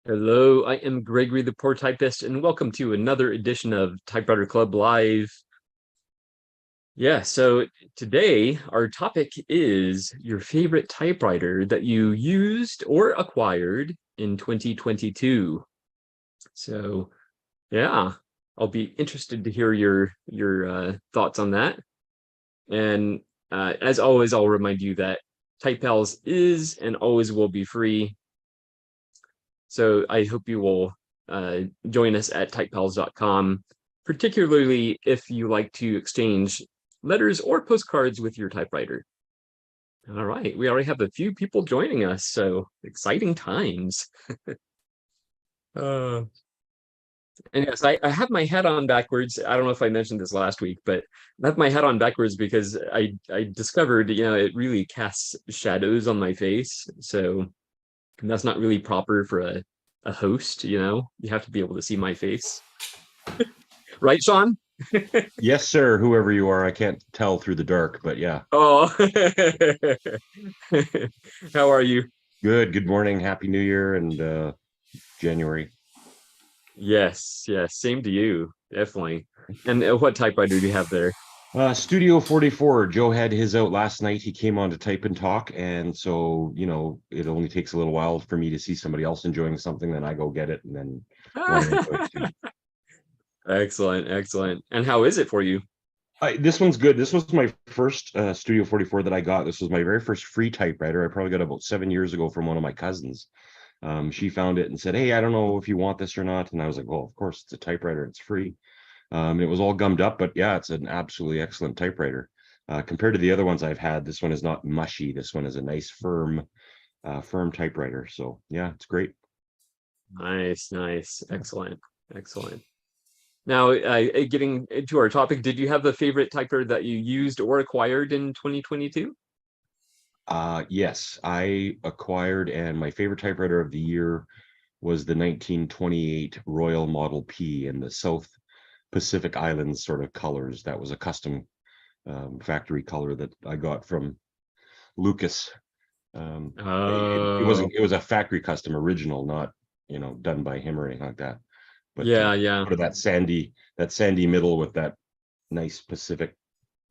Hello, I am Gregory the Poor Typist, and welcome to another edition of Typewriter Club Live. Yeah, so today our topic is your favorite typewriter that you used or acquired in 2022. So, yeah, I'll be interested to hear your thoughts on that. And as always, I'll remind you that TypePals is and always will be free. So I hope you will join us at typepals.com, particularly if you like to exchange letters or postcards with your typewriter. All right, we already have a few people joining us, so exciting times. uh, and yes, I have my hat on backwards. I don't know if I mentioned this last week, but I have my hat on backwards because I discovered, it really casts shadows on my face. So that's not really proper for a host, You have to be able to see my face. Right, Sean? Yes, sir. Whoever you are, I can't tell through the dark, but yeah. Oh, how are you? Good. Good morning. Happy New Year and January. Yes, yes, same to you, definitely. And what typewriter do you have there? Studio 44. Joe had his out last night. He came on to type and talk, and so it only takes a little while for me to see somebody else enjoying something, then I go get it and then want to enjoy it too. Excellent, excellent. And how is it for you? This one's good. This was my first Studio 44 that I got. This was my very first free typewriter. I probably got it about 7 years ago from one of my cousins. She found it and said, "Hey, I don't know if you want this or not." And I was like, "Well, of course, it's a typewriter. It's free." It was all gummed up, but yeah, it's an absolutely excellent typewriter. Compared to the other ones I've had, this one is not mushy. This one is a nice, firm typewriter. So yeah, it's great. Nice, nice, excellent, excellent. Now, getting into our topic, did you have a favorite typewriter that you used or acquired in 2022? Yes, I acquired, and my favorite typewriter of the year was the 1928 Royal Model P in the South Pacific Islands sort of colors. That was a custom factory color that I got from Lucas. Oh, It was a factory custom original, not done by him or anything like that. But yeah, yeah. sort of that sandy middle with that nice Pacific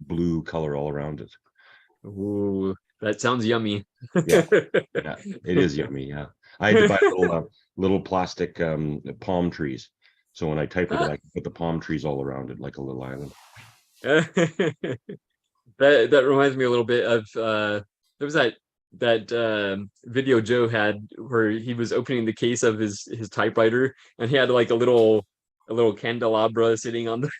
blue color all around it. Ooh, that sounds yummy. Yeah, yeah, it is yummy. Yeah, I had to buy little plastic palm trees, so when I type with it, I can put the palm trees all around it like a little island. That reminds me a little bit of there was that video Joe had where he was opening the case of his typewriter and he had like a little candelabra sitting on the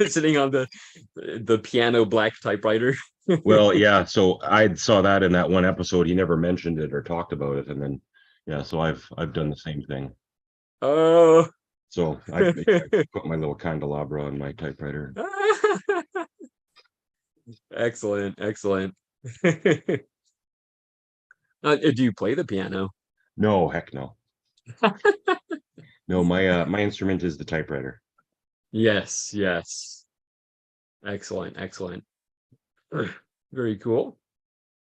sitting on the piano black typewriter. Well, yeah, so I saw that in that one episode. He never mentioned it or talked about it, and then yeah, so I've done the same thing. Oh. So I put my little candelabra on my typewriter. Excellent, excellent. Do you play the piano? No, heck no. No, my instrument is the typewriter. Yes, yes. Excellent, excellent. Very cool.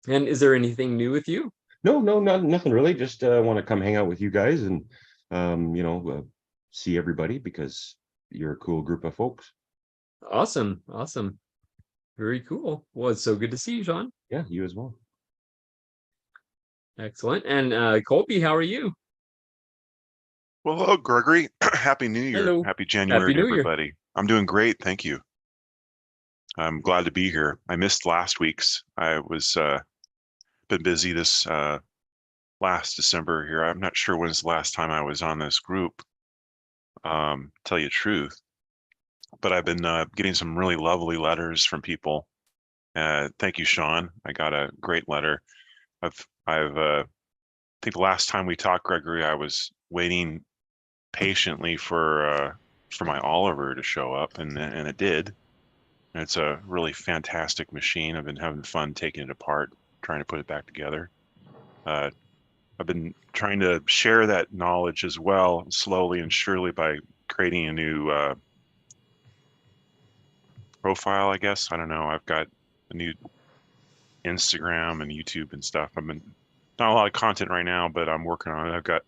And is there anything new with you? No, no, nothing really. Just want to come hang out with you guys and see everybody because you're a cool group of folks. Awesome, awesome. Very cool. Well, it's so good to see you, Sean. Yeah, you as well. Excellent. And Colby, how are you? Well, hello, Gregory. Happy New Year. Hello. Happy Happy January to New Year. everybody. I'm doing great. Thank you. I'm glad to be here. I missed last week's. I was been busy this last December here. I'm not sure when's the last time I was on this group, tell you the truth. But I've been getting some really lovely letters from people. Thank you, Sean. I got a great letter. I think the last time we talked, Gregory, I was waiting patiently for my Oliver to show up, and it did. And it's a really fantastic machine. I've been having fun taking it apart, trying to put it back together. Uh, I've been trying to share that knowledge as well, slowly and surely, by creating a new profile, I guess. I don't know. I've got a new Instagram and YouTube and stuff. I've been not a lot of content right now, but I'm working on it.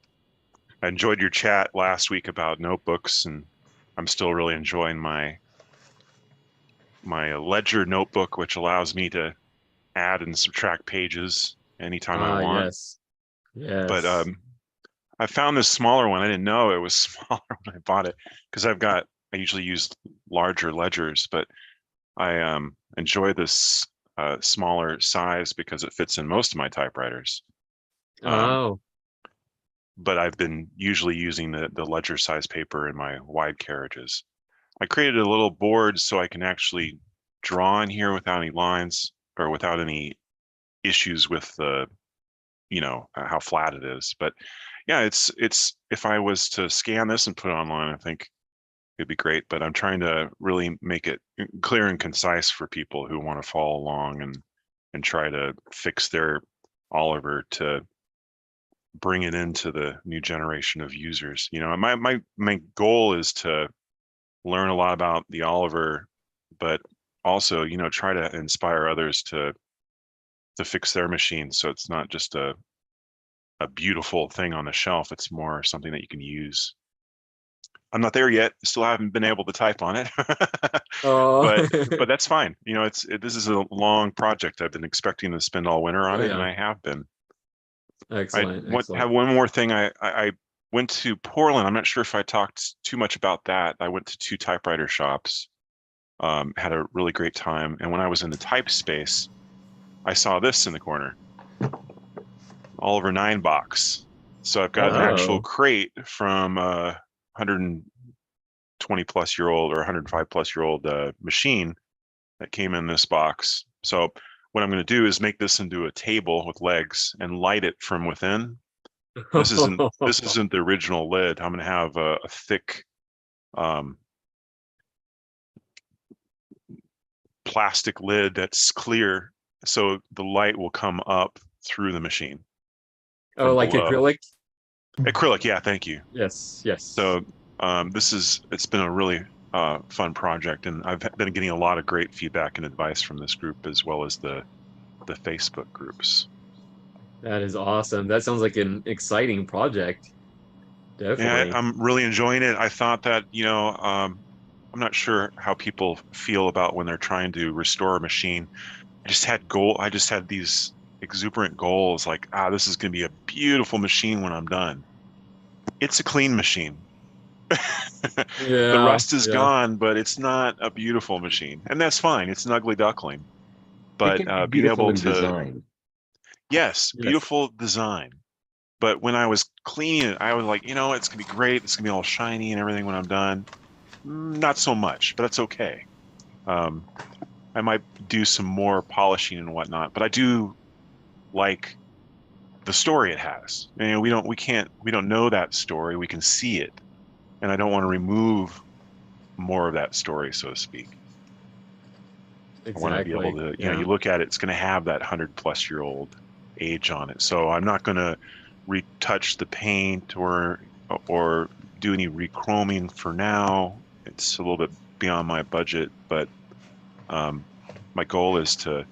I enjoyed your chat last week about notebooks, and I'm still really enjoying my Ledger notebook, which allows me to add and subtract pages anytime I want. Yes. But Yes. I found this smaller one. I didn't know it was smaller when I bought it because I usually use larger ledgers, but I enjoy this smaller size because it fits in most of my typewriters. Oh. But I've been usually using the ledger size paper in my wide carriages. I created a little board so I can actually draw in here without any lines or without any issues with the, how flat it is. But yeah, it's if I was to scan this and put it online, I think it'd be great. But I'm trying to really make it clear and concise for people who want to follow along and try to fix their Oliver to bring it into the new generation of users. My goal is to learn a lot about the Oliver, but also, try to inspire others to fix their machine. So it's not just a beautiful thing on the shelf. It's more something that you can use. I'm not there yet. Still haven't been able to type on it, Oh. but that's fine. This is a long project. I've been expecting to spend all winter on Oh, it, and yeah. I have been. Excellent. Have Excellent. one more thing. I went to Portland. I'm not sure if I talked too much about that. I went to 2 typewriter shops, had a really great time. And when I was in the type space, I saw this in the corner, Oliver 9 box. So I've got an actual Oh. crate from 120 plus year old or 105 plus year old machine that came in this box. So what I'm going to do is make this into a table with legs and light it from within. This isn't the original lid. I'm going to have a thick plastic lid that's clear, so the light will come up through the machine Oh, from like below. acrylic? Acrylic, yeah, thank you. Yes. Yes. So it's been a really fun project, and I've been getting a lot of great feedback and advice from this group as well as the Facebook groups. That is awesome. That sounds like an exciting project. Yeah, Definitely. I'm really enjoying it. I thought that, I'm not sure how people feel about when they're trying to restore a machine. I just had these exuberant goals like, this is going to be a beautiful machine when I'm done. It's a clean machine. The Yeah. rust is Yeah. gone, but it's not a beautiful machine. And that's fine. It's an ugly duckling. It But can be being beautiful able in to, design. yes, Yes. beautiful design. But when I was cleaning it, I was like, it's going to be great. It's going to be all shiny and everything when I'm done. Not so much, but that's okay. I might do some more polishing and whatnot, but I do like the story it has. We don't know that story. We can see it. And I don't want to remove more of that story, so to speak. I want to be able Exactly. to, Yeah. you look at it, it's going to have that 100+ year old age on it. So I'm not going to retouch the paint or do any rechroming for now. It's a little bit beyond my budget, but my goal is to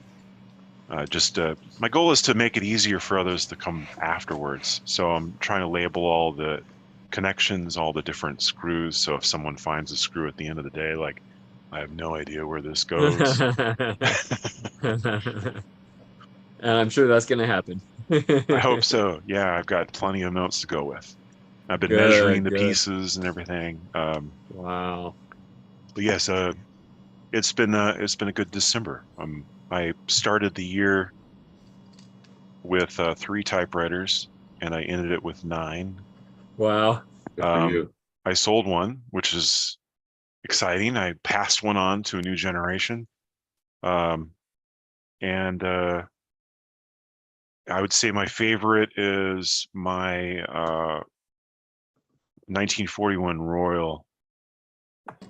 make it easier for others to come afterwards. So I'm trying to label all the connections, all the different screws. So if someone finds a screw at the end of the day, like, I have no idea where this goes. And I'm sure that's going to happen. I hope so. Yeah, I've got plenty of notes to go with. I've been measuring Good, the good. pieces and everything. Wow. But yes, it's been a good December. I started the year with 3 typewriters, and I ended it with 9. Wow. Good for you. I sold one, which is exciting. I passed one on to a new generation. And I would say my favorite is my 1941 Royal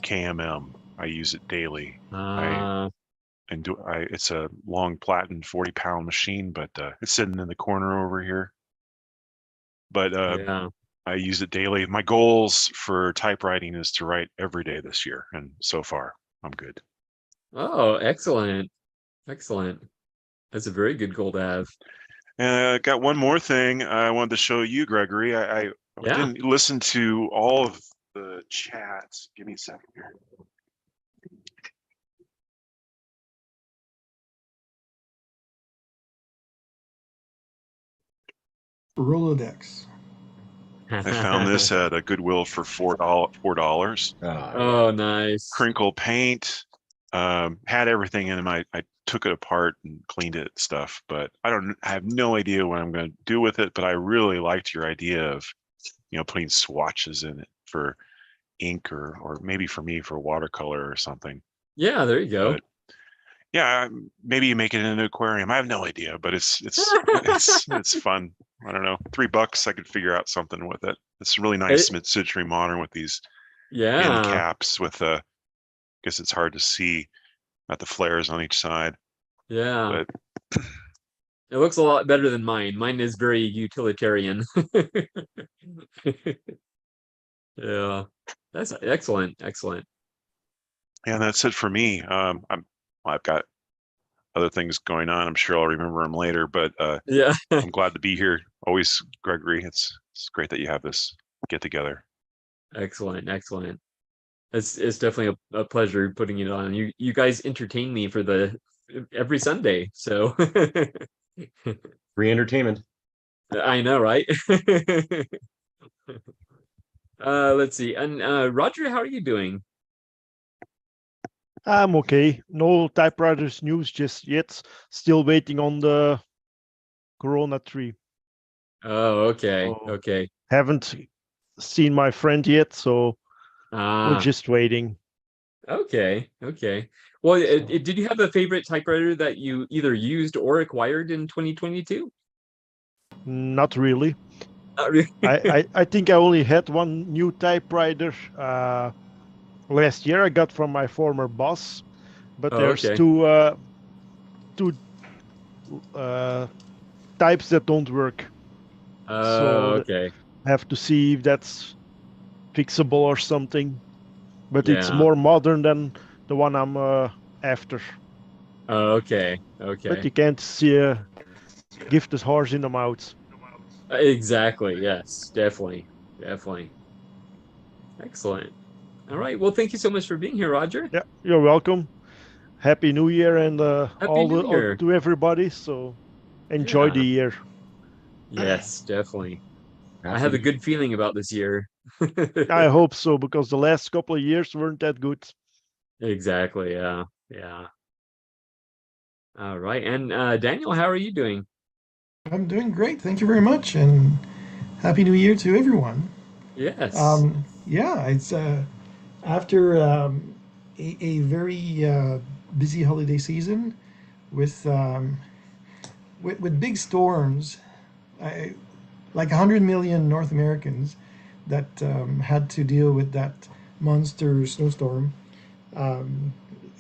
KMM. I use it daily. Uh, It's a long platen 40-pound machine, but it's sitting in the corner over here. But yeah. I use it daily. My goals for typewriting is to write every day this year, and so far I'm good. Oh, excellent. Excellent. That's a very good goal to have. Got one more thing I wanted to show you, Gregory. I Yeah. didn't listen to all of the chats. Give me a second here. Rolodex. I found this at a Goodwill for $4. Oh, nice. Crinkle paint. Had everything in them. I took it apart and cleaned it stuff, but I have no idea what I'm going to do with it. But I really liked your idea of, putting swatches in it for ink or maybe for me for watercolor or something. Yeah, there you go. But yeah, maybe you make it in an aquarium. I have no idea, but it's fun. I don't know. $3, I could figure out something with it. It's really nice mid-century modern with these end caps with I guess it's hard to see at the flares on each side. Yeah. But it looks a lot better than mine. Mine is very utilitarian. Yeah. That's excellent. Excellent. yeah, that's it for me. I've got other things going on. I'm sure I'll remember them later, but Yeah. I'm glad to be here. Always, Gregory. It's great that you have this get together. Excellent. Excellent. It's definitely a pleasure putting it on. You guys entertain me for every Sunday. So Free entertainment. I know, right? Let's see. And Roger, how are you doing? I'm okay. No typewriters news just yet. Still waiting on the Corona tree. Oh, okay. So, Okay. Haven't seen my friend yet, so we're just waiting. Okay. Okay. Well, did you have a favorite typewriter that you either used or acquired in 2022? Not really. Not really. I think I only had one new typewriter last year I got from my former boss, but there's okay. two types that don't work. So okay. have to see if that's fixable or something. But it's Yeah. more modern than the one I'm after. Okay. But Okay. you can't see give the horse in the mouth. Exactly. Yes. Definitely. Definitely. Excellent. All right. Well, thank you so much for being here, Roger. Yeah, you're welcome. Happy New Year and Happy New Year. to everybody. So enjoy Yeah. the year. Yes, definitely. I have a good feeling about this year. I hope so, because the last couple of years weren't that good. Exactly. Yeah. Yeah. All right. And Daniel, how are you doing? I'm doing great. Thank you very much, and Happy New Year to everyone. Yes. Yeah, it's after a very busy holiday season with with big storms, like 100 million North Americans that had to deal with that monster snowstorm.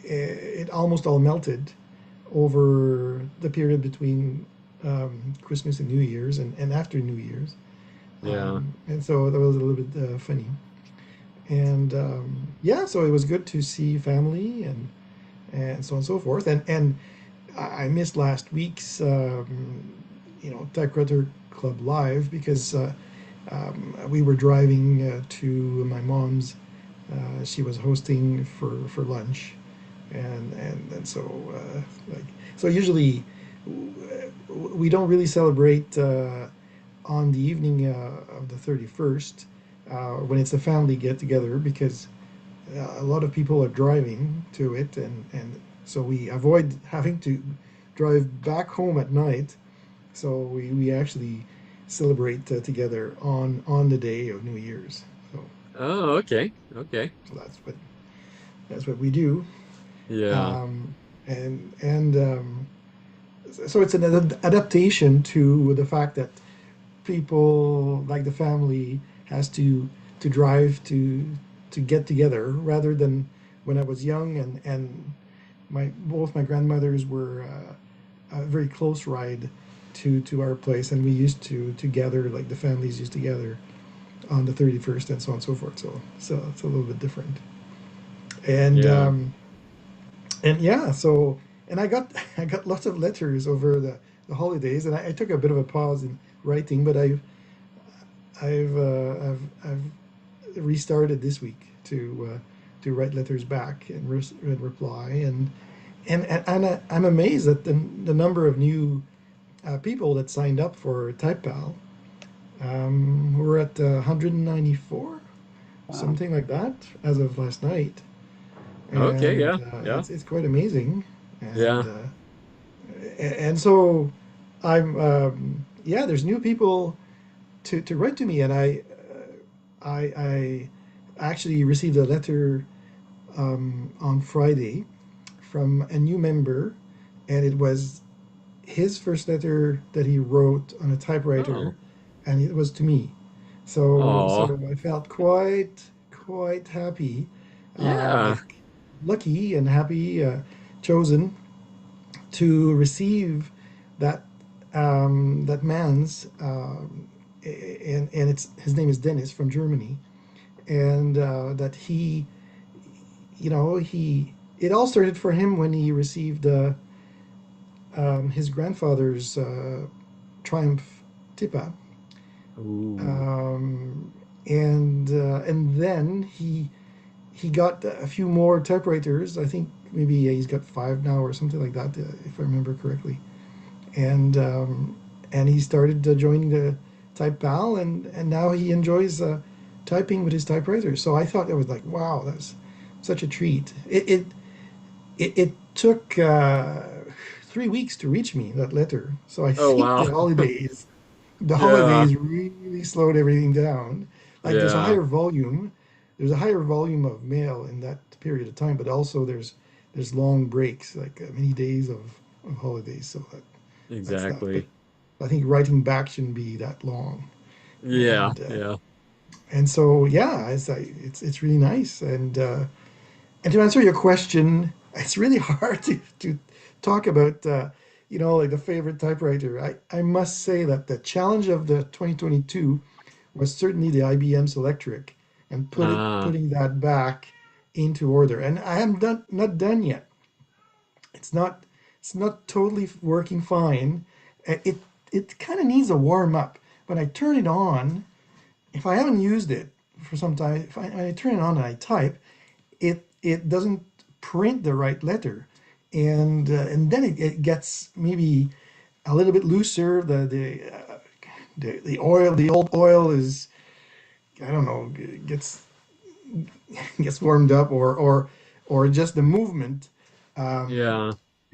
It almost all melted over the period between Christmas and New Year's and after New Year's. Yeah. And so that was a little bit funny. And yeah, so it was good to see family and so on and so forth. And I missed last week's Typewriter Club Live because we were driving to my mom's. She was hosting for lunch, and so so usually we don't really celebrate on the evening of the 31st when it's a family get together because a lot of people are driving to it, and so we avoid having to drive back home at night. So we actually celebrate together on the day of New Year's. So Oh, okay. Okay. so that's what we do. Yeah. And so it's an adaptation to the fact that people like the family has to drive to get together rather than when I was young and both my grandmothers were a very close ride to our place, and we used to gather, like the families used to gather on the 31st and so on and so forth. So it's a little bit different. And Yeah. and yeah, so and I got I got lots of letters over the holidays, and I took a bit of a pause in writing, but I've restarted this week to write letters back and reply, and I'm amazed at the number of new people that signed up for TypePal. We're at 194, Wow. something like that, as of last night, Okay, and yeah, yeah, it's quite amazing, yeah. and so I'm yeah. There's new people to write to me, and I actually received a letter on Friday from a new member, and it was his first letter that he wrote on a typewriter, Oh, and it was to me. So oh, I felt quite happy, yeah. like lucky and happy, chosen to receive that that man's and it's his name is Dennis from Germany, and that he, he it all started for him when he received his grandfather's Triumph Tipa, Ooh, um, and then he got a few more typewriters. I think maybe he's got five now or something like that, if I remember correctly. And and he started joining the TypePal, and now he enjoys typing with his typewriter. So I thought that was like, wow, that's such a treat. It took 3 weeks to reach me, that letter. So I oh think wow. the Yeah, holidays really slowed everything down. Like yeah, there's a higher volume of mail in that period of time, but also there's long breaks, like many days of holidays. So that's that. But exactly. I think writing back shouldn't be that long. Yeah, And yeah. so yeah, it's really nice. And to answer your question, it's really hard to talk about, like the favorite typewriter. I must say that the challenge of the 2022 was certainly the IBM Selectric, and Ah, putting that back into order. And I am not done yet. It's not it's not totally working fine. It kind of needs a warm up. When I turn it on, if I haven't used it for some time, if I turn it on and I type, it doesn't print the right letter, and then it gets maybe a little bit looser. The oil, the old oil is, I don't know, gets warmed up, or just the movement yeah,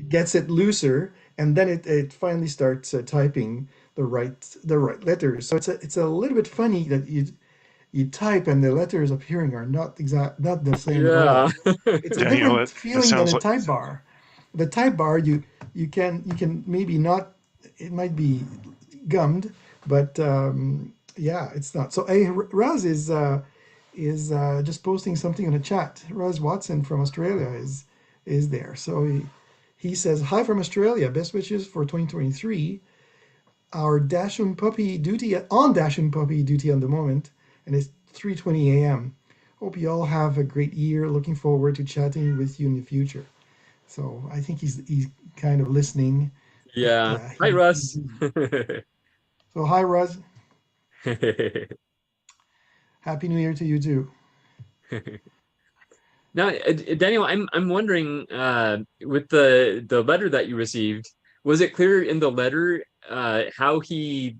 gets it looser, and then it finally starts typing the right letters. So it's a little bit funny that you type and the letters appearing are not the same at yeah. all. It's a Daniel, different that feeling than sounds a like type bar. The type bar, you can maybe not, it might be gummed, but yeah, it's not. So hey, Raz is just posting something in the chat. Raz Watson from Australia is there. So he says, hi from Australia. Best wishes for 2023. Our Dachshund puppy duty on Dachshund puppy duty on the moment, and it's 3:20 a.m. Hope you all have a great year. Looking forward to chatting with you in the future. So I think he's kind of listening, but Yeah. Hi, he's Russ. busy. So hi, Russ. Happy New Year to you too. Now, Daniel, I'm wondering, with the letter that you received, was it clear in the letter how he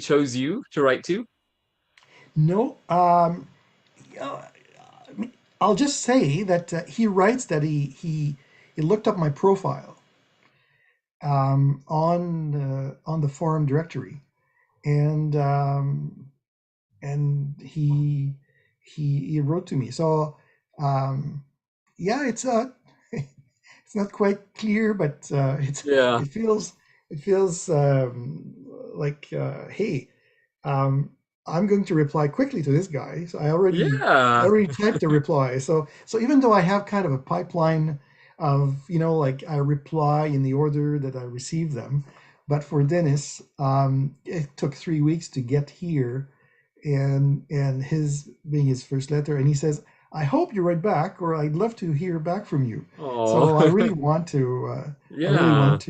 chose you to write to? No, uh, I'll just say that he writes that he looked up my profile on the forum directory, and he wrote to me. So um, yeah, it's it's not quite clear, but Yeah. it feels it feels like hey, um, I'm going to reply quickly to this guy. So I Yeah. already typed a reply. So even though I have kind of a pipeline of, like I reply in the order that I receive them, but for Dennis, it took 3 weeks to get here, and his being his first letter, and he says, "I hope you write back, or I'd love to hear back from you." Oh, So I really yeah. want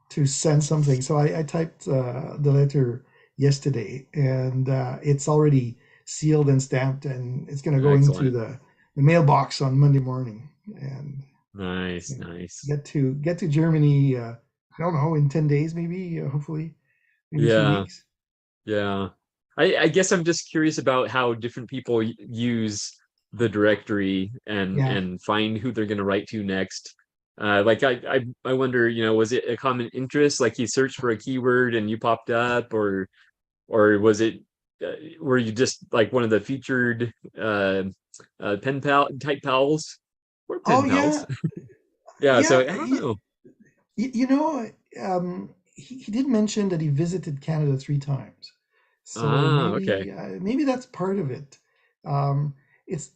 to send something. So I typed the letter yesterday, and it's already sealed and stamped, and it's going to go into Excellent. the mailbox on Monday morning, and Nice, you know, nice. get to Germany. I don't know, in 10 days, maybe. Hopefully, maybe two Yeah, weeks. yeah. I guess I'm just curious about how different people use the directory Yeah. and find who they're going to write to next. Like I wonder, was it a common interest? Like you searched for a keyword and you popped up, or was it were you just like one of the featured pen pal type pals or Oh pen pals? yeah, Yeah, so yeah. I don't know. You know, he did mention that he visited Canada 3 times, so Ah, okay. maybe that's part of it. Um, it's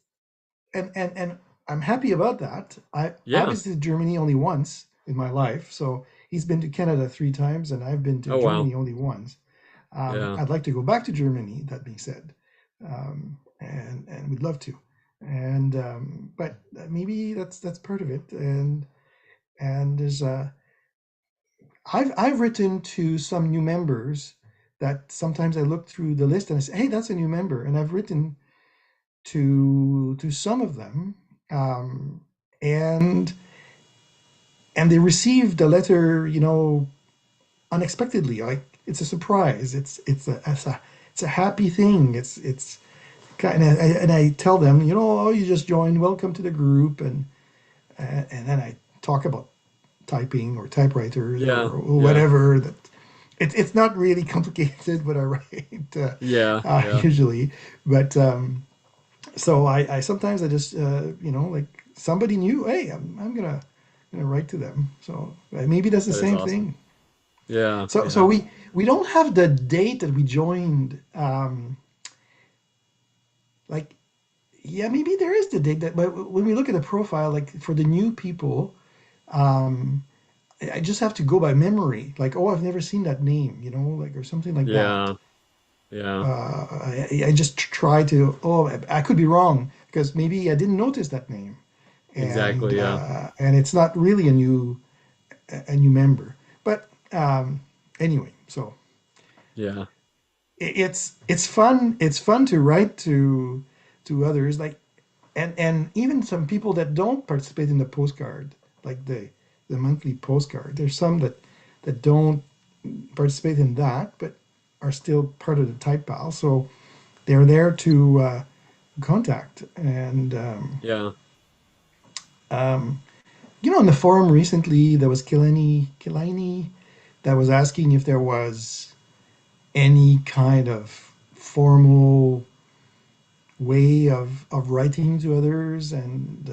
and I'm happy about that. I Yeah. visited Germany only once in my life, so he's been to Canada 3 times, and I've been to Oh wow. Germany only once. Yeah. I'd like to go back to Germany, that being said, and we'd love to. And but maybe that's part of it. And there's I've written to some new members that sometimes I look through the list and I say, hey, that's a new member, and I've written to some of them, um, and and they received a letter, unexpectedly. Like it's a surprise. It's a happy thing. It's kind of, and I tell them, oh, you just joined. Welcome to the group, and then I talk about typing or typewriters Yeah. or Yeah. whatever. That it's not really complicated what I write Yeah. Yeah. usually, but so I sometimes I just like somebody new. Hey, I'm gonna write to them. So maybe that's the That is same awesome. thing. Yeah. So Yeah. we don't have the date that we joined. Like yeah, maybe there is the date that, but when we look at the profile, like for the new people, um, I just have to go by memory. Like, oh, I've never seen that name, like or something like that. Yeah. Yeah. I just try to. Oh, I could be wrong because maybe I didn't notice that name, Exactly. Yeah. and it's not really a new member. But anyway, so Yeah. it's fun. It's fun to write to others, like and even some people that don't participate in the postcard, like the monthly postcard. There's some that don't participate in that, but are still part of the type pal. So they're there to contact. And Yeah. in the forum recently, there was Kilini that was asking if there was any kind of formal way of writing to others, and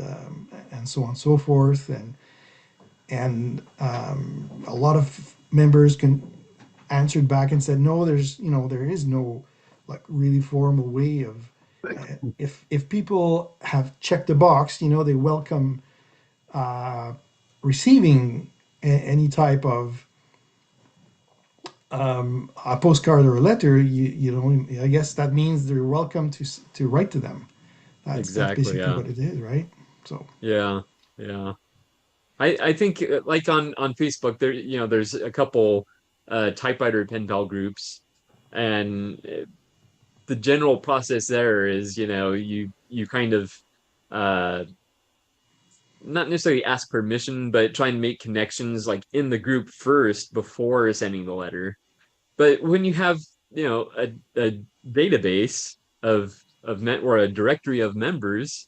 so on and so forth, and a lot of members can answered back and said no, there is no like really formal way of if people have checked the box, they welcome receiving any type of a postcard or a letter. I guess that means they're welcome to write to them. That's Exactly. basically Yeah. what it is, right? So Yeah. Yeah. I think like on Facebook there there's a couple typewriter pen pal groups, and the general process there is you kind of uh not necessarily ask permission, but try and make connections like in the group first before sending the letter. But when you have a database or a directory of members,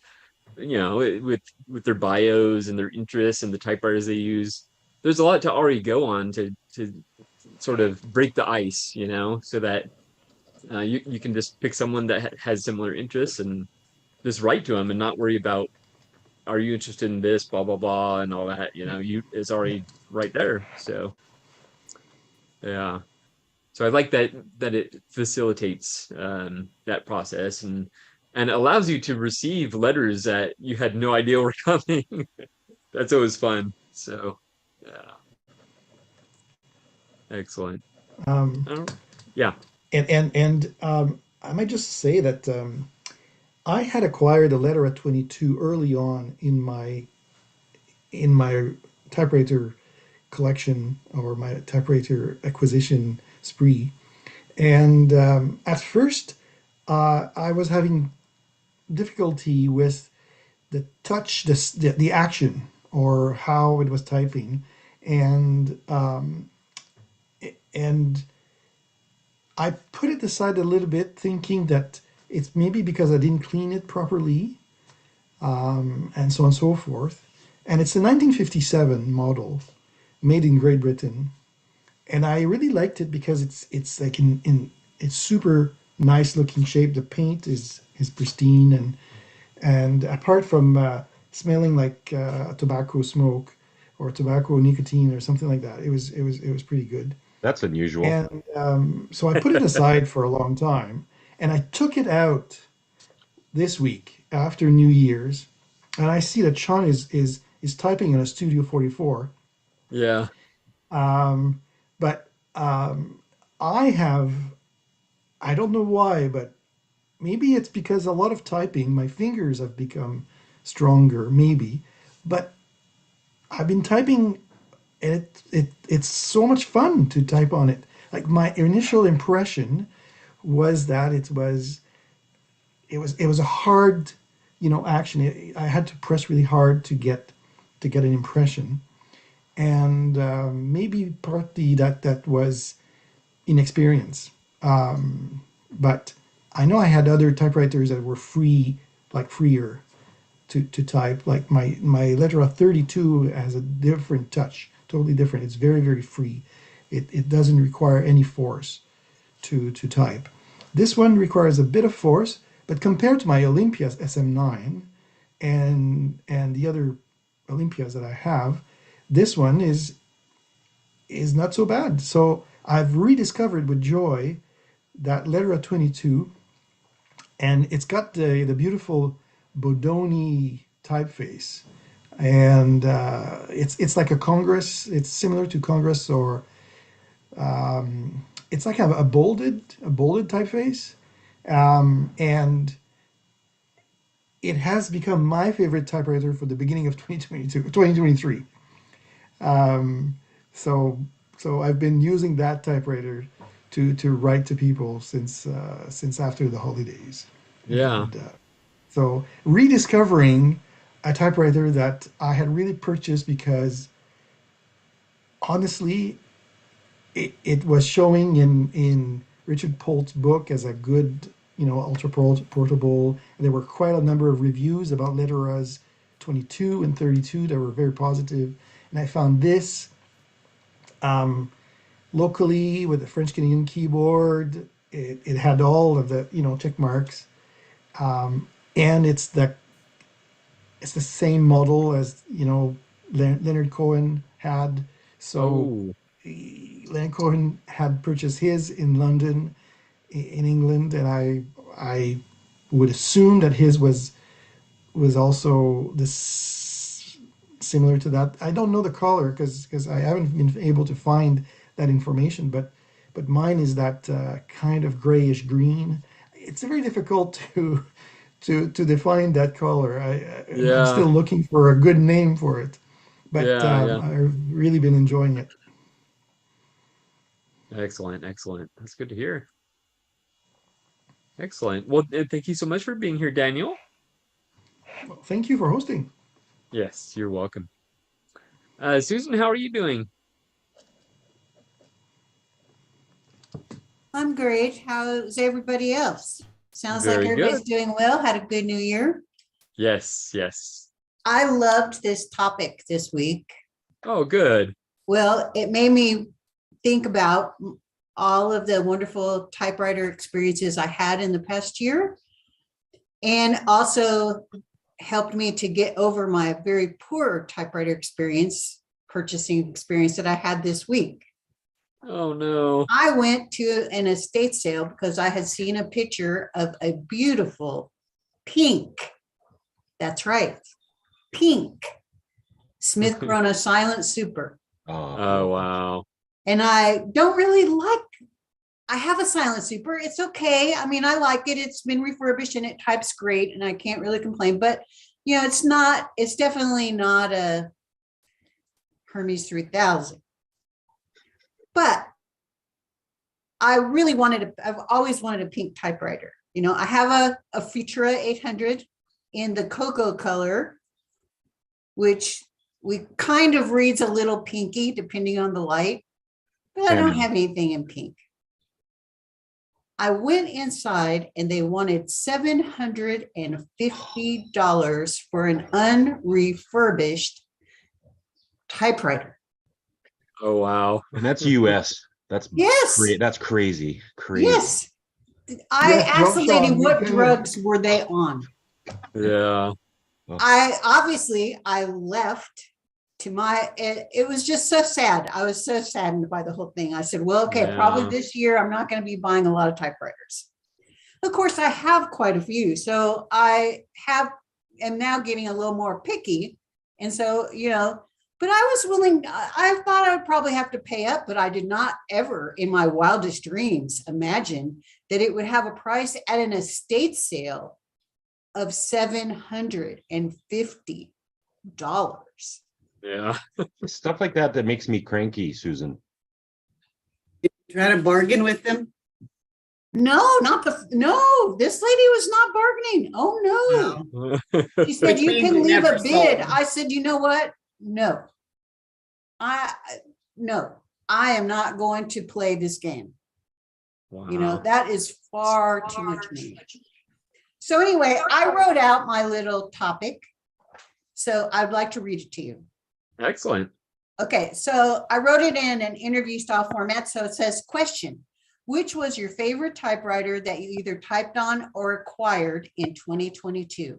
with their bios and their interests and the typewriters they use, there's a lot to already go on to sort of break the ice, so that you can just pick someone that has similar interests and just write to them and not worry about, are you interested in this, blah blah blah, and all that. You it's yeah. already right there. So yeah. So I like that it facilitates that process and allows you to receive letters that you had no idea were coming. That's always fun. So yeah, excellent. um, Oh, yeah. and I might just say that I had acquired a letter at 22 early on in my typewriter collection or my typewriter acquisition spree. And at first, I was having difficulty with the touch, the action, or how it was typing, and and I put it aside a little bit, thinking that it's maybe because I didn't clean it properly, and so on and so forth. And it's a 1957 model, made in Great Britain, and I really liked it because it's like in it's super nice looking shape. The paint is pristine, and apart from smelling like tobacco smoke or tobacco nicotine or something like that, it was pretty good. That's unusual. And so I put it aside for a long time, and I took it out this week after New Year's, and I see that Sean is typing in a Studio 44. Yeah. But I have, I don't know why, but maybe it's because a lot of typing, my fingers have become stronger, maybe. But I've been typing, and it's so much fun to type on it. Like my initial impression was that it was a hard, action. I had to press really hard to get an impression, and maybe partly that was inexperience. But I know I had other typewriters that were free, like freer to type. Like my Lettera 32 has a different touch, totally different. It's very, very free. It doesn't require any force to type. This one requires a bit of force, but compared to my Olympias SM9 and the other Olympias that I have, this one is not so bad. So I've rediscovered with joy that Lettera 22, and it's got the beautiful Bodoni typeface, and it's like a Congress. It's similar to Congress, or it's like a bolded typeface, and it has become my favorite typewriter for the beginning of 2023. So so I've been using that typewriter to write to people since after the holidays, Yeah. and so rediscovering a typewriter that I had really purchased because honestly it was showing in Richard Polt's book as a good, ultra portable. There were quite a number of reviews about Litteras 22 and 32 that were very positive, and I found this locally with the French Canadian keyboard. It had all of the check marks, and it's the same model as Leonard Cohen had. So Oh, Leonard Cohen had purchased his in London, in England, and I would assume that his was also this similar to that. I don't know the color because I haven't been able to find that information, but mine is that kind of grayish green. It's very difficult to define that color. I'm yeah. still looking for a good name for it, but Yeah. Yeah. I've really been enjoying it. Excellent. Excellent. That's good to hear. Excellent. Well, thank you so much for being here, Daniel. Well, thank you for hosting. Yes, you're welcome. Susan, how are you doing? I'm great. How's everybody else? Sounds like Very everybody's good. doing well. Had a good new year. Yes, yes. I loved this topic this week. Oh, good. Well, it made me think about all of the wonderful typewriter experiences I had in the past year, and also helped me to get over my very poor typewriter purchasing experience that I had this week. Oh no. I went to an estate sale because I had seen a picture of a beautiful pink, that's right, pink Smith Corona Silent Super. Oh wow. And I don't really I have a Silent Super. It's okay. I mean, I like it. It's been refurbished and it types great and I can't really complain, but it's definitely not a Hermes 3000. But I've always wanted a pink typewriter. You know, I have a Futura 800 in the cocoa color, which kind of reads a little pinky depending on the light, but I don't have anything in pink. I went inside and they wanted $750 for an unrefurbished typewriter. Oh, wow. And that's US. That's Yes. That's crazy. Crazy. Yes. I asked the lady, Sean, what drugs were they on? Yeah. I left to it was just so sad. I was so saddened by the whole thing. I said, well, okay, probably this year I'm not going to be buying a lot of typewriters. Of course, I have quite a few. So am now getting a little more picky. And so, you know, but I was willing, I thought I would probably have to pay up, but I did not ever in my wildest dreams imagine that it would have a price at an estate sale of $750. Yeah. Stuff like that makes me cranky, Susan. Try to bargain with them? No, this lady was not bargaining. Oh no. She said, you can leave a bid. I said, you know what? No. I am not going to play this game. Wow. You know, that is far too much money. So anyway, I wrote out my little topic. So I'd like to read it to you. Excellent. Okay, so I wrote it in an interview style format. So it says, question, which was your favorite typewriter that you either typed on or acquired in 2022?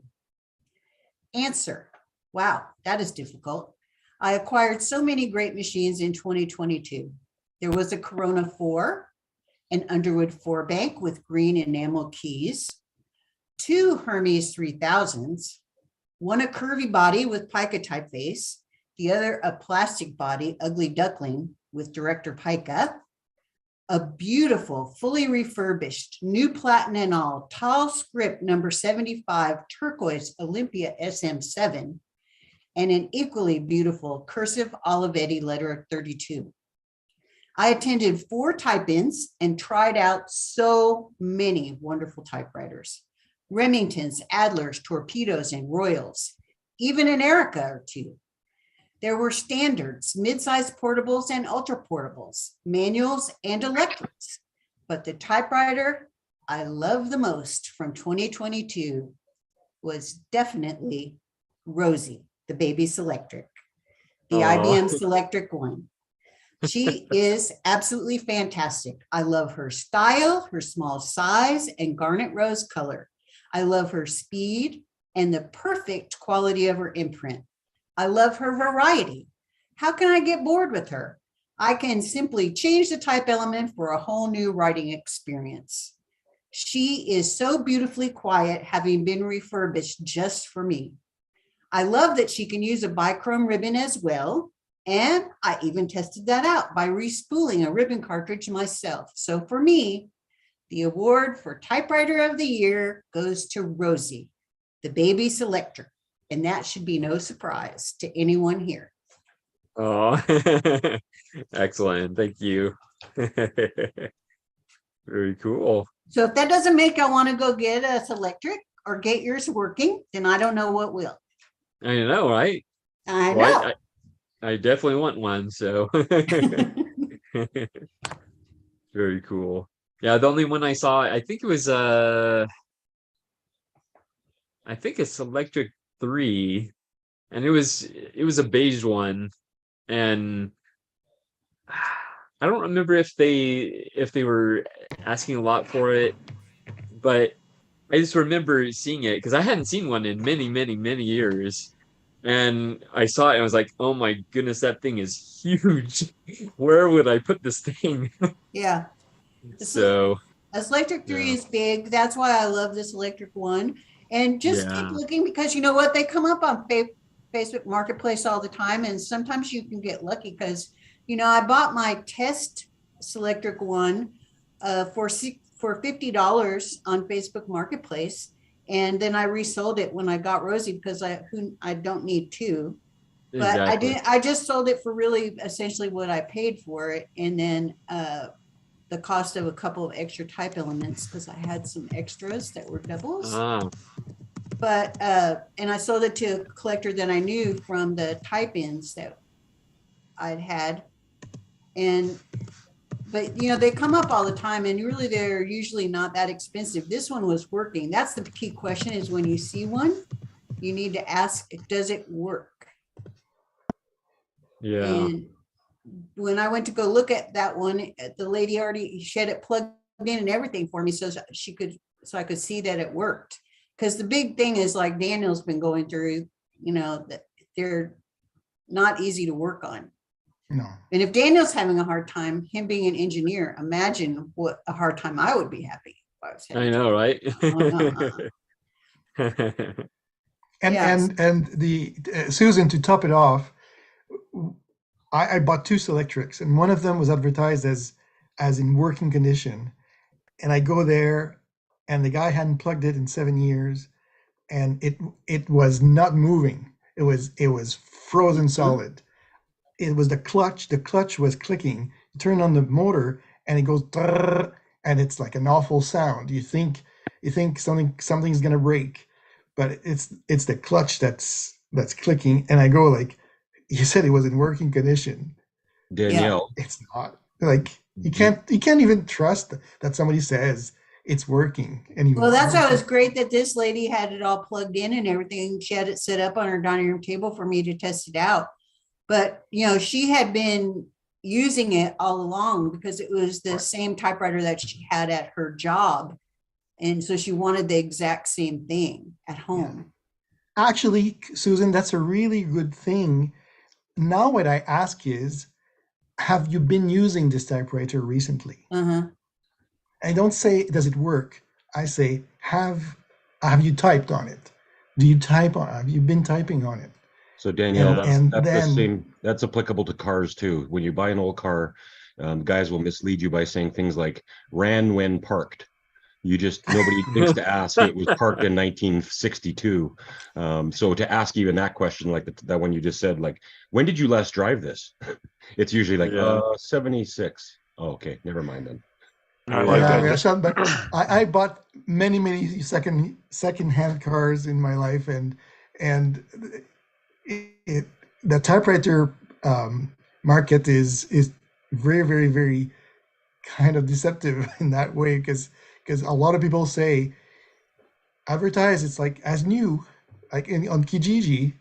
Answer, wow, that is difficult. I acquired so many great machines in 2022. There was a Corona 4, an Underwood 4-bank with green enamel keys, 2 Hermes 3000s, one a curvy body with pica typeface, the other a plastic body, ugly duckling with director pica, a beautiful, fully refurbished, new platen and all, tall script number 75, turquoise Olympia SM7, and an equally beautiful cursive Olivetti letter 32. I attended 4 type-ins and tried out so many wonderful typewriters. Remingtons, Adlers, Torpedoes, and Royals, even an Erica or 2. There were standards, mid-sized portables and ultra portables, manuals and electrics. But the typewriter I love the most from 2022 was definitely Rosie, the baby Selectric, the IBM Selectric one. She is absolutely fantastic. I love her style, her small size, and garnet rose color. I love her speed and the perfect quality of her imprint. I love her variety. How can I get bored with her? I can simply change the type element for a whole new writing experience. She is so beautifully quiet, having been refurbished just for me. I love that she can use a bichrome ribbon as well. And I even tested that out by respooling a ribbon cartridge myself. So for me, the award for Typewriter of the Year goes to Rosie, the baby Selectric. And that should be no surprise to anyone here. Oh, excellent. Thank you. Very cool. So if that doesn't make I want to go get a Selectric or get yours working, then I don't know what will. I know, right? I know. Well, I definitely want one. So very cool. Yeah, the only one I saw, I think it was I think it's Selectric 3, and it was a beige one, and I don't remember if they were asking a lot for it, but I just remember seeing it because I hadn't seen one in many, many, many years. And I saw it and I was like, oh my goodness, that thing is huge. Where would I put this thing? Yeah. So a Selectric 3 is big. That's why I love this Electric one. And just keep looking, because you know what? They come up on Facebook Marketplace all the time. And sometimes you can get lucky because, you know, I bought my test Selectric one for $50 on Facebook Marketplace. And then I resold it when I got Rosie because I don't need 2. But I just sold it for really essentially what I paid for it. And then the cost of a couple of extra type elements because I had some extras that were doubles. Ah, But and I sold it to a collector that I knew from the type ins that I'd had. But you know, they come up all the time and really they're usually not that expensive. This one was working. That's the key question, is when you see one, you need to ask, does it work? yeah. And when I went to go look at that one, the lady already, she had it plugged in and everything for me so I could see that it worked. Because the big thing is, like Daniel's been going through, you know, that they're not easy to work on. No. And if Daniel's having a hard time, him being an engineer, imagine what a hard time I would be having. If I was having I know, right? And Yes. and the Susan, to top it off, I bought two Selectrics, and one of them was advertised as in working condition. And I go there, and the guy hadn't plugged it in 7 years, and it was not moving. It was frozen solid. It was the clutch. The clutch was clicking. You turn on the motor, and it goes, and it's like an awful sound. You think something's gonna break, but it's the clutch that's clicking. And I go like, you said it was in working condition. Danielle, It's not. Like you can't even trust that somebody says it's working anymore. Well, that's why it was great that this lady had it all plugged in and everything. She had it set up on her dining room table for me to test it out. But, you know, she had been using it all along because it was the same typewriter that she had at her job. And so she wanted the exact same thing at home. Actually, Susan, that's a really good thing. Now what I ask is, have you been using this typewriter recently? Uh-huh. I don't say, does it work? I say, have you typed on it? Do you type on it? Have you been typing on it? so Danielle, And that's the then- same. That's applicable to cars too. When you buy an old car, guys will mislead you by saying things like "ran when parked." Nobody thinks to ask. It was parked in 1962. So to ask even that question, like that one you just said, like, when did you last drive this? It's usually like, Yeah. 76. Oh, okay, never mind then. I like Yeah, that. yeah, but I bought many second-hand cars in my life, and the typewriter market is very, very, very kind of deceptive in that way, because a lot of people say advertise it's like as new, like on Kijiji.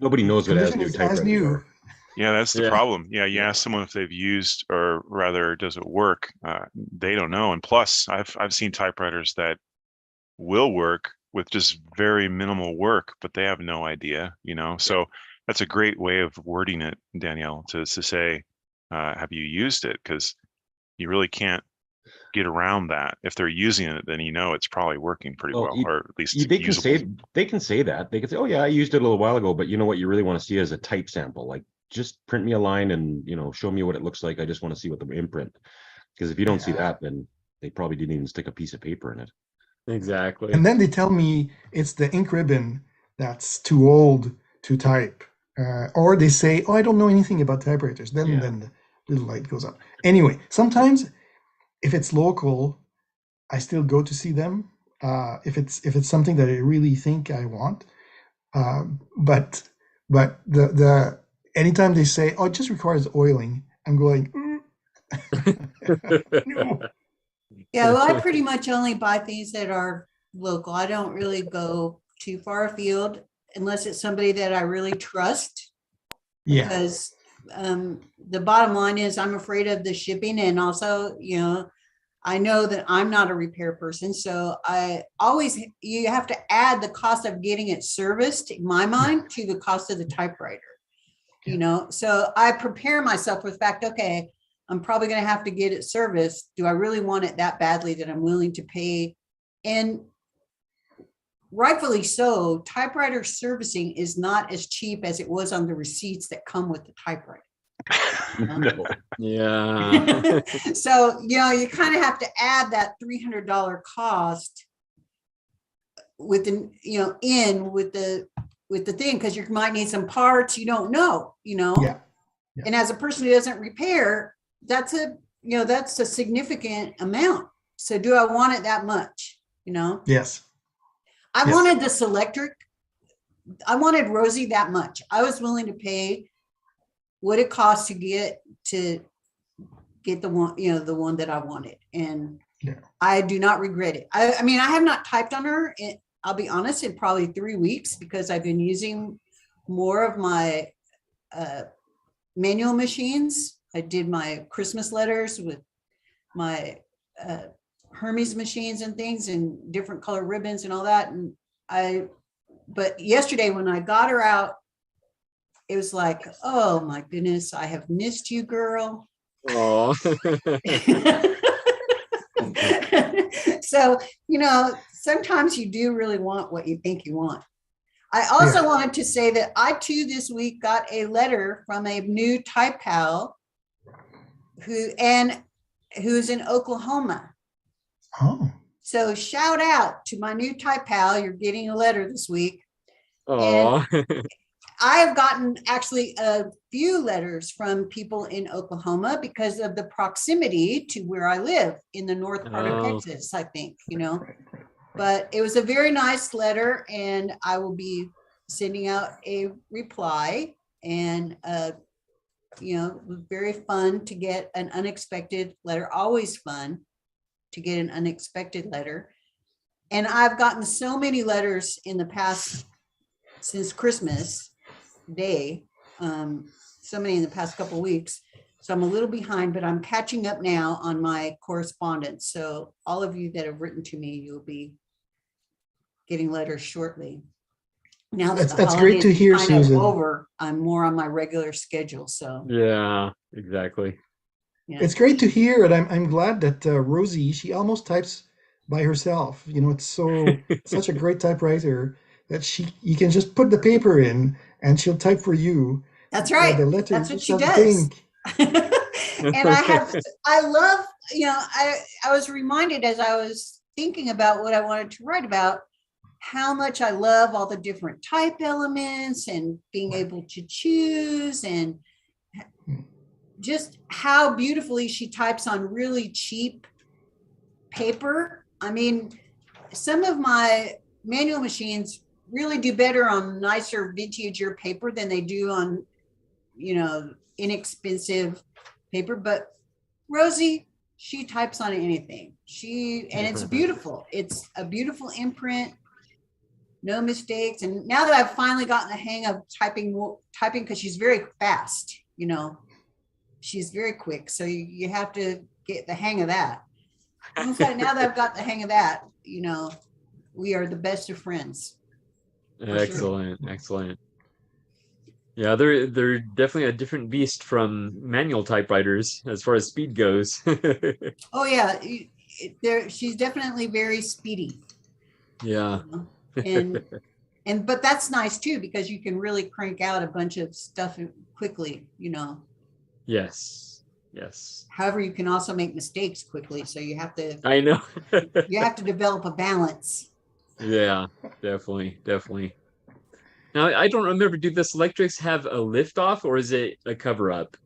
Nobody knows what as condition new is as typewriters new. are. Yeah, that's the Yeah. problem. Yeah, you ask someone if they've used, or rather, does it work? They don't know. And plus, I've seen typewriters that will work with just very minimal work, but they have no idea. You know, so that's a great way of wording it, Danielle, to say, have you used it? Because you really can't get around that. If they're using it, then you know it's probably working pretty Well, well, or at least They can usable. say that. They can say, "Oh yeah, I used it a little while ago," but you know what you really want to see is a type sample. Like, just print me a line and show me what it looks like. I just want to see what the imprint. Because if you don't see Yeah. that, then they probably didn't even stick a piece of paper in it. Exactly. And then they tell me it's the ink ribbon that's too old to type, or they say, "Oh, I don't know anything about typewriters." Then Yeah. the little light goes up. Anyway, sometimes if it's local, I still go to see them. If it's something that I really think I want, but the anytime they say, "Oh, it just requires oiling," I'm going, no. Yeah, well, I pretty much only buy things that are local. I don't really go too far afield unless it's somebody that I really trust. Yeah, Because the bottom line is I'm afraid of the shipping, and also, you know, I know that I'm not a repair person, so you have to add the cost of getting it serviced, in my mind, to the cost of the typewriter. You know, so I prepare myself with the fact, okay, I'm probably going to have to get it serviced. Do I really want it that badly that I'm willing to pay? And rightfully so, typewriter servicing is not as cheap as it was on the receipts that come with the typewriter. No. Yeah. So, you know, you kind of have to add that $300 cost with the, you know, with the thing, because you might need some parts you don't know, you know. Yeah. And as a person who doesn't repair, that's a that's a significant amount. So do I want it that much? Yes. I Yes. wanted the Selectric. I wanted Rosie that much. I was willing to pay what it costs to get the one, the one that I wanted. And Yeah. I do not regret it. I mean, I have not typed on her. I'll be honest, in probably 3 weeks, because I've been using more of my manual machines. I did my Christmas letters with my Hermes machines and things, and different color ribbons and all that. But yesterday when I got her out, it was like, oh my goodness, I have missed you, girl. Oh. So, sometimes you do really want what you think you want. I also wanted to say that I too this week got a letter from a new type pal who's in Oklahoma. Oh. So shout out to my new type pal. You're getting a letter this week. Oh. I have gotten actually a few letters from people in Oklahoma because of the proximity to where I live in the north part of Texas, I think, But it was a very nice letter, and I will be sending out a reply. And, it was very fun to get an unexpected letter, always fun to get an unexpected letter. And I've gotten so many letters in the past, since Christmas Day, so many in the past couple of weeks. So I'm a little behind, but I'm catching up now on my correspondence. So all of you that have written to me, you'll be getting letters shortly. Now that That's great to hear, kind of Susan. over, I'm more on my regular schedule. So Yeah, exactly. yeah. It's great to hear, and I'm glad that Rosie, she almost types by herself. It's such a great typewriter that you can just put the paper in and she'll type for you. That's right. The letter. That's what just she have to does. think. And I love, I was reminded as I was thinking about what I wanted to write about, how much I love all the different type elements and being able to choose, and just how beautifully she types on really cheap paper. I mean, some of my manual machines really do better on nicer vintager paper than they do on, inexpensive paper. But Rosie, she types on anything. And it's beautiful. It's a beautiful imprint, no mistakes. And now that I've finally gotten the hang of typing because she's very fast, she's very quick. So you have to get the hang of that. And so now that I've got the hang of that, we are the best of friends. Excellent, excellent. Yeah, they're definitely a different beast from manual typewriters as far as speed goes. Oh yeah, she's definitely very speedy. Yeah. But that's nice too, because you can really crank out a bunch of stuff quickly, Yes. However, you can also make mistakes quickly, so you have to I know. develop a balance. Yeah, definitely. Now, I don't remember, do the Selectrics have a lift off, or is it a cover up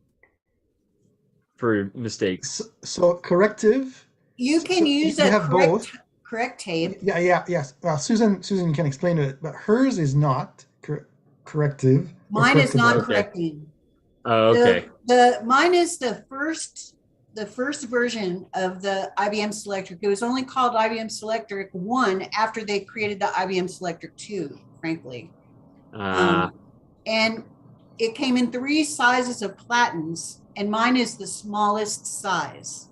for mistakes? So corrective. You can use you a have both. correct tape. Yes. Well, Susan can explain it, but hers is not corrective. Mine is not Okay. correcting. Oh, okay. Mine is the first version of the IBM Selectric. It was only called IBM Selectric 1 after they created the IBM Selectric 2, frankly. And it came in 3 sizes of platens, and mine is the smallest size.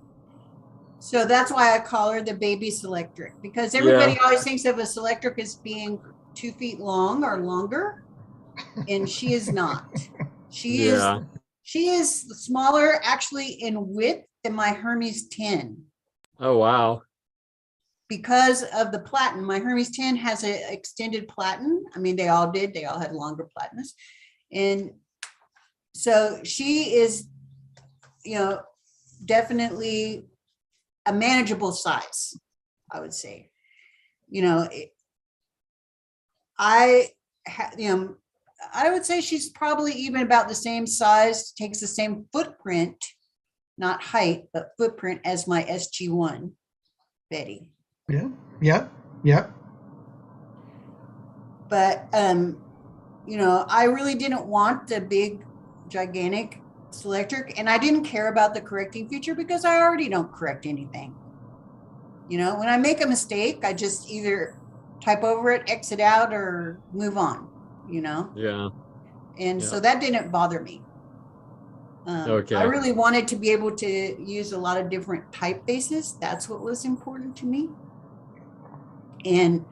So that's why I call her the baby Selectric, because everybody always thinks of a Selectric as being 2 feet long or longer, and she is not. She is smaller actually in width than my Hermes 10. Oh, wow. Because of the platen. My Hermes 10 has an extended platen. I mean, they all did. They all had longer platinums. And so she is, definitely a manageable size, I would say. I would say she's probably even about the same size, takes the same footprint not height, but footprint as my SG1 Betty. Yeah, yeah, yeah. But you know, I really didn't want the big, gigantic Selectric, and I didn't care about the correcting feature because I already don't correct anything. You know, when I make a mistake, I just either type over it, exit out, or move on. You know, Yeah. and Yeah. so that didn't bother me. Okay. I really wanted to be able to use a lot of different typefaces. That's what was important to me. And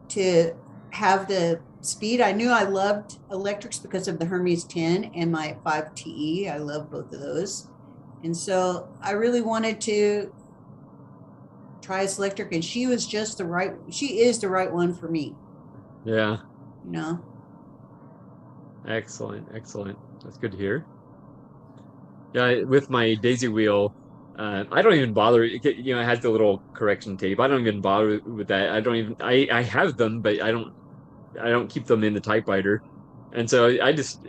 to have the speed, I knew I loved electrics because of the Hermes 10 and my 5TE. I love both of those. And so I really wanted to try a Selectric, and she was just the right, she is the right one for me. Yeah. You know? Excellent. Excellent. That's good to hear. Yeah, with my daisy wheel, I don't even bother. You know, it has the little correction tape. I don't even bother with that. I don't even. I have them, but I don't keep them in the typewriter. And so I just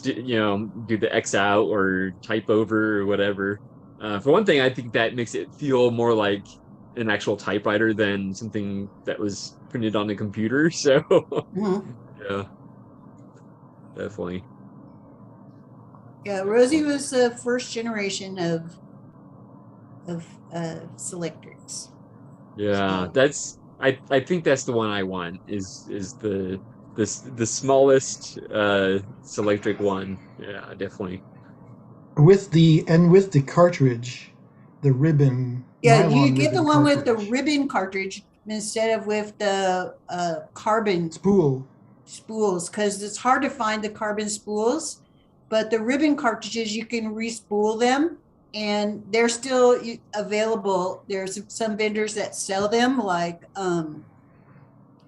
you know, do the X out or type over or whatever. For one thing, I think that makes it feel more like an actual typewriter than something that was printed on a computer. So yeah, definitely. Yeah, Rosie was the first generation of Selectrics. Yeah, So, that's I think that's the one I want is the smallest Selectric one. Yeah, definitely. With the cartridge, the ribbon, yeah, you nylon get the ribbon one with the cartridge. ribbon cartridge instead of with the carbon Spool. spools, because it's hard to find the carbon spools. But the ribbon cartridges, you can respool them, and they're still available. There's some vendors that sell them, like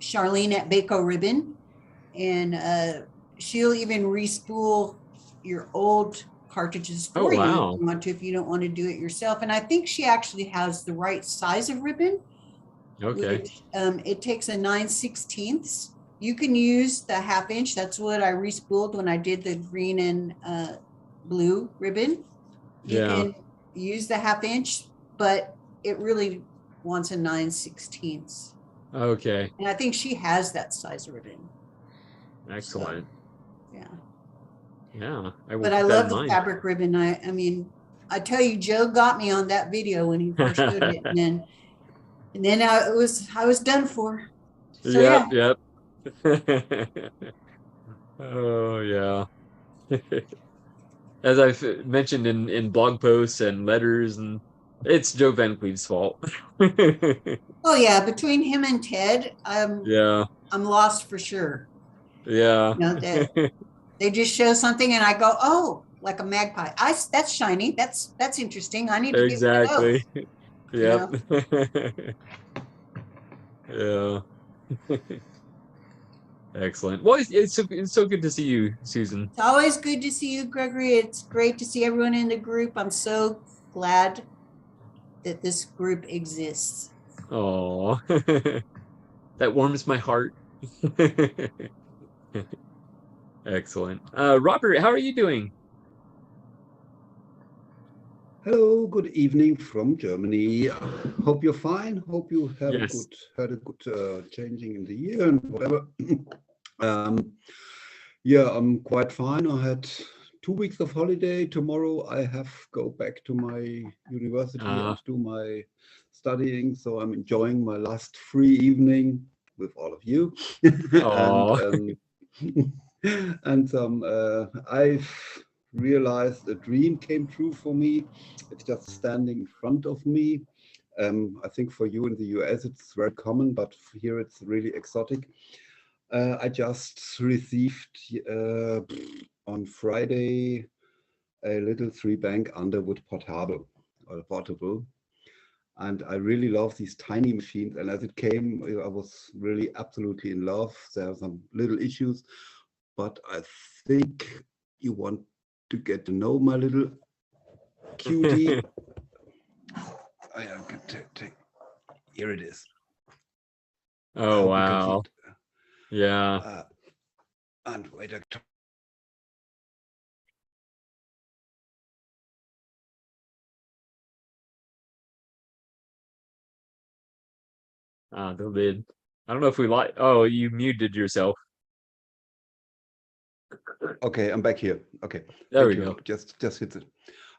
Charlene at Baco Ribbon, and she'll even respool your old cartridges Oh for you if wow. you want to, if you don't want to do it yourself. And I think she actually has the right size of ribbon, Okay. which it takes a 9/16. You can use the 1/2 inch. That's what I respooled when I did the green and blue ribbon. You Yeah. can use the 1/2 inch, but it really wants a 9/16. Okay. And I think she has that size ribbon. Excellent. Yeah. Yeah, I will But I keep that love in the mind. fabric ribbon. I mean, I tell you, Joe got me on that video when he first showed it, and then I was done for. So Yep, yeah. yep. Oh yeah. As I've mentioned in blog posts and letters, and it's Joe Van Cleve's fault. Oh yeah, between him and Ted, Yeah, I'm lost for sure. yeah. You know, that they just show something and I go, oh, like a magpie. That's shiny. That's interesting. I need to get one of those. Exactly. You Yep. know? Yeah. Excellent. Well, it's so good to see you, Susan. It's always good to see you, Gregory. It's great to see everyone in the group. I'm so glad that this group exists. Oh, that warms my heart. Excellent. Robert, how are you doing? Hello, good evening from Germany. Hope you're fine. Hope you have Yes. had a good changing in the year and whatever. Yeah, I'm quite fine. I had 2 weeks of holiday. Tomorrow I have go back to my university and do my studying. So I'm enjoying my last free evening with all of you. Oh, And I've realized a dream came true for me. It's just standing in front of me. I think for you in the US it's very common, but here it's really exotic. I just received on Friday a little 3-bank Underwood portable, and I really love these tiny machines. And as it came, I was really absolutely in love. There are some little issues, but I think you want to get to know my little cutie. I am going to take. Here it is. I oh hope you can see wow. it. Yeah. And wait a The lid. I don't know if we like. Oh, you muted yourself. Okay, I'm back here. Okay, There thank we you. go. Just hit it.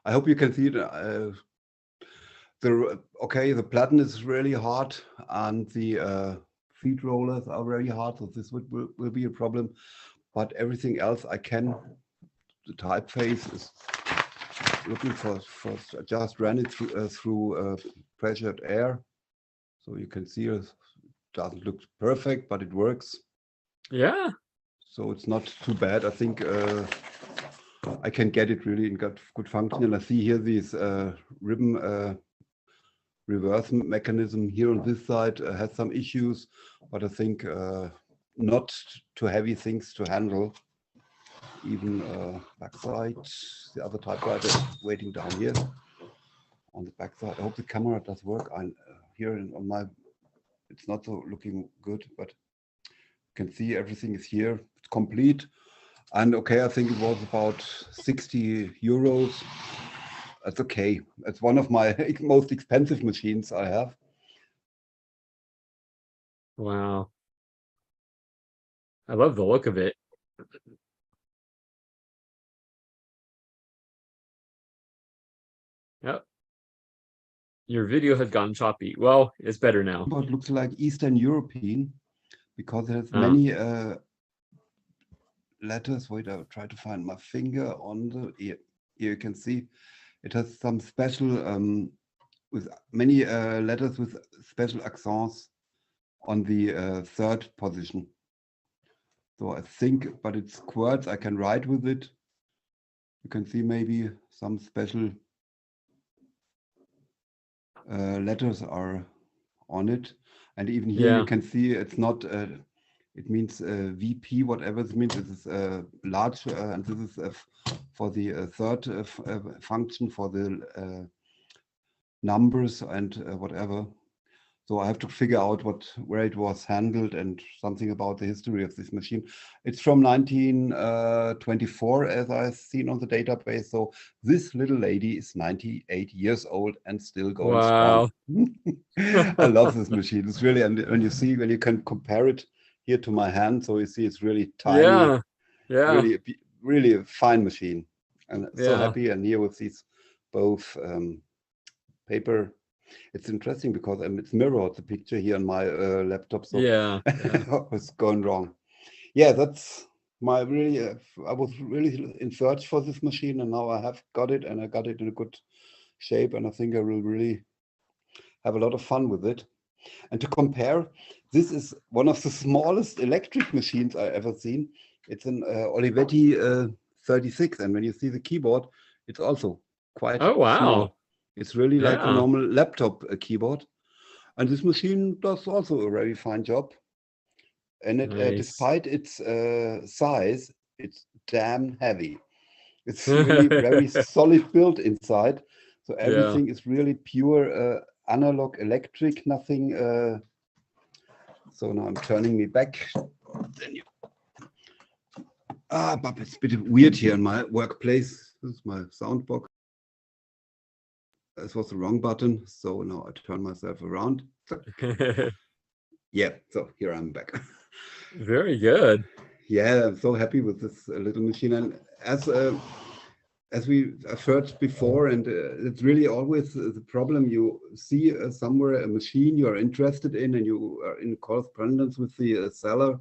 I hope you can see it. The platen is really hard, and the feed rollers are very hard, so this will be a problem. But everything else I can. The typeface is looking for just ran it through pressured air, so you can see it doesn't look perfect, but it works. Yeah. So it's not too bad. I think I can get it really in good function. And I see here this ribbon reverse mechanism here on this side has some issues, but I think not too heavy things to handle. Even backside, the other typewriter is waiting down here on the backside. I hope the camera does work. Here on my, it's not so looking good, but you can see everything is here. It's complete. And okay, I think it was about 60 euros. That's okay. It's one of my most expensive machines I have. Wow. I love the look of it. Yep. Your video has gone choppy. Well, it's better now. But it looks like Eastern European because it has Oh. many letters. Wait, I'll try to find my finger on the here. Here you can see it has some special with many letters with special accents on the third position. So I think, but it's quirks. I can write with it. You can see maybe some special letters are on it, and even here Yeah. you can see it's not. It means VP, whatever it means. This is large, and this is for the third function for the numbers and whatever. So I have to figure out where it was handled and something about the history of this machine. It's from 1924, as I've seen on the database. So this little lady is 98 years old and still going Wow. strong. I love this machine. It's really, and when you can compare it here to my hand, so you see it's really tiny. Yeah. Yeah. Really a fine machine. And so Yeah. happy. And here with these both paper. It's interesting because it's mirrored the picture here on my laptop. So Yeah. what's going wrong? Yeah, that's my really. I was really in search for this machine, and now I have got it, and I got it in a good shape, and I think I will really have a lot of fun with it. And to compare, this is one of the smallest electric machines I ever seen. It's an Olivetti 36, and when you see the keyboard, it's also quite Oh, wow. small. It's really like a Yeah. normal laptop keyboard. And this machine does also a very fine job. And it, Nice. despite its size, it's damn heavy. It's really very solid build inside. So everything is really pure analog electric, nothing. So now I'm turning me back. But it's a bit weird here in my workplace. This is my sound box. This was the wrong button, so now I turn myself around. Yeah, so here I'm back. Very good. Yeah, I'm so happy with this little machine. And as I've heard before, and it's really always the problem. You see somewhere a machine you are interested in, and you are in correspondence with the seller.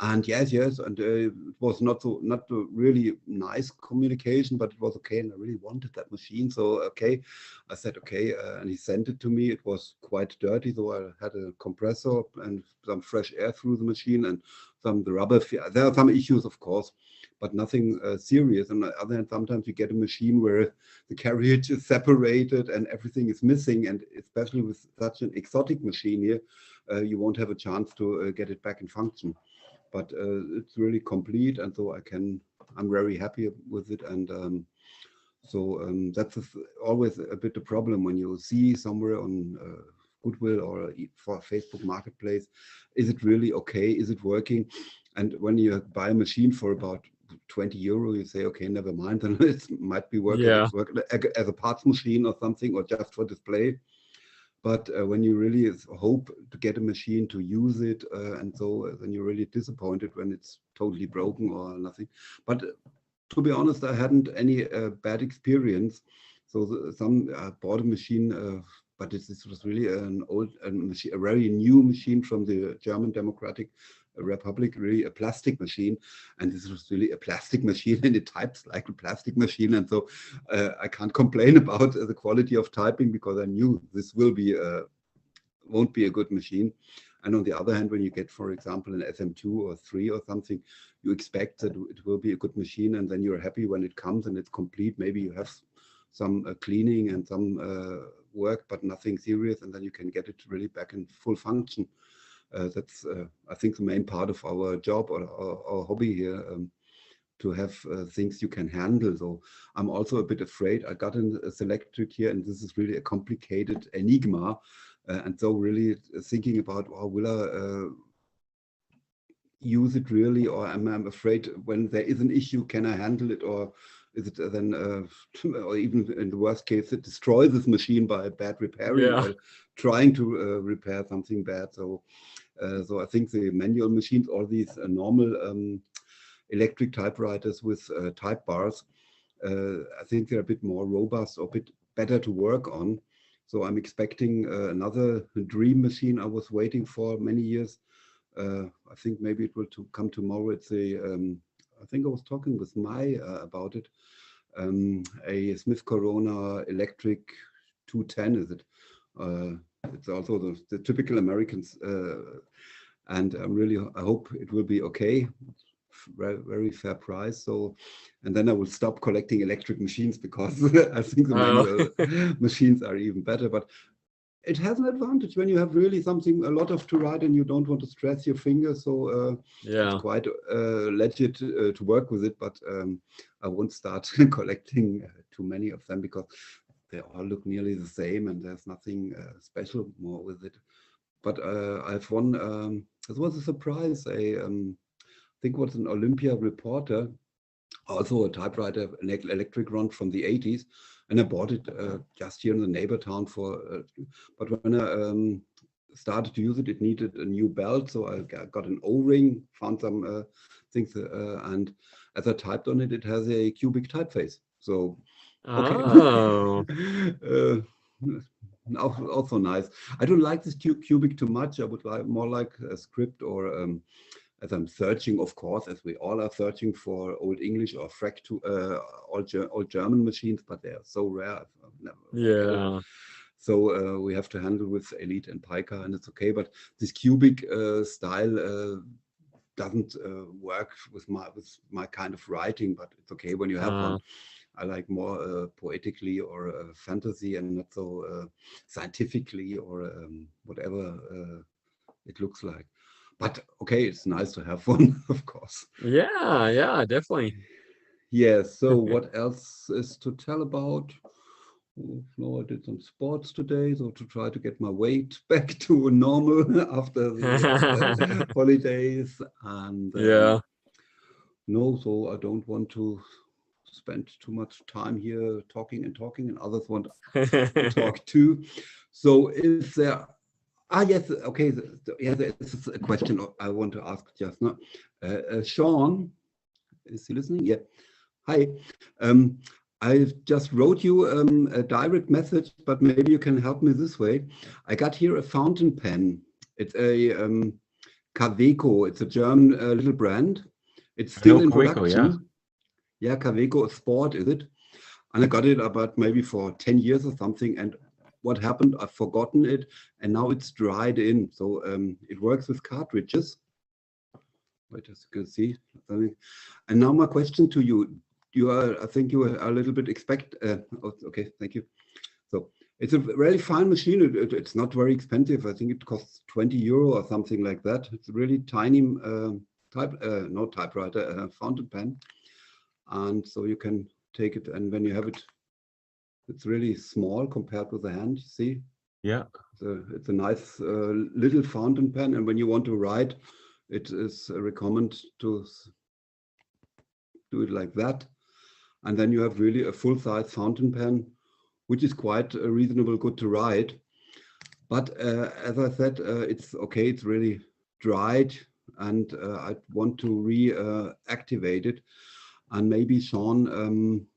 And yes, and it was not a really nice communication, but it was okay, and I really wanted that machine. So okay, I said okay, and he sent it to me. It was quite dirty, so I had a compressor and some fresh air through the machine, and the rubber. There are some issues, of course, but nothing serious. And on the other hand, sometimes you get a machine where the carriage is separated and everything is missing, and especially with such an exotic machine here, you won't have a chance to get it back in function. But it's really complete, and so I'm very happy with it. And that's always a bit a problem when you see somewhere on Goodwill or for Facebook Marketplace, is it really okay? Is it working? And when you buy a machine for about 20 euro, you say, okay, never mind, then it might be working as a parts machine or something, or just for display. But when you really hope to get a machine to use it, and so then you're really disappointed when it's totally broken or nothing. But to be honest, I hadn't any bad experience. So some bought a machine, but this was really an old machine, a very new machine from the German Democratic Republic, really a plastic machine. And this was really a plastic machine, and it types like a plastic machine. And so I can't complain about the quality of typing, because I knew this won't be a good machine. And on the other hand, when you get, for example, an SM2 or 3 or something, you expect that it will be a good machine, and then you're happy when it comes and it's complete. Maybe you have some cleaning and some work, but nothing serious, and then you can get it really back in full function. That's, I think, the main part of our job or our hobby here, to have things you can handle. So I'm also a bit afraid. I got a Selectric here, and this is really a complicated enigma. And so really thinking about, oh, will I use it really, or am I afraid when there is an issue, can I handle it, or is it then, or even in the worst case, it destroys this machine by bad repairing or trying to repair something bad. So I think the manual machines, or these normal electric typewriters with type bars, I think they're a bit more robust or a bit better to work on. So I'm expecting another dream machine I was waiting for many years. I think maybe it will come tomorrow. It's I think I was talking with Mai about it. A Smith Corona Electric 210, is it? It's also the typical Americans. And I hope it will be okay. Very, very fair price. So, and then I will stop collecting electric machines, because I think the manual machines are even better. But it has an advantage when you have really something, a lot of to write, and you don't want to stress your fingers. So it's quite legit to work with it. But I won't start collecting too many of them, because they all look nearly the same, and there's nothing special more with it. But I've won. This was a surprise. I think it was an Olympia reporter, also a typewriter, an electric run from the 80s, and I bought it just here in the neighbor town but when I started to use it, it needed a new belt, so I got an O-ring, found some things, and as I typed on it, it has a cubic typeface. So, okay. Also nice. I don't like this cubic too much. I would more like a script, or as I'm searching, of course, as we all are searching for Old English or old German machines, but they are so rare. So we have to handle with Elite and Pica, and it's okay. But this cubic style doesn't work with my kind of writing, but it's okay when you have one. I like more poetically or fantasy, and not so scientifically or whatever it looks like. But okay, it's nice to have one, of course. Yeah, definitely. Yeah, so what else is to tell about? No, I did some sports today, so to try to get my weight back to normal after the holidays. And no, so I don't want to spend too much time here talking, and others want to talk too. So is there... yes, okay. Yeah, this is a question I want to ask just now. Sean, is he listening? Yeah. Hi. I just wrote you a direct message, but maybe you can help me this way. I got here a fountain pen. It's a Kaweco. It's a German little brand. It's still in production. Yeah, Kaweco Sport, is it? And I got it about maybe for 10 years or something. And what happened? I've forgotten it, and now it's dried in. So it works with cartridges. Wait, as you can see. And now my question to you. I think you are a little bit okay, thank you. So it's a really fine machine. It's not very expensive. I think it costs 20 euro or something like that. It's a really tiny typewriter, fountain pen. And so you can take it, and when you have it, it's really small compared with the hand, you see? Yeah. It's a nice little fountain pen, and when you want to write, it is recommended to do it like that. And then you have really a full-size fountain pen, which is quite reasonable good to write. But as I said, it's okay. It's really dried, and I want to reactivate it. And maybe Sean,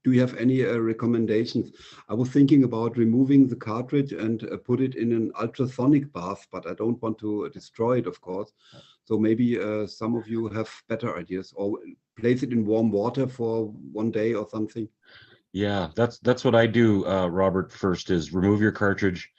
do you have any recommendations? I was thinking about removing the cartridge and put it in an ultrasonic bath, but I don't want to destroy it, of course. So maybe some of you have better ideas, or place it in warm water for 1 day or something. Yeah, that's what I do, Robert. First is remove your cartridge,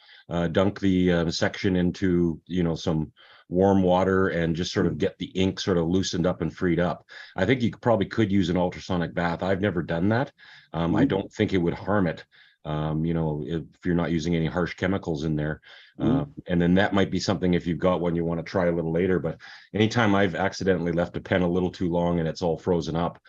dunk the section into, some warm water, and just sort of get the ink sort of loosened up and freed up. I think you probably could use an ultrasonic bath. I've never done that. I don't think it would harm it, if you're not using any harsh chemicals in there. And then that might be something, if you've got one you want to try a little later. But anytime I've accidentally left a pen a little too long and it's all frozen up,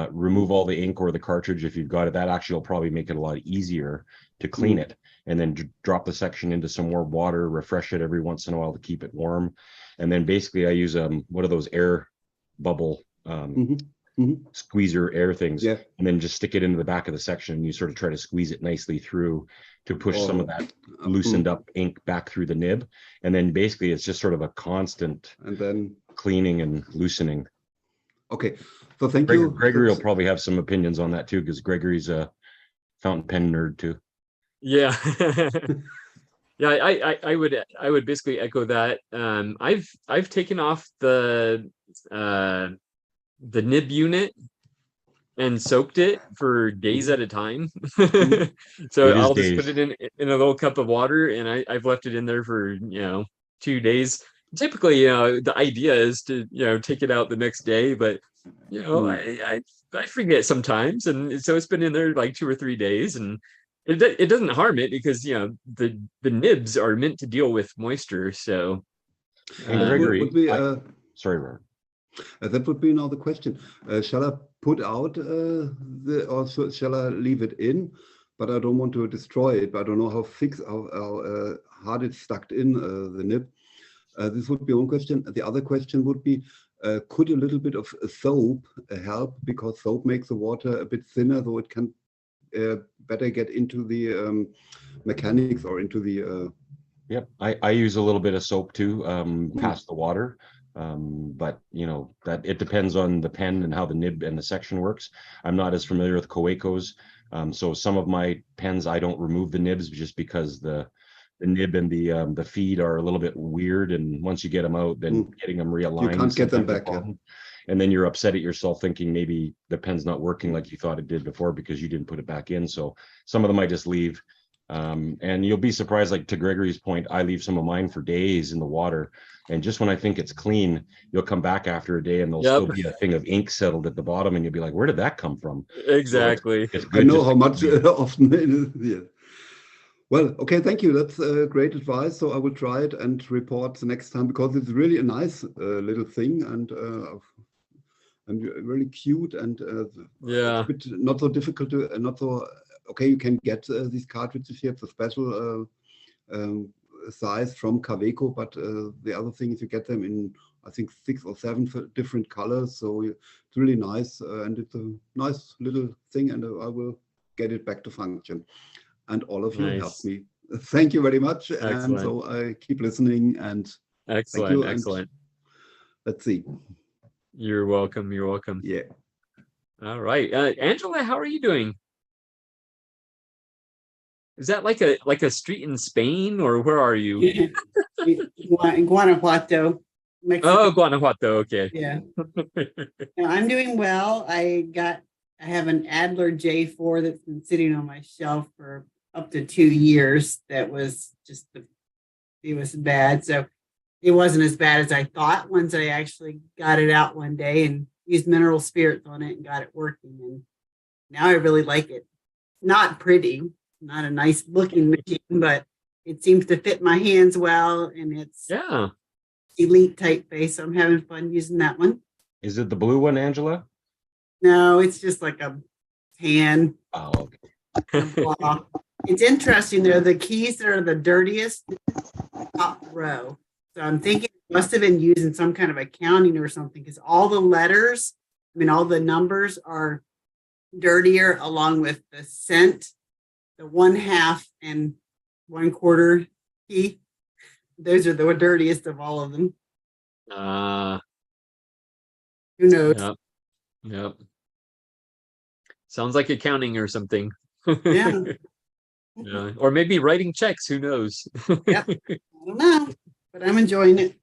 remove all the ink or the cartridge if you've got it. That actually will probably make it a lot easier to clean it, and then drop the section into some warm water, refresh it every once in a while to keep it warm. And then basically I use one of those air bubble squeezer air things, and then just stick it into the back of the section, and you sort of try to squeeze it nicely through to push some of that loosened up ink back through the nib. And then basically it's just sort of a constant and then cleaning and loosening. Okay, so thank you. Gregory will probably have some opinions on that too, because Gregory's a fountain pen nerd too. Yeah. Yeah, I would basically echo that. I've taken off the nib unit and soaked it for days at a time. So I'll just put it in a little cup of water, and I've left it in there for 2 days. Typically, the idea is to take it out the next day, but I forget sometimes, and so it's been in there like 2 or 3 days, and it doesn't harm it because the nibs are meant to deal with moisture. So Gregory, sorry, Robert. That would be now the question. Shall I put out or shall I leave it in? But I don't want to destroy it. But I don't know how hard it's stuck in the nib. This would be one question. The other question would be, could a little bit of soap help? Because soap makes the water a bit thinner, so it can better get into the mechanics or into the... Yep, I use a little bit of soap too, past the water. But that it depends on the pen and how the nib and the section works. I'm not as familiar with Coecos. So some of my pens, I don't remove the nibs just because the nib and the feed are a little bit weird, and once you get them out, then getting them realigned, you can't get them back. And then you're upset at yourself thinking maybe the pen's not working like you thought it did before because you didn't put it back in. So some of them I just leave, and you'll be surprised, like to Gregory's point, I leave some of mine for days in the water, and just when I think it's clean, you'll come back after a day and there'll still be a thing of ink settled at the bottom, and you'll be like, where did that come from? Exactly. So it's good. I know how much often it is. Yeah. Well, okay, thank you. That's great advice. So I will try it and report the next time, because it's really a nice little thing, and really cute, and yeah, a bit not so difficult to not so okay. You can get these cartridges here. It's a special size from Caveco, but the other thing is you get them in, I think, 6 or 7 different colors. So it's really nice, and it's a nice little thing, and I will get it back to function. And all of you helped me. Thank you very much. Excellent. And so I keep listening, and excellent, thank you, excellent. Let's see. You're welcome. You're welcome. Yeah. All right, Angela, how are you doing? Is that like a street in Spain, or where are you? Guanajuato, Mexico. Oh, Guanajuato. Okay. Yeah. No, I'm doing well. I have an Adler J4 that's been sitting on my shelf for up to 2 years. That was just it was bad. So it wasn't as bad as I thought once I actually got it out one day and used mineral spirits on it and got it working. And now I really like it. Not pretty, not a nice looking machine, but it seems to fit my hands well, and it's elite typeface. So I'm having fun using that one. Is it the blue one, Angela? No, it's just like a tan. Oh, okay. It's interesting though, the keys that are the dirtiest, top row. So I'm thinking it must have been used in some kind of accounting or something, because all the letters, all the numbers are dirtier, along with the cent, the 1/2 and 1/4 key. Those are the dirtiest of all of them. Who knows? Yep. Yep. Sounds like accounting or something. Yeah. Yeah. Or maybe writing checks, who knows? Yep. I don't know, but I'm enjoying it.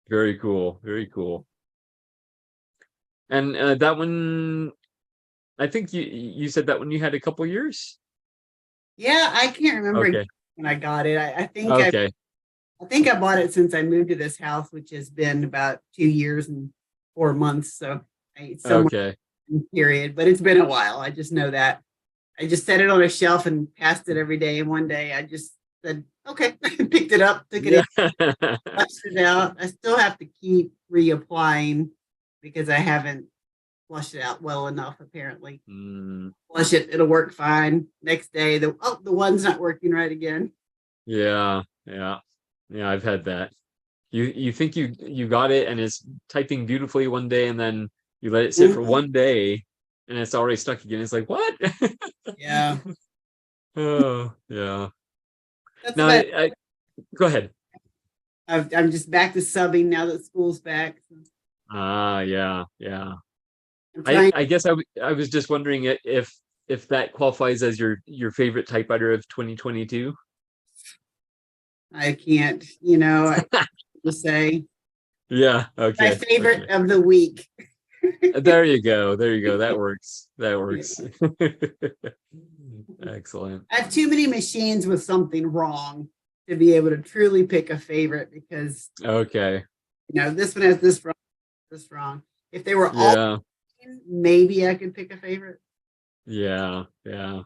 Very cool. Very cool. And that one, I think you said that one you had a couple years? Yeah, I can't remember Okay. when I got it. I think Okay. I think I bought it since I moved to this house, which has been about 2 years and 4 months. So somewhere Okay. in period, but it's been a while. I just know that. I just set it on a shelf and passed it every day. And one day I just said, okay, picked it up, took it in, Yeah. flushed it out. I still have to keep reapplying because I haven't flushed it out well enough, apparently. Mm, Flush it, it'll work fine. Next day, the one's not working right again. yeah. Yeah. Yeah, I've had that. You think you got it and it's typing beautifully one day, and then you let it sit for Mhm. one day and it's already stuck again. It's like, what? Yeah. Oh, yeah. That's Now, about go ahead. I'm just back to subbing now that school's back. Yeah, yeah. I'm trying. I guess I was just wondering if that qualifies as your favorite typewriter of 2022. I can't, just say Yeah, my okay. favorite Okay. of the week. There you go. There you go. That works. That works. Excellent. I have too many machines with something wrong to be able to truly pick a favorite because Okay. this one has this wrong. If they were all Yeah. maybe I could pick a favorite. Yeah. Yeah.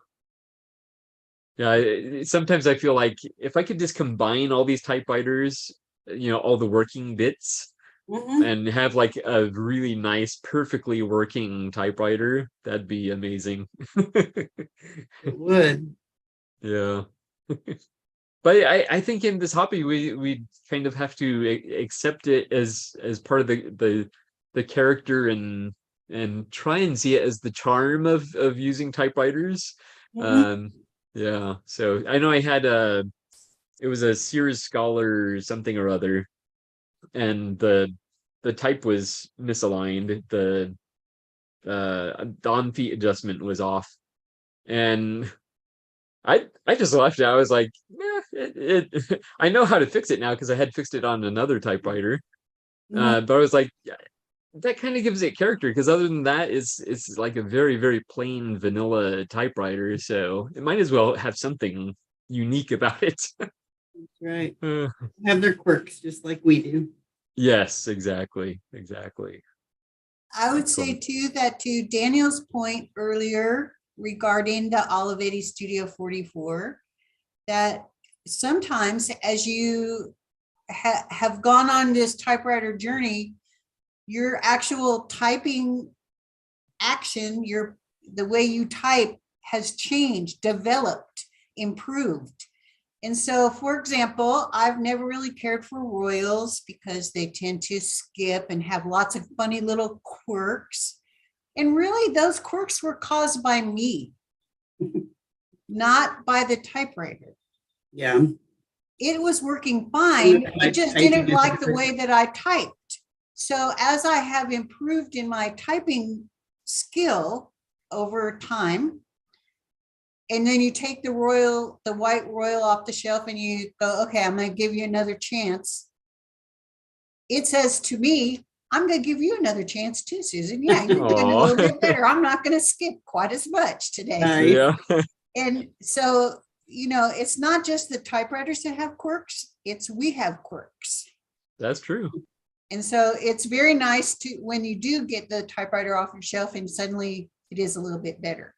Yeah. Sometimes I feel like if I could just combine all these typewriters, all the working bits, Mhm. and have like a really nice, perfectly working typewriter, that'd be amazing. It would. Yeah. But I think in this hobby we kind of have to accept it as part of the character, and try and see it as the charm of using typewriters. Mhm. Yeah. So I know I had it was a Sears Scholar something or other, and the type was misaligned. The on feet adjustment was off, and I just left it. I was like, I know how to fix it now because I had fixed it on another typewriter. Mhm. But I was like, yeah, that kind of gives it character, because other than that, it's like a very, very plain vanilla typewriter. So it might as well have something unique about it. That's right. Uh, Have their quirks just like we do. yes, exactly, exactly. I would say too that to Daniel's point earlier regarding the Olivetti Studio 44, that sometimes as you have gone on this typewriter journey, your actual typing action, the way you type has changed, developed, improved. And so, for example, I've never really cared for royals because they tend to skip and have lots of funny little quirks. And really, those quirks were caused by me, not by the typewriter. Yeah. It was working fine. I It just typing didn't is like the different. way that I typed. So as I have improved in my typing skill over time, and then you take the white royal off the shelf and you go, okay, I'm going to give you another chance. It says to me, I'm going to give you another chance too, Susan. Yeah, you're doing a little bit better. I'm not going to skip quite as much today. Nice. Yeah. And so, it's not just the typewriters that have quirks, we have quirks. That's true. And so it's very nice to, when you do get the typewriter off your shelf and suddenly it is a little bit better.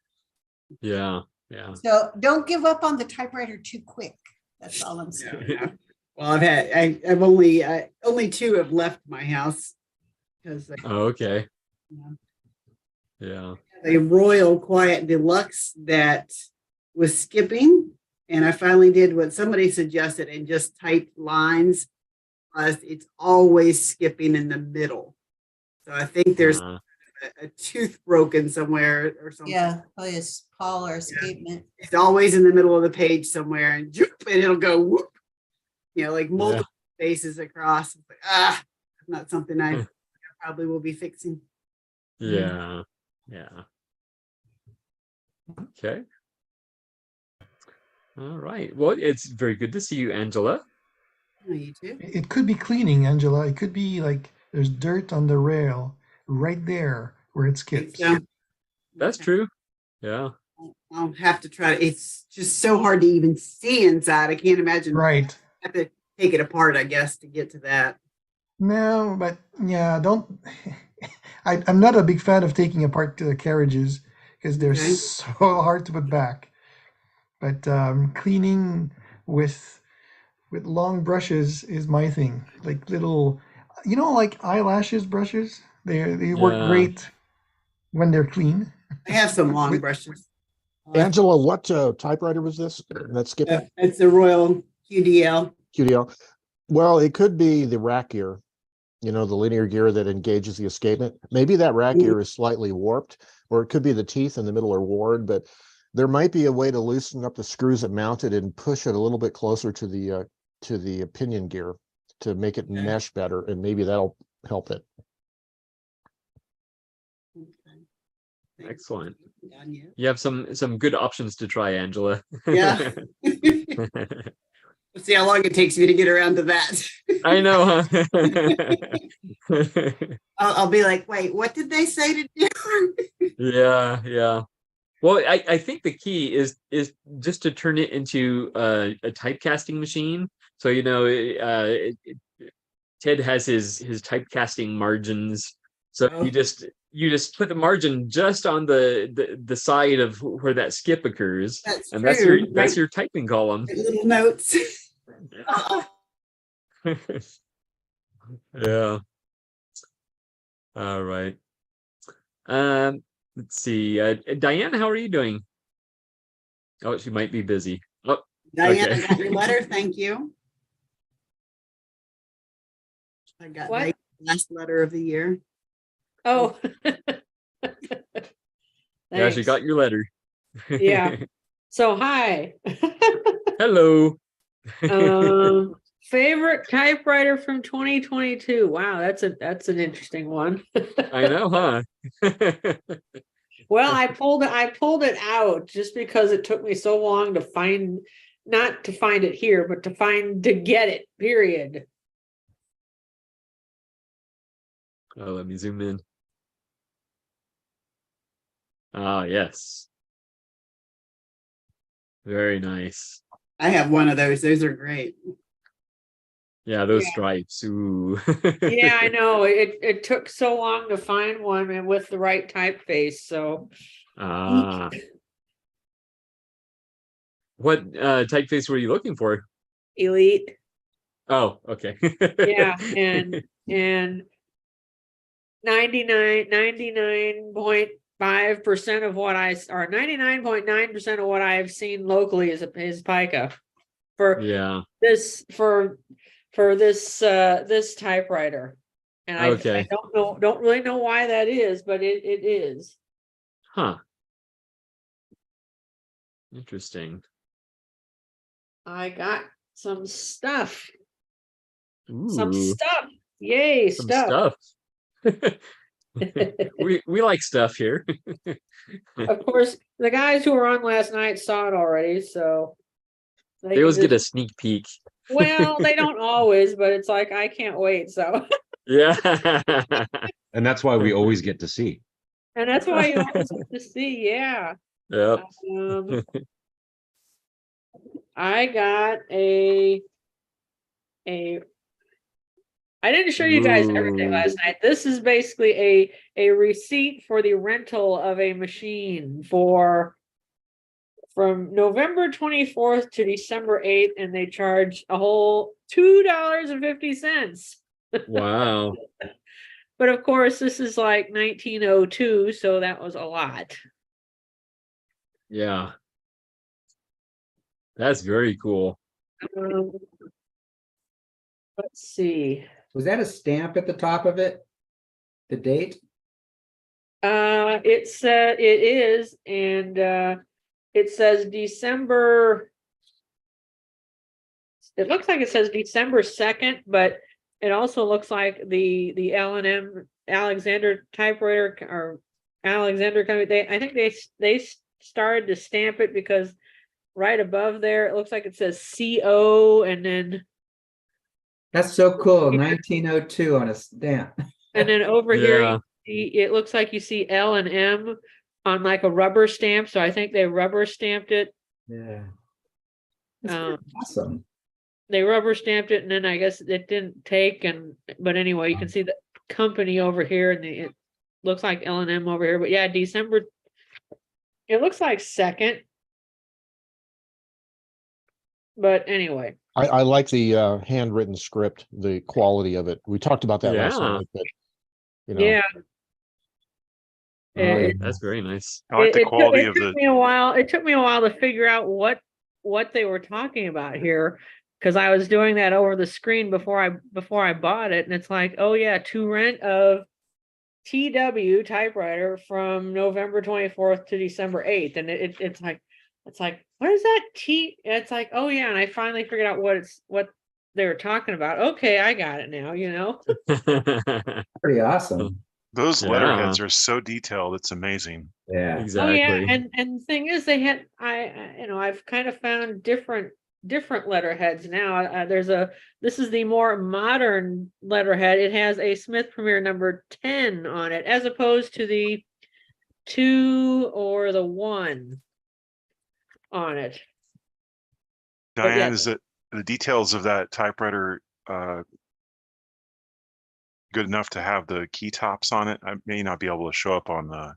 Yeah. Yeah. So don't give up on the typewriter too quick. That's all I'm saying. Yeah. Well, I've only 2 have left my house because Oh, okay. Yeah. a Royal Quiet Deluxe that was skipping, and I finally did what somebody suggested and just typed lines. It's always skipping in the middle, so I think there's a tooth broken somewhere or something. Yeah, it's Paul or escapement. It's always in the middle of the page somewhere, and it'll go whoop. like multiple spaces across. It's like, not something I probably will be fixing. Yeah. Okay. All right. Well, it's very good to see you, Angela. Oh, you too. It could be cleaning, Angela. It could be like there's dirt on the rail right there where it skips. So, That's true. Yeah. I'll have to try. It's just so hard to even see inside. I can't imagine. Right. I have to take it apart, I guess, to get to that. No, but yeah, don't. I'm not a big fan of taking apart the carriages because they're Okay. so hard to put back. But cleaning with long brushes is my thing. Like little, like eyelashes brushes. They work Yeah. great when they're clean. I have some long With- brushes. Angela, what typewriter was this? That skip It's the Royal QDL. QDL. Well, it could be the rack gear, the linear gear that engages the escapement. Maybe that rack gear is slightly warped, or it could be the teeth in the middle are worn, but there might be a way to loosen up the screws that mount it and push it a little bit closer to the pinion gear to make it mesh better, and maybe that'll help it. Okay. Excellent. Done yet? You have some good options to try, Angela. Yeah. Let's see how long it takes me to get around to that. I know, huh? I'll be like, wait, what did they say to do? Yeah. Well, I think the key is just to turn it into a typecasting machine. So Ted has his typecasting margins. So you just put the margin just on the side of where that skip occurs, That's and true. that's your typing column. Little notes. Yeah. All right. Let's see. Diane, how are you doing? Oh, she might be busy. Oh, Diane, okay. I got your letter. Thank you. I got What? the last letter of the year. Oh. Yeah, she got your letter. Yeah. So hi. Hello. Favorite typewriter from 2022. Wow, that's an interesting one. I know, huh? Well, I pulled it out just because it took me so long to find, not to find it here, but to get it, period. Oh, let me zoom in. Ah, yes. Very nice. I have one of those. Those are great. Yeah, those Yeah. stripes. Ooh. Yeah, I know. It took so long to find one and with the right typeface. So Ah. What typeface were you looking for? Elite. Oh, okay. Yeah, and 99.5% of what or 99.9% of what I've seen locally is pica for Yeah. this this typewriter. And I Okay. don't really know why that is, but it is. Huh. Interesting. I got some stuff. Ooh, Some stuff. Yay, some stuff. we like stuff here. Of course, the guys who were on last night saw it already, so They always get a sneak peek. well, they don't always, but it's like I can't wait. So, Yeah. And that's why we always get to see. and that's why you always get to see. Yeah, Yep. I got a. I didn't show you guys everything Ooh. last night. This is basically a receipt for the rental of a machine from November 24th to December 8th, and they charge a whole $2.50. Wow. But of course, this is like 1902, so that was a lot. Yeah. That's very cool. Let's see. Was that a stamp at the top of it? The date? It is, and it says December it looks like it says December 2nd, but it also looks like the L&M Alexander typewriter or Alexander company. I think they started to stamp it because right above there it looks like it says CO, and then That's so cool. 1902 on a stamp. and then over here Yeah. it looks like you see L&M on like a rubber stamp. So I think they rubber stamped it. Yeah. That's pretty awesome. They rubber stamped it, and then I guess it didn't take. But anyway, you can see the company over here, and it looks like L&M over here. But yeah, December. It looks like 2nd. But anyway, I like the handwritten script, the quality of it. We talked about that last Yeah. night, but yeah. Oh, yeah. That's very nice. I like the quality it of took the. me a while. It took me a while to figure out what they were talking about here, because I was doing that over the screen before I bought it, and it's like, oh yeah, to rent of TW typewriter from November 24th to December 8th, and it's like what is that T? It's like, oh yeah, and I finally figured out what they were talking about. Okay, I got it now. Pretty awesome. Those Yeah. letterheads are so detailed. It's amazing. Yeah. Exactly. Oh yeah, and the thing is, they had I've kind of found different letterheads now. This is the more modern letterhead. It has a Smith Premier number 10 on it, as opposed to the 2 or the 1 on it. But Diane, yeah. is it the details of that typewriter good enough to have the key tops on it? I may not be able to show up on the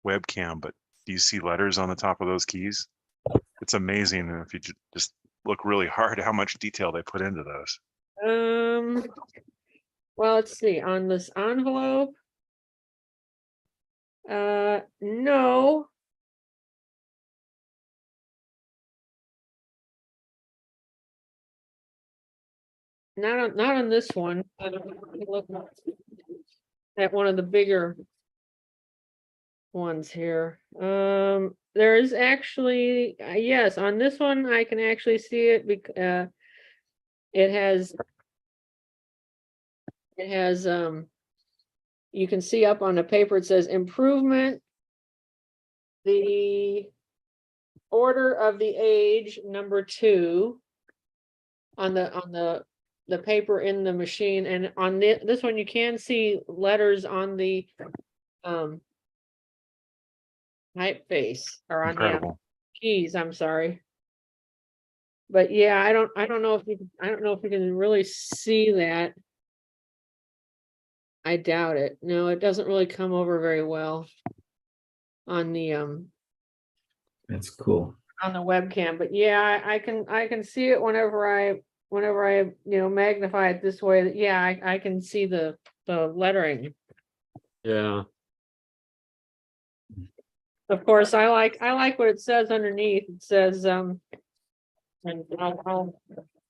webcam, but do you see letters on the top of those keys? It's amazing if you just look really hard how much detail they put into those. Well, let's see, on this envelope. No. Not on this one. I don't look at one of the bigger ones here. There is actually, yes, on this one I can actually see it because it has you can see up on the paper it says improvement, the order of the age number 2 on the paper in the machine, and on this one you can see letters on the typeface or on the Incredible. keys. I'm sorry, but yeah, I don't know if you can really see that. I doubt it. No, it doesn't really come over very well on the That's cool. on the webcam. But yeah, I can see it whenever I magnify it this way. That yeah, I can see the lettering. Yeah. Of course, I like what it says underneath. It says and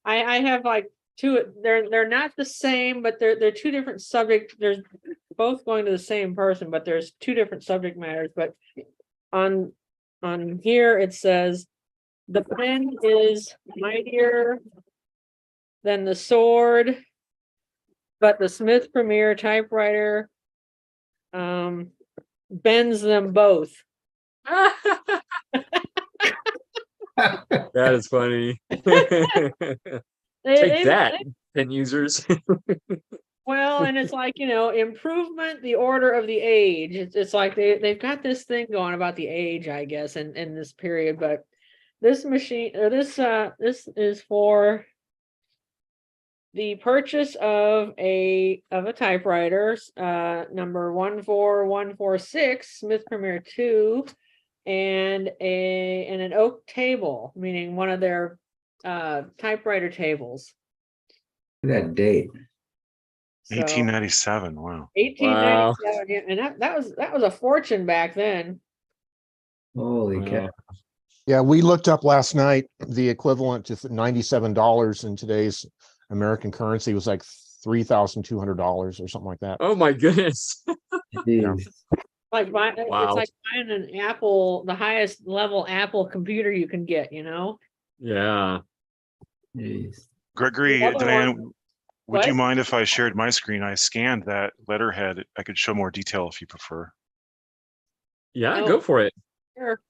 I have like two. They're not the same, but they're two different subjects. There's both going to the same person, but there's two different subject matters. But on here it says the pen is mightier than the sword, but the Smith Premier typewriter bends them both. That is funny. Take that, pen users. Well, and it's like, improvement, the order of the age. It's like they've got this thing going about the age, I guess, in this period. But this machine, or this is for the purchase of a typewriter, number 14146, Smith Premier 2, and an oak table, meaning one of their typewriter tables. That date. So, 1897. Wow. 1897, yeah, and that was a fortune back then. Holy cow. Yeah, we looked up last night the equivalent to $97 in today's American currency was like $3,200 or something like that. Oh my goodness. Jeez. Like Wow. it's like buying an Apple, the highest level Apple computer you can get, Yeah. Jeez. Gregory, other Diane, one- would you What? mind if I shared my screen? I scanned that letterhead. I could show more detail if you prefer. Yeah, Oh. go for it. Sure.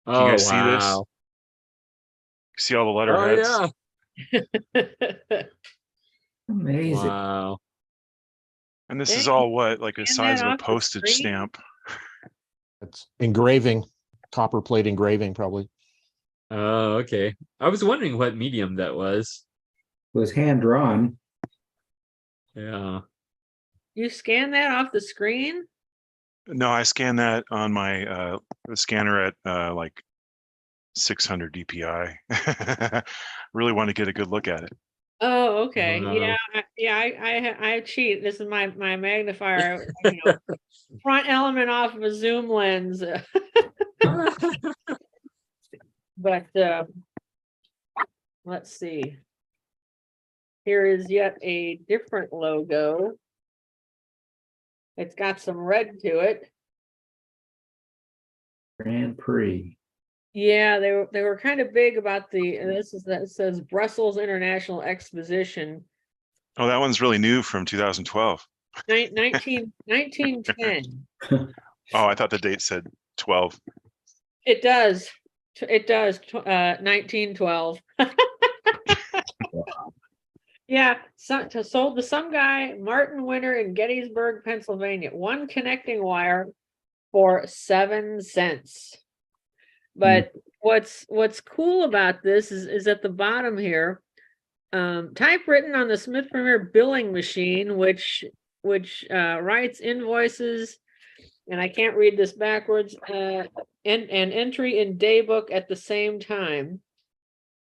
Can you Oh, guys see this? wow. See all the Oh, letterheads? yeah. Amazing. Wow. And this is Dang, all what, like the scan size that of a off the postage screen? stamp. It's engraving, copper plate engraving, probably. Oh, okay. I was wondering what medium that was. It was hand drawn. Yeah. You scan that off the screen? No, I scanned that on my scanner at like 600 DPI. Really want to get a good look at it. Oh, okay. Wow. Yeah, I cheat. This is my magnifier, you know, front element off of a zoom lens. But let's see. Here is yet a different logo. It's got some red to it. Grand Prix. Yeah, they were kind of big about that says Brussels International Exposition, Oh, that one's really new from 2012. 1910. Oh, I thought the date said 12. It does. 1912. Yeah, sold to some guy, Martin Winter in Gettysburg, Pennsylvania. One connecting wire for 7 cents. But what's cool about this is at the bottom here, typewritten on the Smith Premier billing machine, which writes invoices, and I can't read this backwards, and entry in daybook at the same time.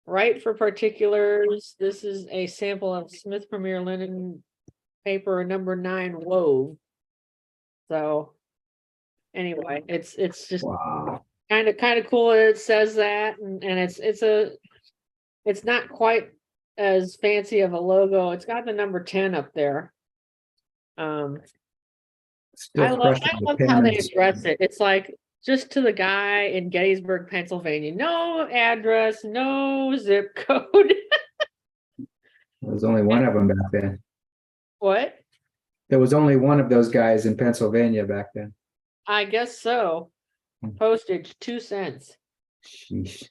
Write for particulars. This is a sample of Smith Premier linen paper number 9 wove. So anyway, it's just Wow. kind of cool that it says that, and it's not quite as fancy of a logo. It's got the number 10 up there. Still I love how they address it. It's like just to the guy in Gettysburg, Pennsylvania. No address, no zip code. There was only one of them back then. What? There was only one of those guys in Pennsylvania back then. I guess so. Postage 2 cents. Sheesh.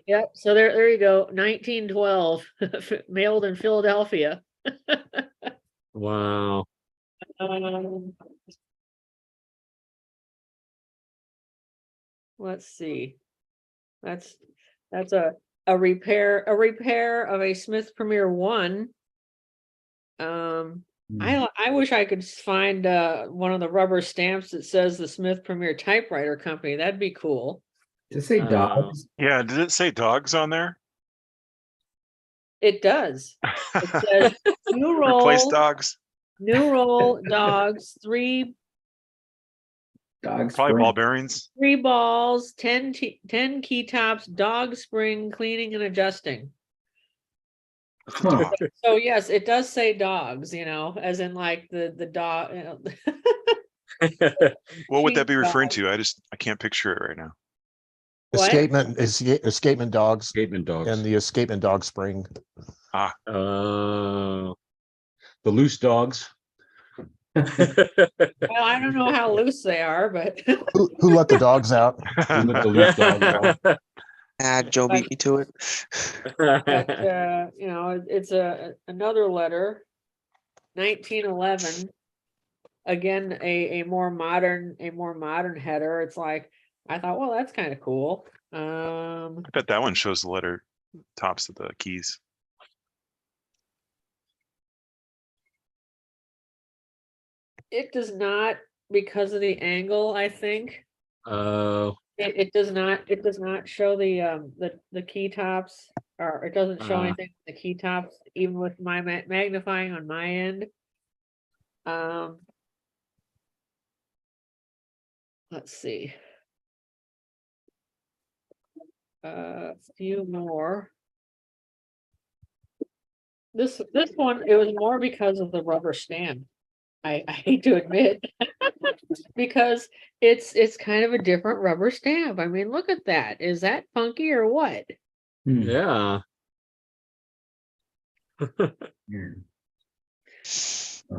Yep. So there you go. 1912, mailed in Philadelphia. Wow. Let's see. That's a repair of a Smith Premier 1. I wish I could find one of the rubber stamps that says the Smith Premier Typewriter Company. That'd be cool. Did it say dogs? Yeah, did it say dogs on there? It does. It says new roll, Replace dogs? new roll, dogs, 3 Dogs. Probably ball bearings. 3 balls, 10 key tops, dog spring, cleaning and adjusting. Huh. So yes, it does say dogs, you know, as in like the dog, you know. What would that be Sheepdog. referring to? I can't picture it right now. What? Escapement dogs Escapement dogs. and the escapement dog spring. Oh. The loose dogs. Well, I don't know how loose they are, but Who let the dogs out? Who let the loose dogs out? Joe beat me to it. but you know, it's another letter, 1911. Again, a more modern header. It's like, I thought, well, that's kind of cool. I bet that one shows the letter tops of the keys. It does not, because of the angle, I think. Oh. It does not show the key tops, or it doesn't show anything with the key tops, even with my magnifying on my end. Let's see. A few more. This one, it was more because of the rubber stamp. I hate to admit. because it's kind of a different rubber stamp. I mean, look at that. Is that funky or what? Yeah.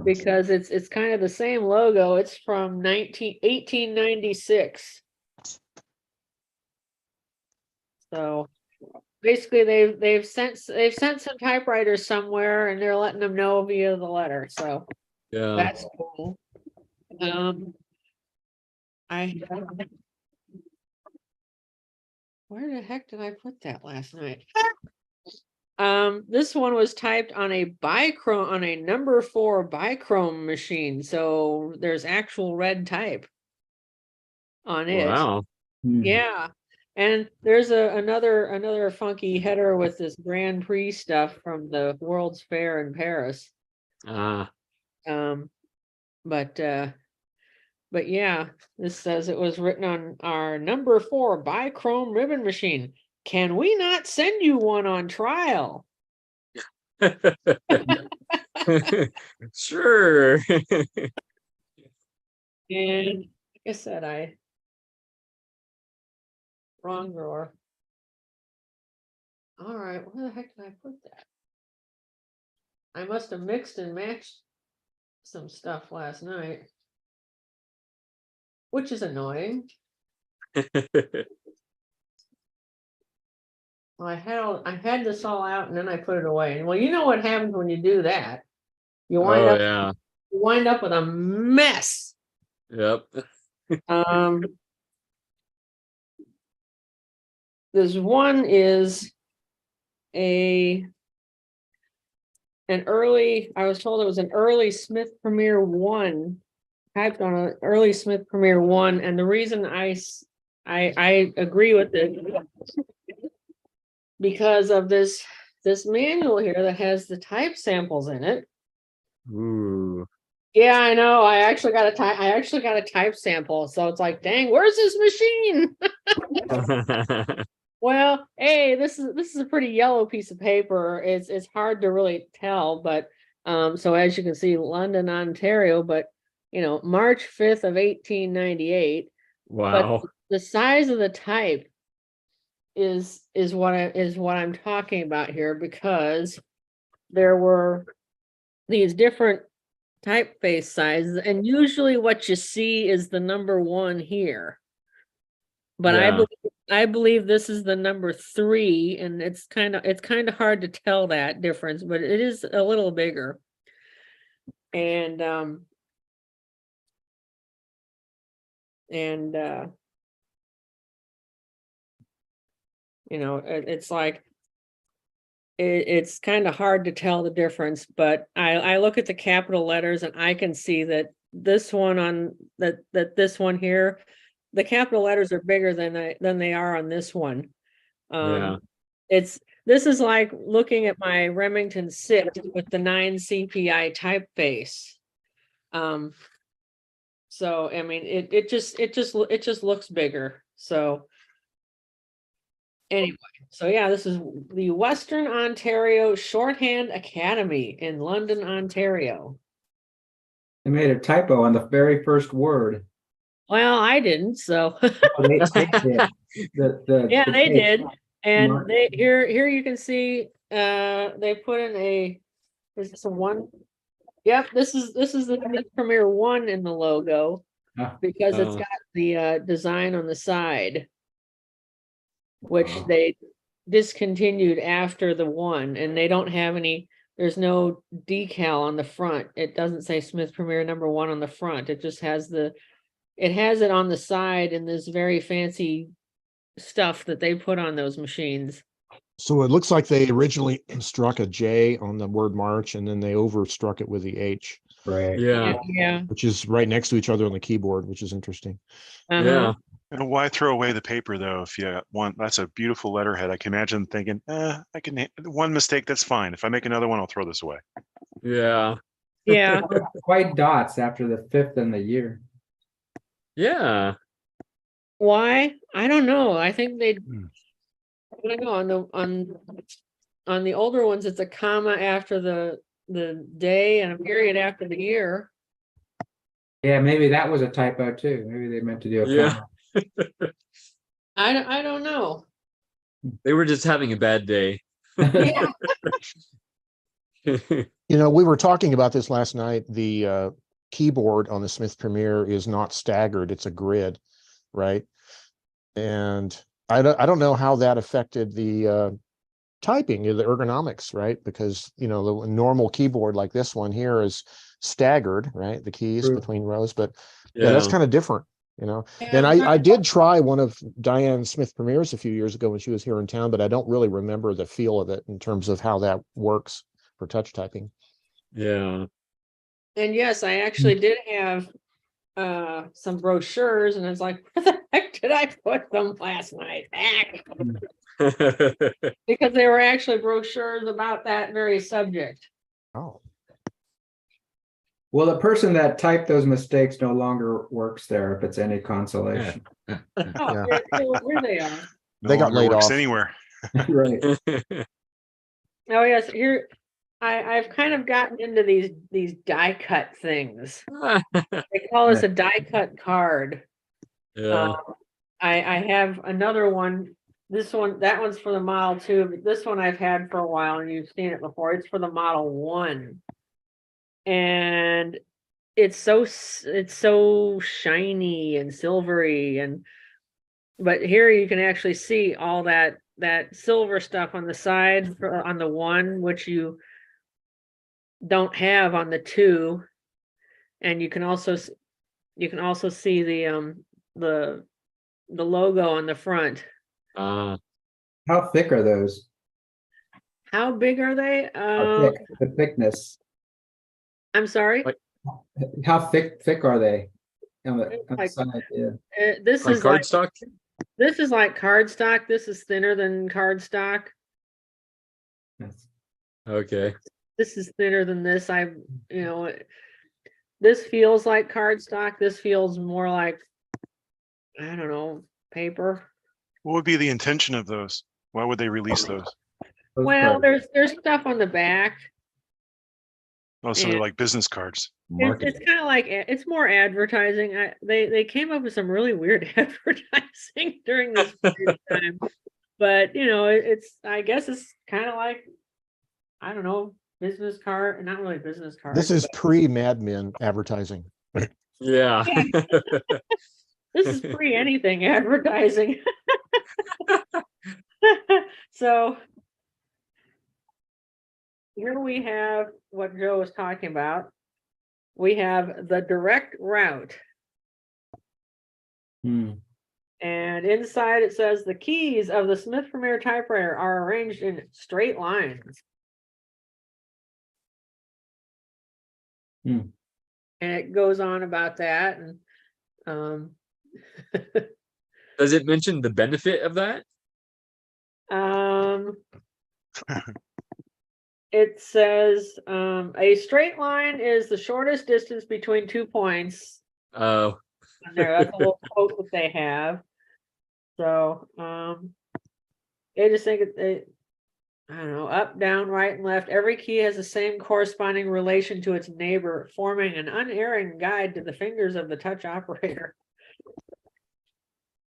Because it's kind of the same logo. It's from 1896. So basically they've sent some typewriters somewhere and they're letting them know via the letter. So Yeah. that's cool. Where the heck did I put that last night? This one was typed on a bichrome, on a number 4 bichrome machine. So there's actual red type on it. Wow. Yeah. And there's another funky header with this Grand Prix stuff from the World's Fair in Paris. Ah. But yeah, this says it was written on our number 4 bichrome ribbon machine. Can we not send you one on trial? Sure. And like I said, wrong drawer. All right, where the heck did I put that? I must have mixed and matched some stuff last night, which is annoying. Well, I had this all out and then I put it away. And well, you know what happens when you do that? You wind up with a mess. Yep. This one is I was told it was an early Smith Premier 1, typed on an early Smith Premier 1, and the reason I agree with it because of this manual here that has the type samples in it. Ooh. Yeah, I know. I actually got a type sample, so it's like, dang, where's this machine? Well, hey, this is a pretty yellow piece of paper. It's hard to really tell, but so as you can see, London, Ontario, but March 5th of 1898. Wow. But the size of the type is what I'm talking about here, because there were these different typeface sizes, and usually what you see is the number 1 here. But Yeah. I believe this is the number 3, and it's kind of hard to tell that difference, but it is a little bigger. And it's like it's kind of hard to tell the difference, but I look at the capital letters and I can see that this one this one here, the capital letters are bigger than they are on this one. Yeah. This is like looking at my Remington 6 with the 9 CPI typeface. So I mean, it just looks bigger. So anyway, so yeah, this is the Western Ontario Shorthand Academy in London, Ontario. They made a typo on the very first word. Well, I didn't, so Oh, they did. yeah, they did. And Mark. here you can see they put in is this a 1? Yep, this is the Premier 1 in the logo, because it's got the design on the side, which they discontinued after the 1, and they don't have there's no decal on the front. It doesn't say Smith Premier number 1 on the front. It just has it on the side in this very fancy stuff that they put on those machines. So it looks like they originally struck a J on the word March, and then they overstruck it with the H. Right. Yeah. Which is right next to each other on the keyboard, which is interesting. Yeah. And why throw away the paper though? If you want, that's a beautiful letterhead. I can imagine thinking, I can one mistake, that's fine. If I make another one, I'll throw this away. Yeah. Yeah. White dots after the 5th in the year. Yeah. Why? I don't know. I think I don't know, on the older ones, it's a comma after the day and a period after the year. Yeah, maybe that was a typo too. Maybe they meant to do a Yeah. comma. I don't know. They were just having a bad day. Yeah. You know, we were talking about this last night. The keyboard on the Smith Premier is not staggered; it's a grid, right? And I don't know how that affected the typing, the ergonomics, right? Because you know the normal keyboard like this one here is staggered, right? The keys True. between rows, but yeah, that's Yeah. kind of different, you know. Yeah, And I did try one of Diane Smith Premiers a few years ago when she was here in town, but I don't really remember the feel of it in terms of how that works for touch typing. Yeah. And yes, I actually did have some brochures, and it's like, where the heck did I put them last night? Because they were actually brochures about that very subject. Oh, Well, the person that typed those mistakes no longer works there, if it's any consolation. Oh, Yeah. here they are. No They got longer laid works off. anywhere. Right. Oh yes, here I've kind of gotten into these die cut things. They call this a die cut card. Yeah. I have another one. This one, that one's for the Model 2, but this one I've had for a while, and you've seen it before. It's for the Model 1. And it's so shiny and silvery, but here you can actually see all that silver stuff on the side on the 1, which you don't have on the 2. And you can also see the logo on the front. Uh, How thick are those? How big are they? How thick, the thickness. I'm sorry. Like- How thick are they? On the Like- side, yeah. This like is like cardstock. this is like cardstock. This is thinner than cardstock. Yes. Okay. This is thinner than this. This feels like cardstock. This feels more like, I don't know, paper. What would be the intention of those? Why would they release those? Well, there's stuff on the back. Oh, so they're And- like business cards. It's kind of like, it's more advertising. They came up with some really weird advertising during this period of time. But I guess it's kind of like, I don't know, business card, not really business card. this is pre-Mad Men advertising. Yeah. This is pre anything advertising. So here we have what Joe was talking about. We have the direct route. Hmm. And inside it says the keys of the Smith Premier typewriter are arranged in straight lines. Hmm. And it goes on about that. And Does it mention the benefit of that? It says a straight line is the shortest distance between 2 points. Oh. That's a little quote that they have. So they just think I don't know, up, down, right, and left. Every key has the same corresponding relation to its neighbor, forming an unerring guide to the fingers of the touch operator.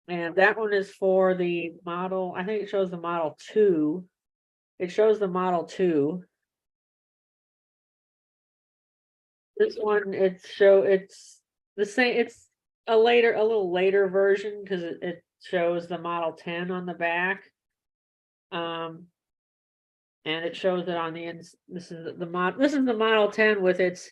And that one is for the model. I think it shows the Model 2. It shows the Model 2. This one, it's the same. It's a little later version because it shows the Model 10 on the back. And it shows it on the this is the Model 10 with its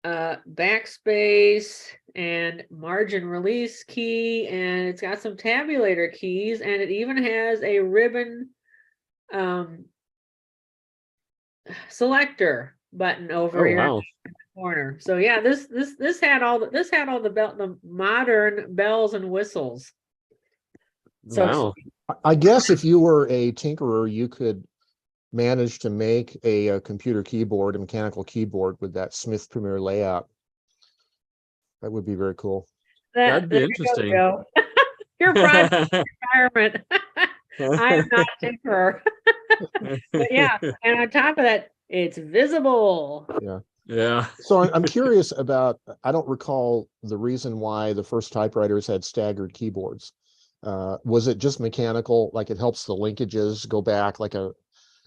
backspace and margin release key, and it's got some tabulator keys, and it even has a ribbon selector button over here in the corner. So yeah, this had all the modern bells and whistles. So Wow. I guess if you were a tinkerer, you could manage to make a computer keyboard, a mechanical keyboard with that Smith Premier layout. That would be very cool. That'd be there you interesting. go, Joe. You're brought to retirement. I am not a tinkerer. But yeah, and on top of that, it's visible. Yeah. Yeah. So I'm curious about, I don't recall the reason why the first typewriters had staggered keyboards. Was it just mechanical, like it helps the linkages go back, like a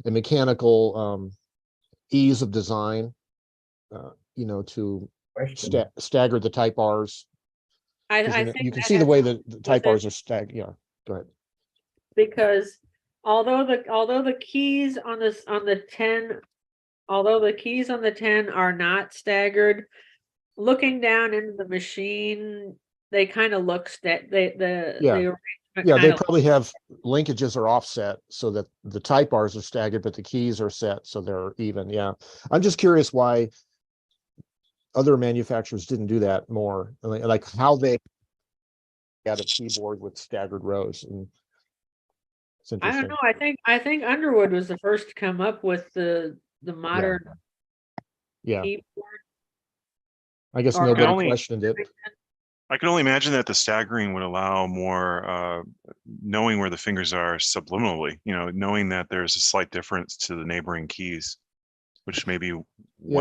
mechanical ease of design, to Question. stagger the type bars? Because I think you can that see the has way something that the with type it, bars are staggered. Yeah, go ahead. because although the keys on the 10, although the keys on the 10 are not staggered, looking down into the machine, they kind of look the Yeah. arrangement Yeah, they kind of, probably have linkages are offset so that the type bars are staggered, but the keys are set so they're even. Yeah. I'm just curious why other manufacturers didn't do that more, like how they had a keyboard with staggered rows. And it's I don't interesting. know. I think Underwood was the first to come up with the modern Yeah. keyboard. I guess Or nobody only- questioned it. I can only imagine that the staggering would allow more knowing where the fingers are subliminally, knowing that there's a slight difference to the neighboring keys, which may be one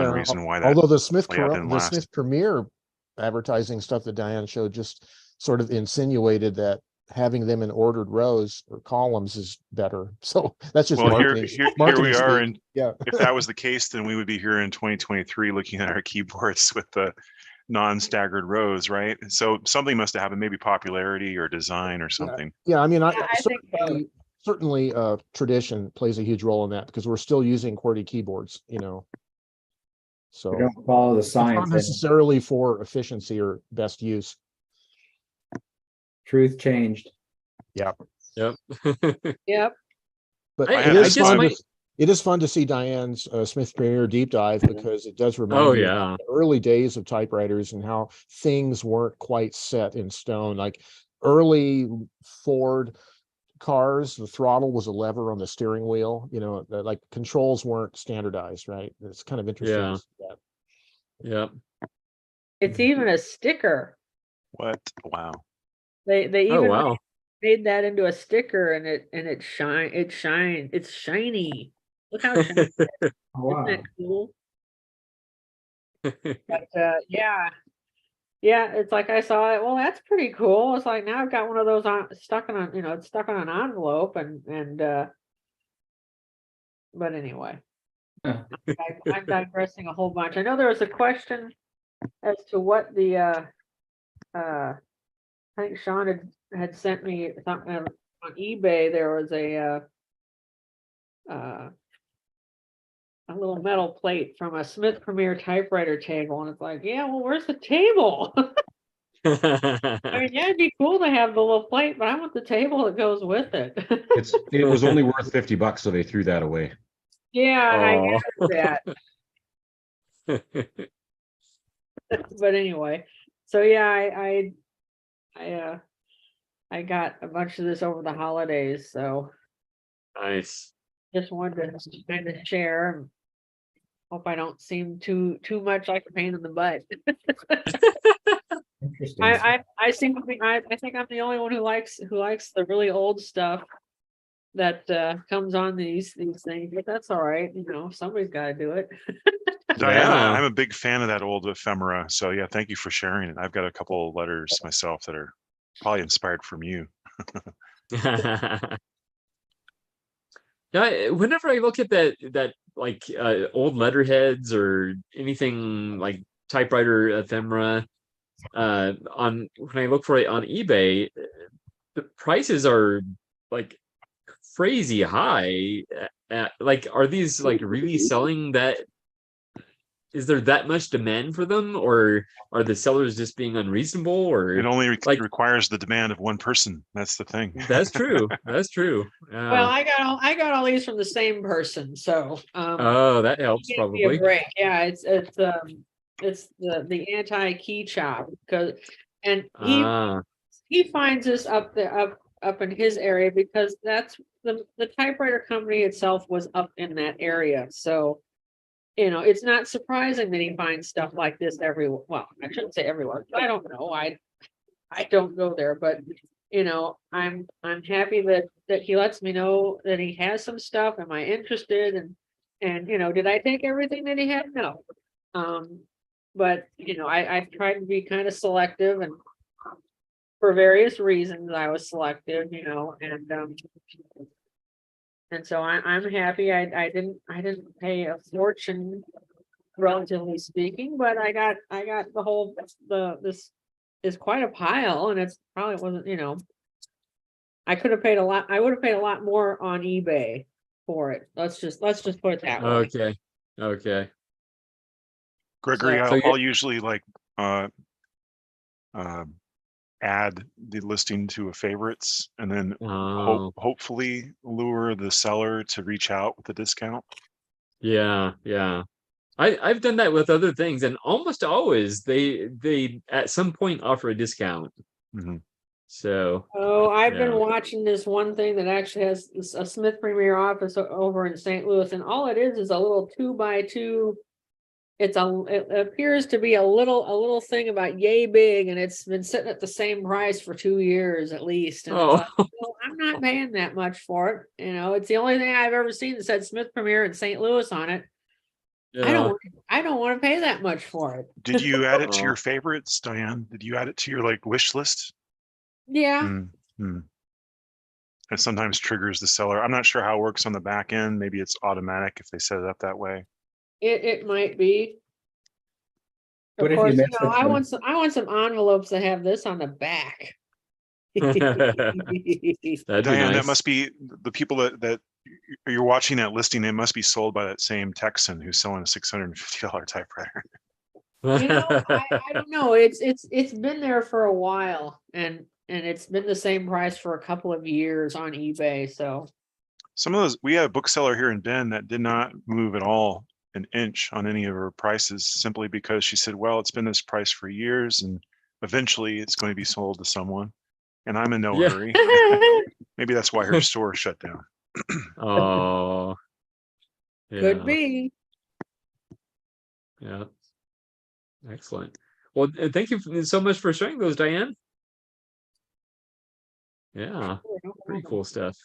Yeah. reason why that Although the layout didn't last. Smith Premier advertising stuff that Diane showed just sort of insinuated that having them in ordered rows or columns is better. So that's just Well, marketing. here marketing we are, speak. and Yeah. if that was the case, then we would be here in 2023 looking at our keyboards with the non-staggered rows, right? So something must have happened, maybe popularity or design or something. Yeah, I mean, I think certainly tradition plays a huge role in that because we're still using QWERTY keyboards, so We don't follow the it's not science. necessarily for efficiency or best use. Truth changed. Yep. Yep. But I it is fun to see Diane's Smith Premier deep dive because it does remind me of the early days of typewriters and how things weren't quite set in stone. Like early Ford cars, the throttle was a lever on the steering wheel. Like controls weren't standardized, right? It's kind of interesting. Yeah. To see that. Yep. It's even a sticker. What? Wow. They even wow. made that into a sticker, and it's shiny. Look how shiny it is. Oh, wow. Isn't that cool? But yeah, it's like I saw it. Well, that's pretty cool. It's like now I've got one of those stuck on, it's stuck on an envelope, and but anyway, Huh. I'm digressing a whole bunch. I know there was a question as to what the I think Sean had sent me something on eBay. There was a little metal plate from a Smith Premier typewriter table, and it's like, yeah, well, where's the table? I mean, yeah, it'd be cool to have the little plate, but I want the table that goes with it. It was only worth $50, so they threw that away. Yeah, Aw. I get that. But anyway, so yeah, I got a bunch of this over the holidays, so Nice. just wanted to kind of share. Hope I don't seem too much like a pain in the butt. Interesting. I seem to be. I think I'm the only one who likes the really old stuff that comes on these things. But that's all right. Somebody's got to do it. Diana, Yeah. I'm a big fan of that old ephemera. So yeah, thank you for sharing it. I've got a couple of letters myself that are probably inspired from you. Yeah, whenever I look at that like old letterheads or anything like typewriter ephemera, when I look for it on eBay, the prices are like crazy high. Like, are these like really selling that? Is there that much demand for them, or are the sellers just being unreasonable? Or It only like requires the demand of one person. That's the thing. that's true. That's true. Well, I got all these from the same person, so oh, that helps give me a probably. break. Yeah, it's the anti-key chop because, and he finds this up in his area because that's the typewriter company itself was up in that area. So, it's not surprising that he finds stuff like this everywhere. Well, I shouldn't say everywhere. I don't know. I don't go there, but I'm happy that he lets me know that he has some stuff. Am I interested? And did I take everything that he had? No. But I've tried to be kind of selective, and for various reasons I was selective, and so I'm happy. I didn't pay a fortune, relatively speaking, but I got the whole this is quite a pile, and it's probably wasn't. I could have paid a lot. I would have paid a lot more on eBay for it. Let's just put it that way. Okay. Gregory, So I'll usually like add the listing to a favorites, and then hopefully lure the seller to reach out with a discount. Yeah. I've done that with other things, and almost always they at some point offer a discount. Mm-hmm. So I've been watching this one thing that actually has a Smith Premier office over in St. Louis, and all it is a little 2x2. It appears to be a little thing about yay big, and it's been sitting at the same price for 2 years at least. And I thought, well, I'm not paying that much for it. It's the only thing I've ever seen that said Smith Premier in St. Louis on it. yeah. I don't want to pay that much for it. Did you add it to your favorites, Diane? Did you add it to your like wish list? Yeah. Mm-hmm. It sometimes triggers the seller. I'm not sure how it works on the back end. Maybe it's automatic if they set it up that way. It might be. What Of if course, you mess with I want some envelopes that have this on the back. That'd be Diane, nice. that must be the people that you're watching that listing. It must be sold by that same Texan who's selling a $650 typewriter. I don't know. It's been there for a while, and it's been the same price for a couple of years on eBay. So some of those, we had a bookseller here in Bend that did not move at all an inch on any of her prices, simply because she said, well, it's been this price for years, and eventually it's going to be sold to someone, and I'm in no hurry. Maybe that's why her store shut down. Oh, could be. Yeah. Excellent. Well, thank you so much for sharing those, Diane. Yeah, pretty cool stuff.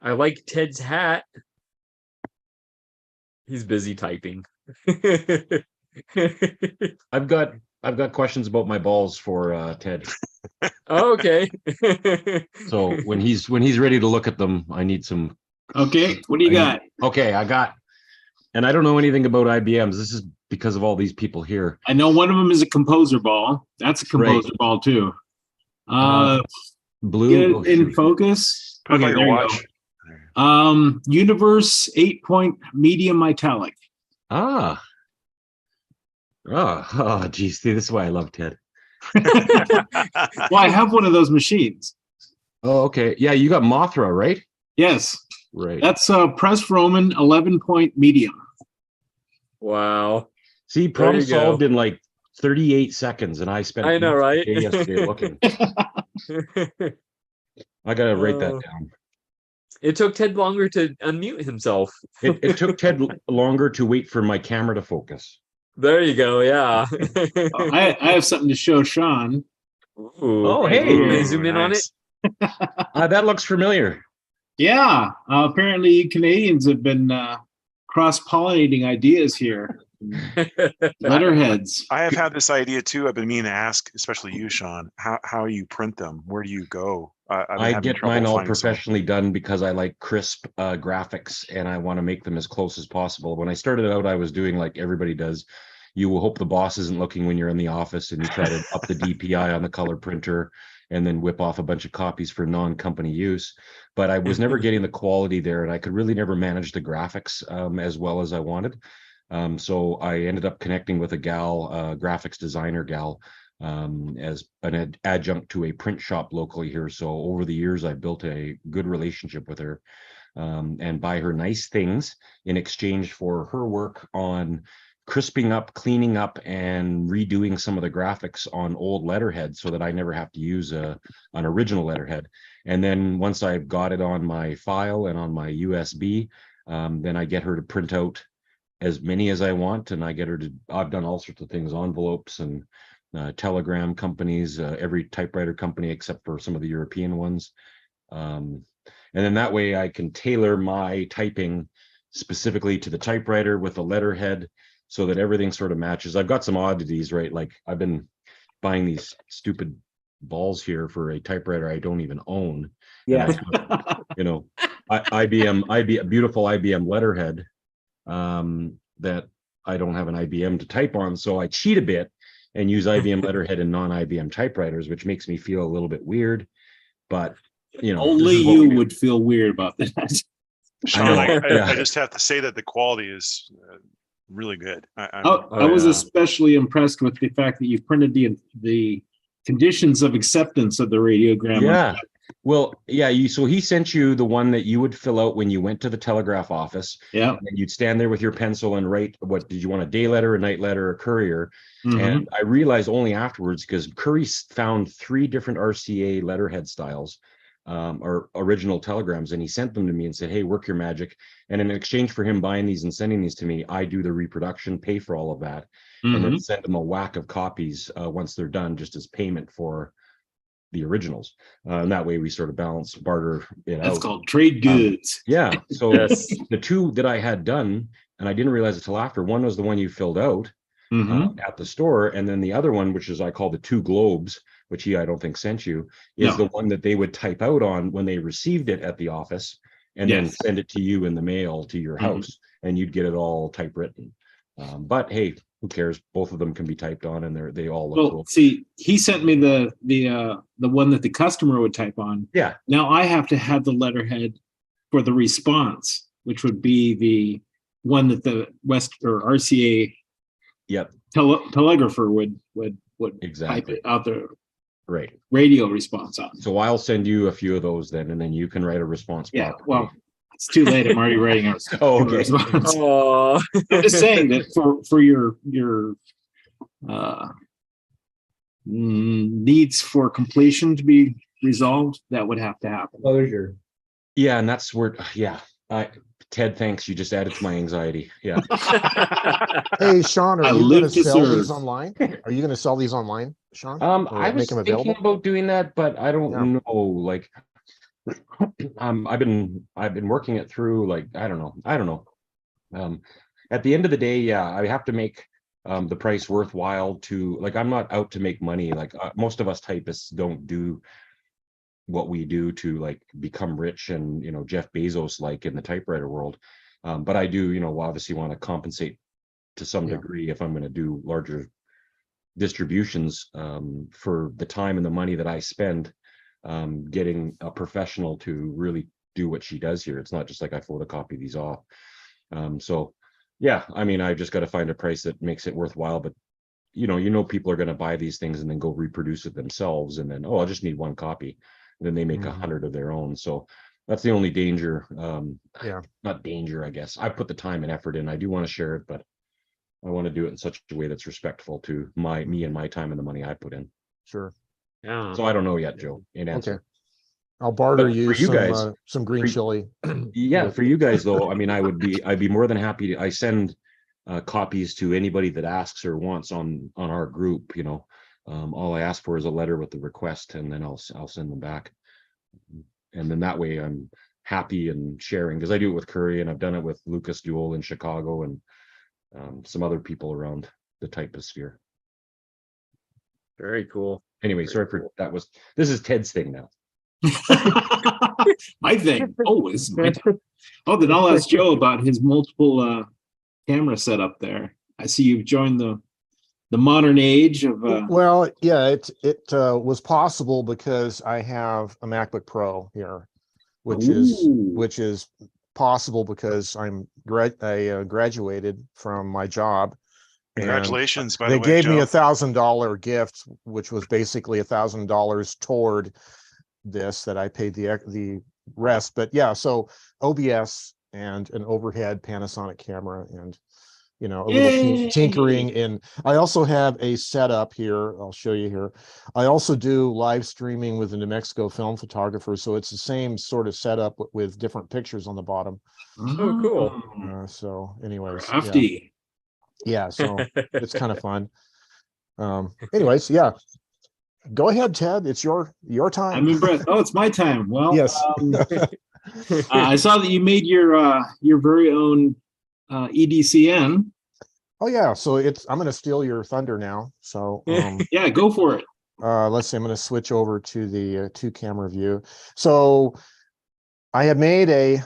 I like Ted's hat. He's busy typing. I've got questions about my balls for Ted. Oh, okay. So when he's ready to look at them, I need some. Okay, what do you got? Okay, I got, and I don't know anything about IBMs. This is because of all these people here. I know one of them is a composer ball. That's a composer ball too. Blue. Get it in focus. Put Okay, it there on your you watch. go. Universe 8-point medium italic. Oh, geez. See, this is why I love Ted. Well, I have one of those machines. Oh, okay. Yeah, you got Mothra, right? Yes. Right. That's Press Roman 11-point medium. Wow. See, problem solved in like 38 seconds, and I spent I know, right? day yesterday looking. I gotta write that down. It took Ted longer to unmute himself. It took Ted longer to wait for my camera to focus. There you go. Yeah. I have something to show Sean. Ooh, oh, right. hey. Can you zoom in on it? That looks familiar. Yeah. Apparently, Canadians have been cross-pollinating ideas here. Letterheads. I have had this idea too. I've been meaning to ask, especially you, Sean, how you print them. Where do you go? I get mine all professionally done because I like crisp graphics, and I want to make them as close as possible. When I started out, I was doing like everybody does. You will hope the boss isn't looking when you're in the office, and you try to up the DPI on the color printer and then whip off a bunch of copies for non-company use. But I was never getting the quality there, and I could really never manage the graphics as well as I wanted. So I ended up connecting with a gal, graphics designer gal, as an adjunct to a print shop locally here. So over the years, I've built a good relationship with her, and buy her nice things in exchange for her work on crisping up, cleaning up, and redoing some of the graphics on old letterhead so that I never have to use an original letterhead. And then once I've got it on my file and on my USB, then I get her to print out as many as I want, and I get her to, I've done all sorts of things, envelopes and telegram companies, every typewriter company except for some of the European ones. And then that way I can tailor my typing specifically to the typewriter with a letterhead so that everything sort of matches. I've got some oddities, right? Like I've been buying these stupid balls here for a typewriter I don't even own. Yeah. You know, IBM, beautiful IBM letterhead that I don't have an IBM to type on. So I cheat a bit and use IBM letterhead and non-IBM typewriters, which makes me feel a little bit weird. But, you know, Only you would feel weird about that. Sean, yeah. I just have to say that the quality is really good. I was especially impressed with the fact that you've printed the conditions of acceptance of the radiogram. Yeah. Well, yeah. So he sent you the one that you would fill out when you went to the telegraph office. Yeah. And you'd stand there with your pencil and write, what did you want, a day letter, a night letter, a courier? And I realized only afterwards, because Curry found 3 different RCA letterhead styles, or original telegrams, and he sent them to me and said, hey, work your magic. And in exchange for him buying these and sending these to me, I do the reproduction, pay for all of that, and then send them a whack of copies once they're done, just as payment for the originals. And that way we sort of balance, barter it out. That's called trade goods. Yeah. So the 2 that I had done, and I didn't realize it till after, one was the one you filled out at the store, and then the other one, which is I call the 2 globes, which I don't think sent you, is the one that they would type out on when they received it at the office, and then send it to you in the mail to your house, and you'd get it all typewritten. But hey, who cares? Both of them can be typed on, and they all look cool. See, he sent me the one that the customer would type on. Yeah. Now I have to have the letterhead for the response, which would be the one that the West or RCA telegrapher would type it out the radio response on. So I'll send you a few of those then, and then you can write a response. Yeah. Well, it's too late. I'm already writing a response. Oh. I'm just saying that for your needs for completion to be resolved, that would have to happen. Closure. Yeah, and that's where Ted, thanks. You just added to my anxiety. Yeah. Hey, Sean, are you going to sell these online? Are you going to sell these online, Sean? I was thinking about doing that, but I don't know. Like, I've been working it through. Like, I don't know. At the end of the day, I have to make the price worthwhile to, like, I'm not out to make money. Like most of us typists don't do what we do to like become rich and, you know, Jeff Bezos like in the typewriter world. But I do, you know, obviously want to compensate to some degree if I'm going to do larger distributions for the time and the money that I spend getting a professional to really do what she does here. It's not just like I photocopy these off. So yeah, I mean, I've just got to find a price that makes it worthwhile. But you know, people are going to buy these things and then go reproduce it themselves, and then I'll just need 1 copy. And then they make 100 of their own. So that's the only danger. Not danger, I guess. I put the time and effort in. I do want to share it, but I want to do it in such a way that's respectful to me and my time and the money I put in. Sure. Yeah. So I don't know yet, Joe. In answer. Okay. I'll barter you some, guys, some green chili. Yeah, for you guys though, I mean, I'd be more than happy to. I send copies to anybody that asks or wants on our group. You know, all I ask for is a letter with the request, and then I'll send them back. And then that way I'm happy and sharing, because I do it with Curry, and I've done it with Lucas Duell in Chicago, and some other people around the typist sphere. Very cool. Anyway, sorry for that. This is Ted's thing now. My thing. Oh, it's my turn. Oh, then I'll ask Joe about his multiple camera setup there. I see you've joined the modern age of well, yeah, it was possible because I have a MacBook Pro here, which is possible because I graduated from my job. Congratulations, by the way. They gave me $1,000 gift, which was basically $1,000 toward this that I paid the rest. But yeah, so OBS and an overhead Panasonic camera, and you know, a little tinkering. And I also have a setup here. I'll show you here. I also do live streaming with the New Mexico film photographer, so it's the same sort of setup with different pictures on the bottom. Oh, cool. So anyways, crafty. Yeah, so it's kind of fun. Anyways, yeah. Go ahead, Ted. It's your time. I'm impressed. Oh, it's my time. Well, yes. I saw that you made your very own EDCN. Oh yeah, so I'm going to steal your thunder now. So Yeah, go for it. let's see. I'm going to switch over to the two camera view. So I had made a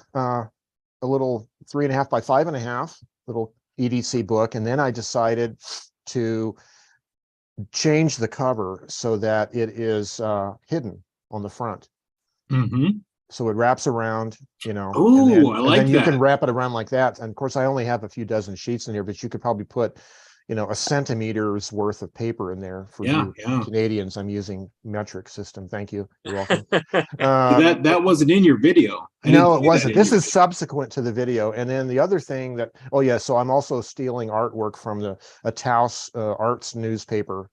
little 3.5 by 5.5 little EDC book, and then I decided to change the cover so that it is hidden on the front. Mm-hmm. So it wraps around, you know. Oh, I like and then you that. can wrap it around like that. And of course, I only have a few dozen sheets in here, but you could probably put, you know, a centimeter's worth of paper in there for you Canadians. I'm using metric system. Thank you. You're welcome. That wasn't in your video. No, it wasn't. This is subsequent to the video. And then the other thing that, oh yeah, so I'm also stealing artwork from a Taos Arts newspaper,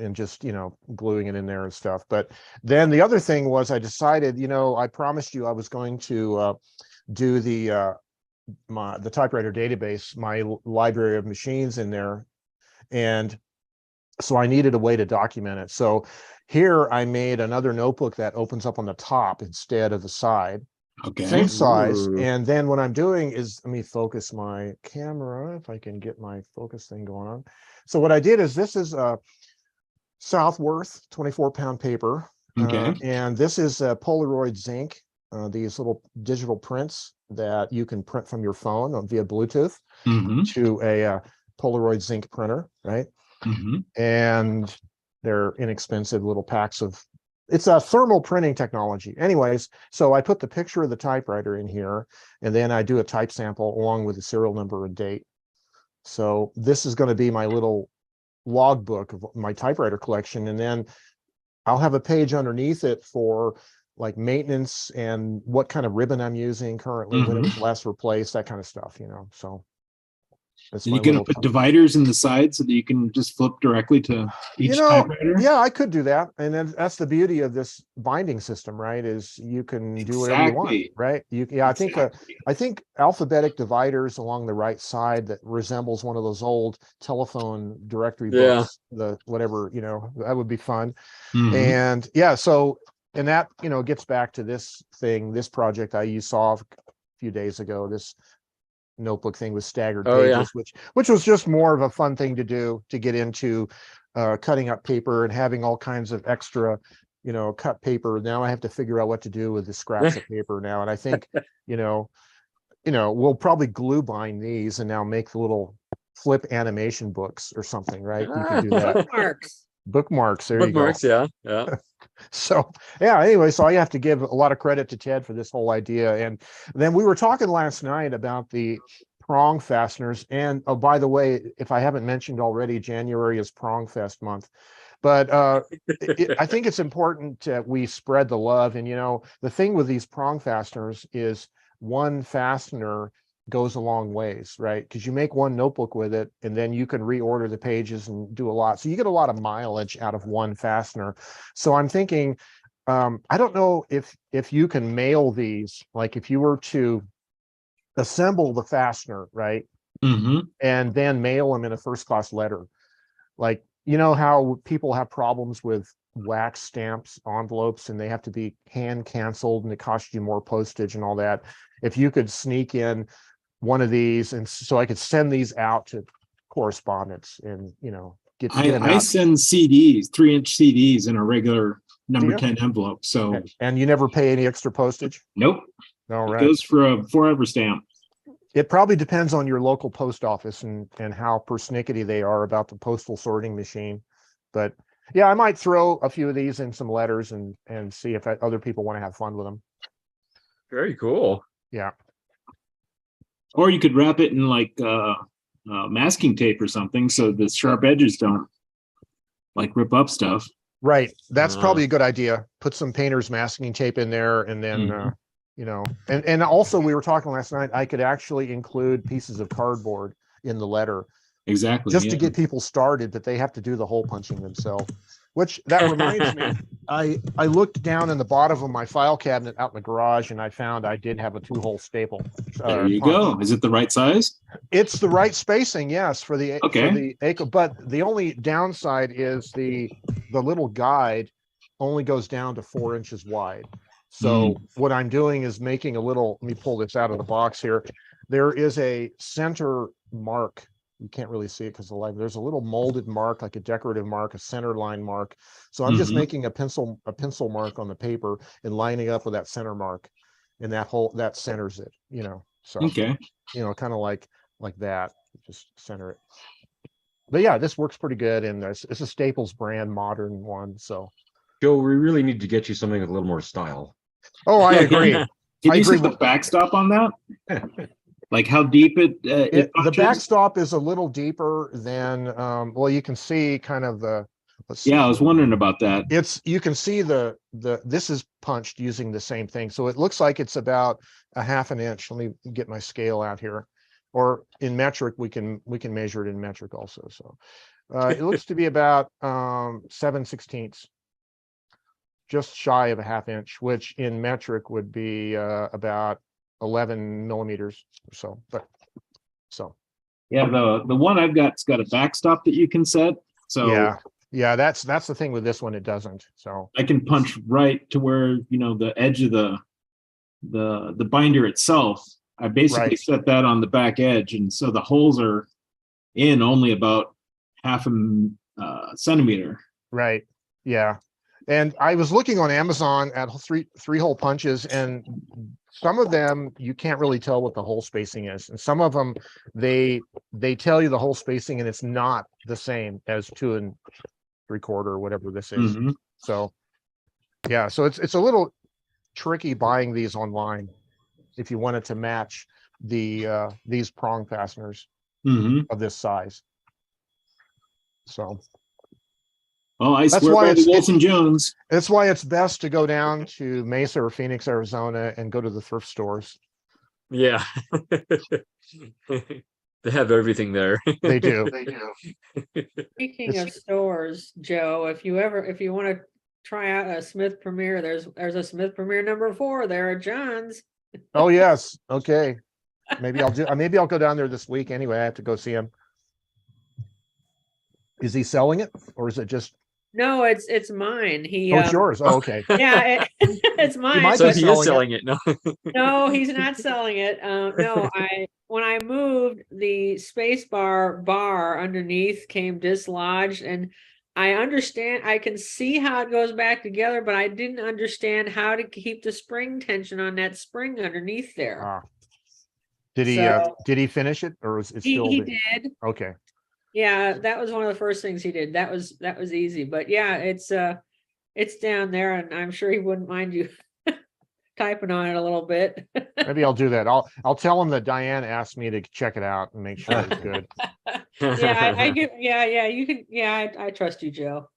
and just, you know, gluing it in there and stuff. But then the other thing was I decided, you know, I promised you I was going to do the typewriter database, my library of machines in there. And so I needed a way to document it. So here I made another notebook that opens up on the top instead of the side. Okay. Same size. Ooh. And then what I'm doing is, let me focus my camera, if I can get my focus thing going on. So what I did is, this is a Southworth 24-pound paper. Okay. And this is a Polaroid zinc, these little digital prints that you can print from your phone via Bluetooth to a Polaroid zinc printer, right? And they're inexpensive little packs of, it's a thermal printing technology. Anyways, so I put the picture of the typewriter in here, and then I do a type sample along with the serial number and date. So this is going to be my little logbook of my typewriter collection, and then I'll have a page underneath it for like maintenance and what kind of ribbon I'm using currently, when it was last replaced, that kind of stuff, you know. So that's you gonna put dividers in the side so that you can just flip directly to each typewriter? Yeah, I could do that. And then that's the beauty of this binding system, right? Is you can do whatever you want, right? I think alphabetic dividers along the right side that resembles one of those old telephone directory books, the whatever, you know, that would be fun. And yeah, so, and that, you know, gets back to this project you saw a few days ago, this notebook thing with staggered pages, which was just more of a fun thing to do, to get into cutting up paper and having all kinds of extra, you know, cut paper. Now I have to figure out what to do with the scraps of paper now. And I think, you know, we'll probably glue bind these and now make the little flip animation books or something, right? You can do that. Bookmarks. There you go. Yeah. So yeah, anyway, so I have to give a lot of credit to Ted for this whole idea. And then we were talking last night about the prong fasteners. And oh, by the way, if I haven't mentioned already, January is Prong Fest month. But I think it's important that we spread the love. And, you know, the thing with these prong fasteners is one fastener goes a long ways, right? Because you make one notebook with it, and then you can reorder the pages and do a lot. So you get a lot of mileage out of one fastener. So I'm thinking, I don't know if you can mail these, like if you were to assemble the fastener, right? And then mail them in a first-class letter. Like, you know how people have problems with wax stamps, envelopes, and they have to be hand canceled and it costs you more postage and all that. If you could sneak in one of these, and so I could send these out to correspondents and, you know, get them out. I send CDs, 3-inch CDs in a regular number 10 envelope. So, and you never pay any extra postage? Nope. All right. It goes for a forever stamp. It probably depends on your local post office and how persnickety they are about the postal sorting machine. But yeah, I might throw a few of these in some letters and see if other people want to have fun with them. Very cool. Yeah. Or you could wrap it in like masking tape or something so the sharp edges don't like rip up stuff. Right. That's probably a good idea. Put some painter's masking tape in there, and then you know, and also we were talking last night, I could actually include pieces of cardboard in the letter. Exactly. Just to get people started, but they have to do the hole punching themselves. Which, that reminds me, I looked down in the bottom of my file cabinet out in the garage, and I found I did have a 2-hole staple. There you go. Is it the right size? It's the right spacing, yes, for the but the only downside is the little guide only goes down to 4 inches wide. So what I'm doing is making a little, let me pull this out of the box here. There is a center mark. You can't really see it because the light, there's a little molded mark, like a decorative mark, a center line mark. So I'm just making a pencil mark on the paper and lining up with that center mark, and that centers it, you know. So, Okay. you know, kind of like that, just center it. But yeah, this works pretty good. And it's a Staples brand, modern one. So Joe, we really need to get you something with a little more style. oh, I agree. Can I you agree see the with- backstop on that? Like how deep it the punches? backstop is a little deeper than well, you can see kind of the, let's see. Yeah, I was wondering about that. You can see the this is punched using the same thing. So it looks like it's about a half an inch. Let me get my scale out here. Or in metric, we can measure it in metric also. So it looks to be about 7/16, just shy of a half inch, which in metric would be about 11 millimeters or so. But so Yeah, the one I've got's got a backstop that you can set. So yeah, that's the thing with this one, it doesn't. So I can punch right to where, you know, the edge of the binder itself. I basically set that on the back edge, and so the holes are in only about half a centimeter. Right. Yeah. And I was looking on Amazon at three-hole punches, and some of them you can't really tell what the hole spacing is, and some of them they tell you the hole spacing, and it's not the same as 2 3/4 or whatever this is. So yeah, so it's a little tricky buying these online if you wanted to match these prong fasteners of this size. So. Well, I That's swear why by the it's Wilson Jones. That's why it's best to go down to Mesa or Phoenix, Arizona, and go to the thrift stores. Yeah. They have everything there. They do. Speaking of stores, Joe, if you want to try out a Smith Premier, there's a Smith Premier #4 there at John's. Oh yes. Okay. Maybe I'll go down there this week anyway. I have to go see him. Is he selling it, or is it just? No, it's mine. It's yours. Oh, okay. Yeah, it's mine. So he is selling it. No. No, he's not selling it. No, when I moved, the space bar underneath came dislodged, and I can see how it goes back together, but I didn't understand how to keep the spring tension on that spring underneath there. Did he finish it, or is it still? He did. Okay. Yeah, that was one of the first things he did. That was easy. But yeah, it's down there, and I'm sure he wouldn't mind you typing on it a little bit. Maybe I'll do that. I'll tell him that Diane asked me to check it out and make sure it's good. Yeah, you can. Yeah, I trust you, Joe.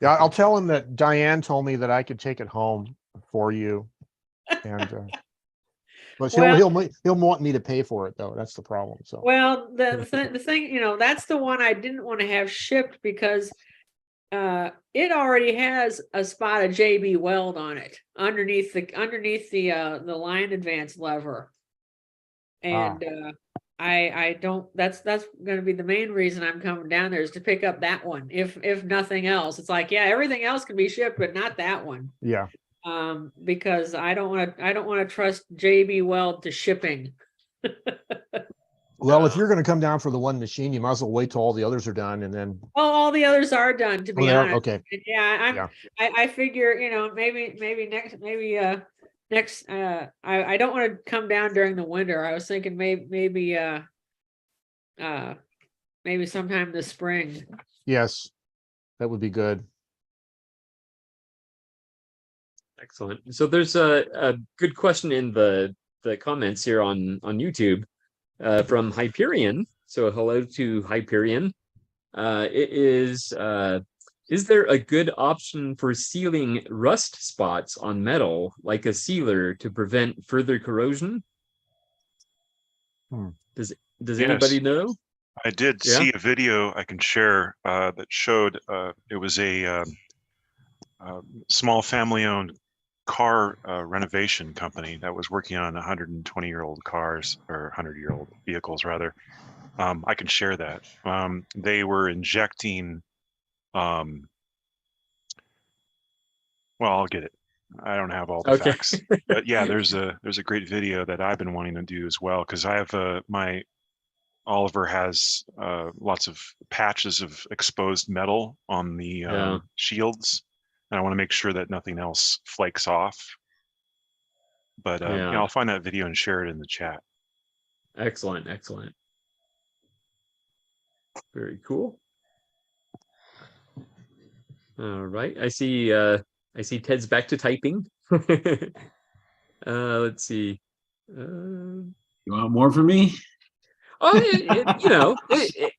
Yeah, I'll tell him that Diane told me that I could take it home for you, and but he'll want me to pay for it though. That's the problem. So well, the thing, that's the one I didn't want to have shipped because it already has a spot of JB Weld on it underneath the line advance lever, and I don't. That's going to be the main reason I'm coming down there, is to pick up that one. If nothing else, it's like, yeah, everything else can be shipped, but not that one. Yeah. Because I don't want to trust JB Weld to shipping. Well, if you're going to come down for the one machine, you might as well wait till all the others are done, and then. Well, all the others are done, to be honest. Okay. Yeah, I figure, maybe next. I don't want to come down during the winter. I was thinking maybe sometime this spring. Yes, that would be good. Excellent. So there's a good question in the comments here on YouTube from Hyperion. So hello to Hyperion. It is there a good option for sealing rust spots on metal, like a sealer, to prevent further corrosion? Does anybody know? I did see a video I can share that showed it was a small family-owned car renovation company that was working on 120-year-old cars, or 100-year-old vehicles rather. I can share that. They were injecting Well, I'll get it. I don't have all the Okay. facts, but yeah, there's a great video that I've been wanting to do as well, because I have my Oliver has lots of patches of exposed metal on the shields, and I want to make sure that nothing else flakes off. But yeah, I'll find that video and share it in the chat. Excellent, excellent. Very cool. All right, I see Ted's back to typing. Let's see. You want more from me? Oh, you know,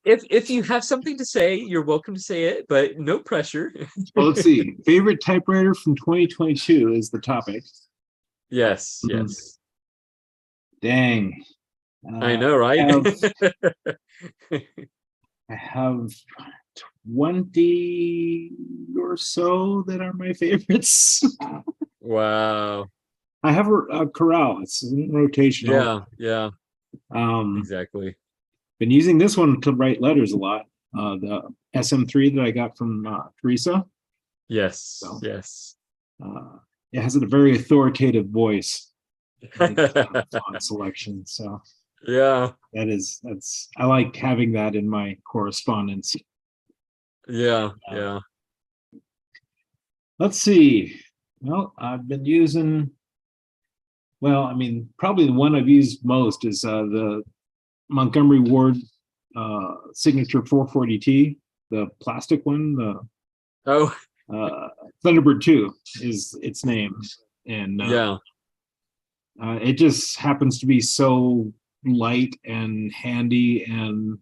if you have something to say, you're welcome to say it, but no pressure. Well, let's see. Favorite typewriter from 2022 is the topic. Yes, yes. Dang. I know, right? I have 20 or so that are my favorites. Wow. I have a Corral. It's in rotation. Yeah. Exactly. Been using this one to write letters a lot. The SM3 that I got from Teresa. Yes. So, yes. It has a very authoritative voice. On selection. So yeah, that's I like having that in my correspondence. Yeah. Let's see. Well, I've been using. Well, I mean, probably the one I've used most is the Montgomery Ward Signature 440T, the plastic one. The Thunderbird 2 is its name, and it just happens to be so light and handy, and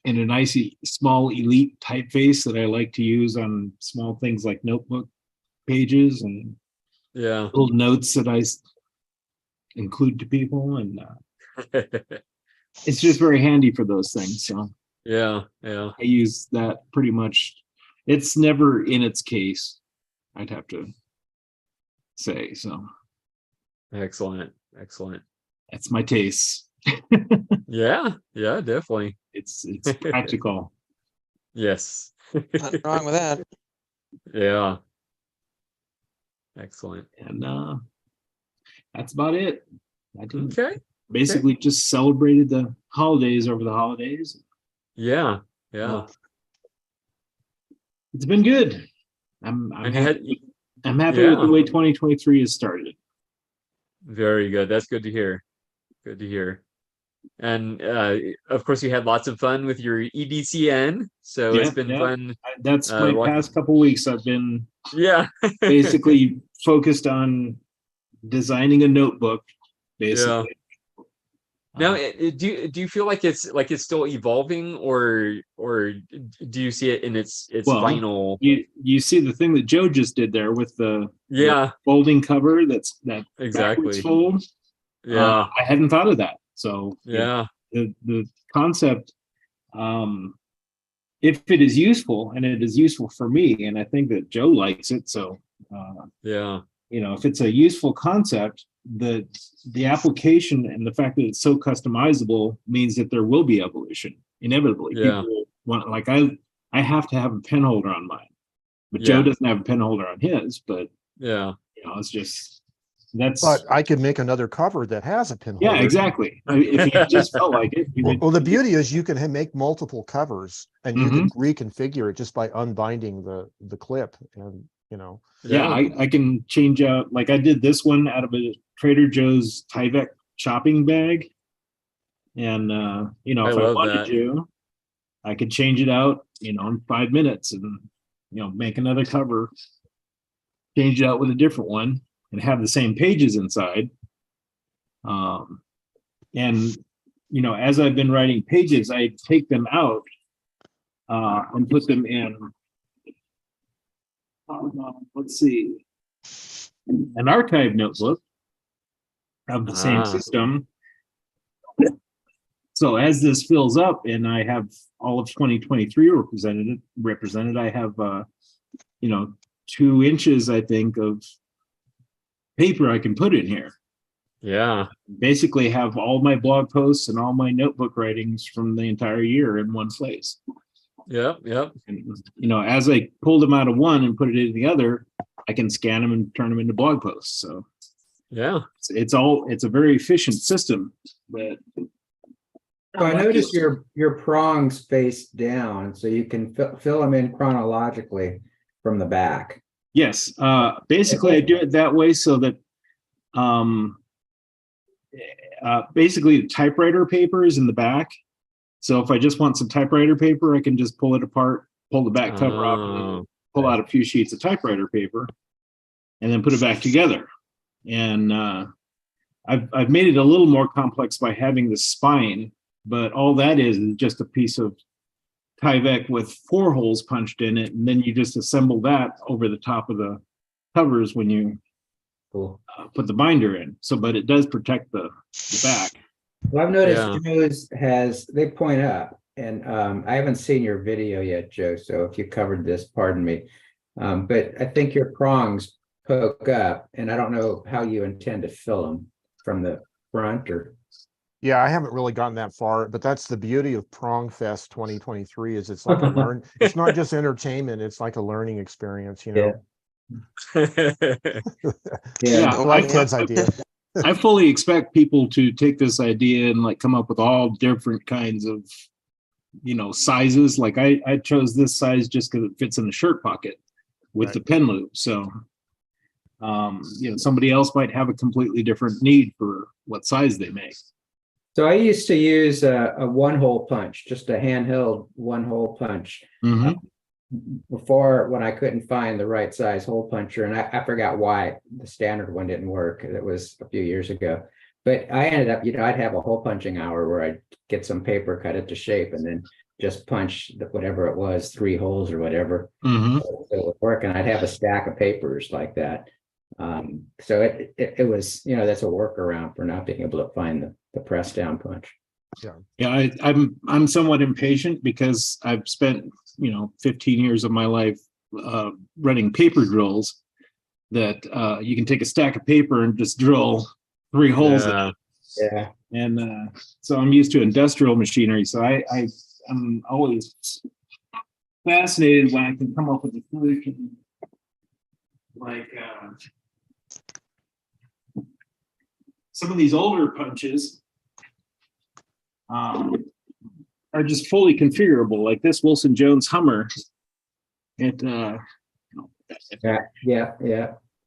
in a nice small elite typeface that I like to use on small things like notebook pages and little notes that I include to people, and it's just very handy for those things. So yeah, I use that pretty much. It's never in its case, I'd have to say. So excellent. That's my taste. yeah, definitely. It's practical. Yes. Nothing wrong with that. Yeah. Excellent. And that's about it. I did basically just celebrated the holidays over the holidays. Yeah. It's been good. I'm happy with the way 2023 has started. Very good. That's good to hear. And of course, you had lots of fun with your EDCN. So it's been fun. That's my past couple weeks. I've been basically focused on designing a notebook. Basically. Now, do you feel like it's still evolving, or do you see it in its final? You see the thing that Joe just did there with the folding cover. That exactly fold. I hadn't thought of that. So the concept, if it is useful, and it is useful for me, and I think that Joe likes it. So if it's a useful concept, the application and the fact that it's so customizable means that there will be evolution inevitably. People want, like I have to have a pen holder on mine, but Joe doesn't have a pen holder on his. But it's just But I could make another cover that has a pin holder. Yeah, exactly. If you just felt like it. Well, the beauty is you can make multiple covers, and you can reconfigure it just by unbinding the clip, and I can change out, like I did this one out of a Trader Joe's Tyvek shopping bag, and if I wanted to, I could change it out in 5 minutes, and make another cover, change it out with a different one, and have the same pages inside. And as I've been writing pages, I take them out and put them in let's see, an archive notebook of the same system. So as this fills up and I have all of 2023 represented, I have 2 inches, I think, of paper I can put in here. Basically have all my blog posts and all my notebook writings from the entire year in one place. Yep. Yep. And, you know, as I pulled them out of one and put it in the other, I can scan them and turn them into blog posts. So yeah, it's a very efficient system. But So I noticed your prongs face down, so you can fill them in chronologically from the back. yes, basically I do it that way so that basically the typewriter paper is in the back. So if I just want some typewriter paper, I can just pull it apart, pull the back cover off, and then pull out a few sheets of typewriter paper, and then put it back together. And I've made it a little more complex by having the spine, but all that is just a piece of Tyvek with 4 holes punched in it, and then you just assemble that over the top of the covers when you put the binder in. So, but it does protect the back. Well, I've noticed Joe's they point up, and I haven't seen your video yet, Joe. So if you covered this, pardon me. But I think your prongs poke up, and I don't know how you intend to fill them from the front or. Yeah, I haven't really gotten that far, but that's the beauty of Prong Fest 2023 is it's like a it's not just entertainment, it's like a learning experience, you know. Yeah, like Ted's idea. I fully expect people to take this idea and like come up with all different kinds of, you know, sizes. Like I chose this size just because it fits in the shirt pocket with the pen loop. So, you know, somebody else might have a completely different need for what size they make. So I used to use a 1-hole punch, just a handheld 1-hole punch. Before, when I couldn't find the right size hole puncher, and I forgot why the standard one didn't work. It was a few years ago, but I ended up, you know, I'd have a hole punching hour where I'd get some paper, cut it to shape, and then just punch whatever it was, 3 holes or whatever. So it would work, and I'd have a stack of papers like that. So it was, you know, that's a workaround for not being able to find the press down punch. Yeah, I'm somewhat impatient because I've spent, you know, 15 years of my life running paper drills that you can take a stack of paper and just drill 3 holes in it. Yeah. And so I'm used to industrial machinery. So I'm always fascinated when I can come up with a solution like some of these older punches are just fully configurable, like this Wilson Jones Hummer. It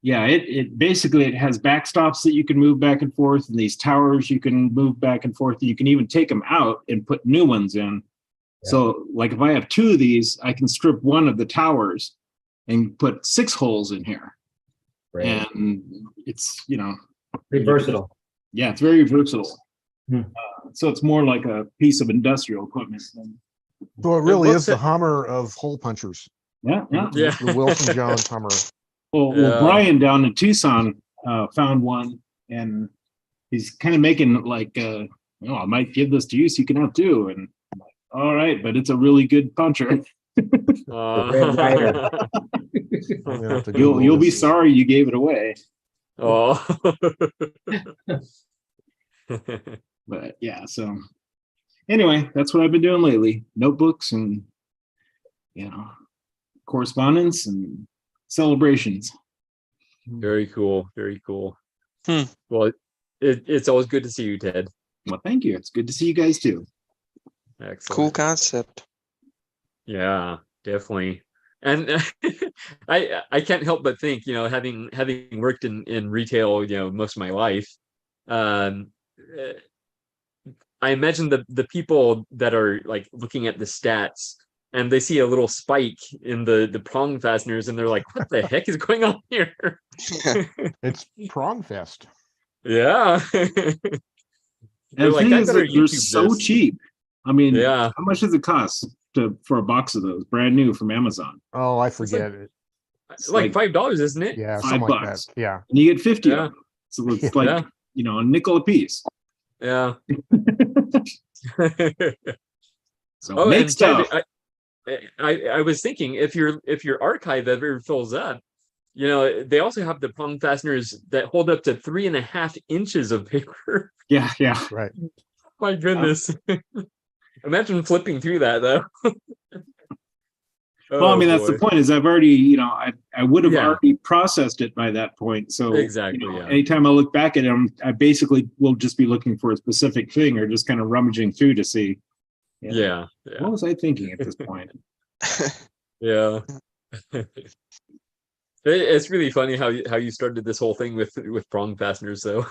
it basically it has backstops that you can move back and forth, and these towers you can move back and forth. You can even take them out and put new ones in. So like if I have 2 of these, I can strip one of the towers and put 6 holes in here. And it's, you know, pretty versatile. Yeah, it's very versatile. So it's more like a piece of industrial equipment. So it really is the Hummer of hole punchers. Yeah. The Wilson Jones Hummer. Well, Brian down in Tucson found one, and he's kind of making like, I might give this to you so you can have 2. And I'm like, all right, but it's a really good puncher. You'll be sorry you gave it away. But yeah, so anyway, that's what I've been doing lately. Notebooks and, you know, correspondence and celebrations. Very cool. Very cool. Well, it's always good to see you, Ted. Well, thank you. It's good to see you guys too. Excellent. Cool concept. Yeah, definitely. And I can't help but think, you know, having worked in retail, you know, most of my life, I imagine the people that are like looking at the stats and they see a little spike in the prong fasteners and they're like, what the heck is going on here? It's Prong Fest. Yeah. They're like, they're so this. cheap. I mean, yeah. How much does it cost for a box of those brand new from Amazon? Oh, I forget it. It's like $5, isn't it? Yeah, $5. like that. Yeah. And you get 50 of them. So it's like, you know, a nickel a piece. Yeah. So make stuff. I was thinking if your archive ever fills up, you know, they also have the prong fasteners that hold up to 3.5 inches of paper. Yeah. Right. My goodness. Imagine flipping through that though. Well, I mean, that's the boy. point is I've already, I would have Yeah. already processed it by that point. So Exactly, yeah. anytime I look back at it, I basically will just be looking for a specific thing or just kind of rummaging through to see. Yeah. What was I thinking at this point? Yeah. It's really funny how you started this whole thing with prong fasteners, though.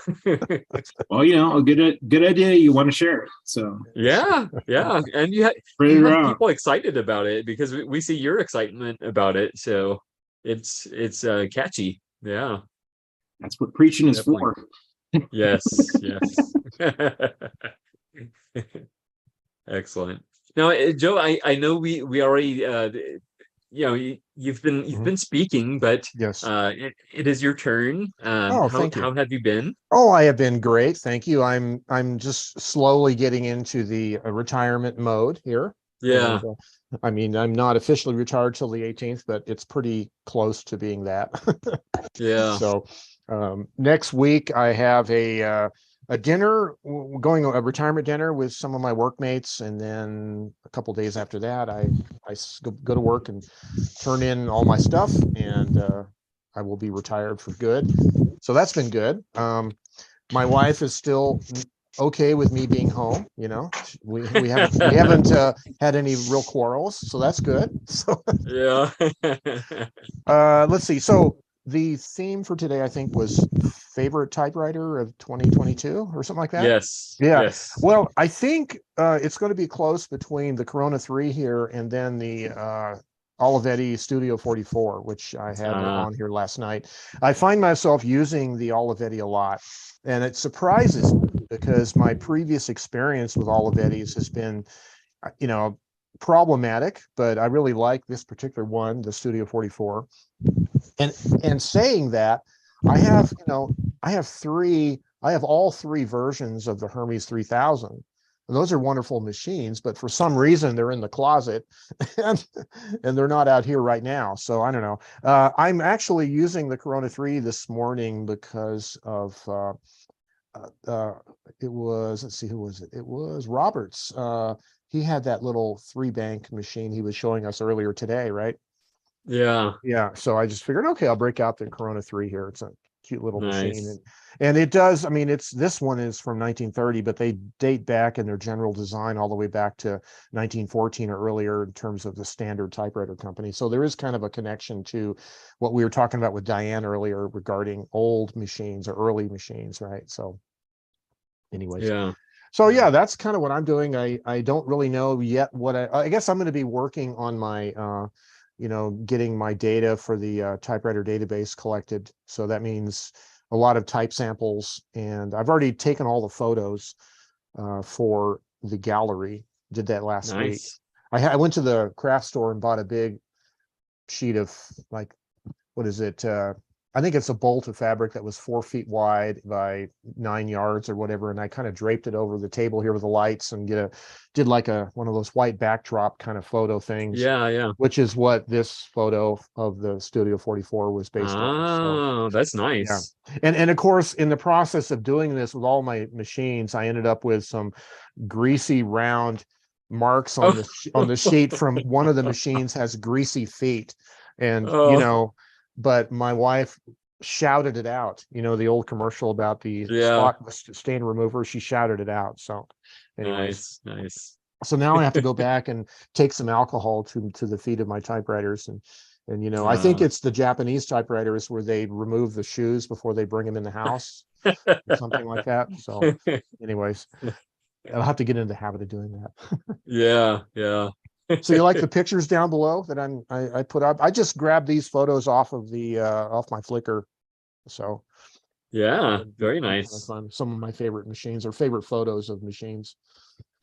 Well, a good idea. You want to share it, so Yeah, and you spread it have around. people excited about it because we see your excitement about it, so it's catchy. Yeah, That's what preaching is definitely. for. Yes. Excellent. Now, Joe, I know we already you've been speaking, but Yes. it is your turn. Oh, thank you. How have you been? Oh, I have been great. Thank you. I'm just slowly getting into the retirement mode here. Yeah. And, I mean, I'm not officially retired till the 18th, but it's pretty close to being that. Yeah. So next week I have a dinner, a retirement dinner with some of my workmates, and then a couple days after that, I go to work and turn in all my stuff, and I will be retired for good. So that's been good. My wife is still okay with me being home. We haven't had any real quarrels, so that's good. So Yeah. let's see. So the theme for today, I think, was favorite typewriter of 2022 or something like that. Yes. Yeah. Yes. Well, I think it's going to be close between the Corona 3 here and then the Olivetti Studio 44, which I had on here last night. I find myself using the Olivetti a lot, and it surprises me because my previous experience with Olivetti's has been, problematic, but I really like this particular one, the Studio 44. And saying that, I have all three versions of the Hermes 3000. And those are wonderful machines, but for some reason they're in the closet and they're not out here right now. So I don't know. I'm actually using the Corona 3 this morning because of it was, let's see, who was it? It was Roberts. He had that little 3-bank machine he was showing us earlier today, right? Yeah. So I just figured, okay, I'll break out the Corona 3 here. It's a cute little machine, Nice. and it does. I mean, this one is from 1930, but they date back in their general design all the way back to 1914 or earlier in terms of the standard typewriter company. So there is kind of a connection to what we were talking about with Diane earlier regarding old machines or early machines, right? So anyways. Yeah. So yeah, that's kind of what I'm doing. I don't really know yet what I guess I'm going to be working on my getting my data for the typewriter database collected. So that means a lot of type samples, and I've already taken all the photos for the gallery. Did that last week. I went to the craft store and bought a big sheet of, like, what is it? I think it's a bolt of fabric that was 4 feet wide by 9 yards or whatever. And I kind of draped it over the table here with the lights and did like one of those white backdrop kind of photo things. Yeah. Which is what this photo of the Studio 44 was based on. Oh, that's nice. Yeah. And of course, in the process of doing this with all my machines, I ended up with some greasy round marks on the sheet from one of the machines has greasy feet. And but my wife shouted it out, the old commercial about the stain remover. She shouted it out. So anyways, nice. So now I have to go back and take some alcohol to the feet of my typewriters. And I think it's the Japanese typewriters where they remove the shoes before they bring them in the house, something like that. So anyways, I'll have to get into the habit of doing that. Yeah. So you like the pictures down below that I put up? I just grabbed these photos off of off my Flickr. So yeah, very nice. Some of my favorite machines or favorite photos of machines.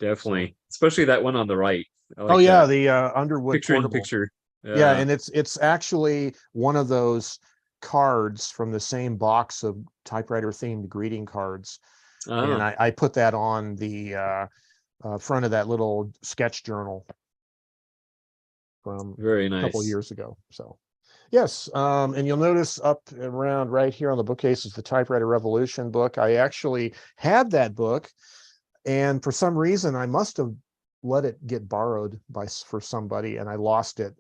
Definitely, especially that one on the right. Like the Underwood picture portable. in picture. Yeah, and it's actually one of those cards from the same box of typewriter themed greeting cards. And I put that on the front of that little sketch journal from very nice. A couple of years ago. So yes, and you'll notice up around right here on the bookcase is the Typewriter Revolution book. I actually had that book, and for some reason I must have let it get borrowed for somebody, and I lost it.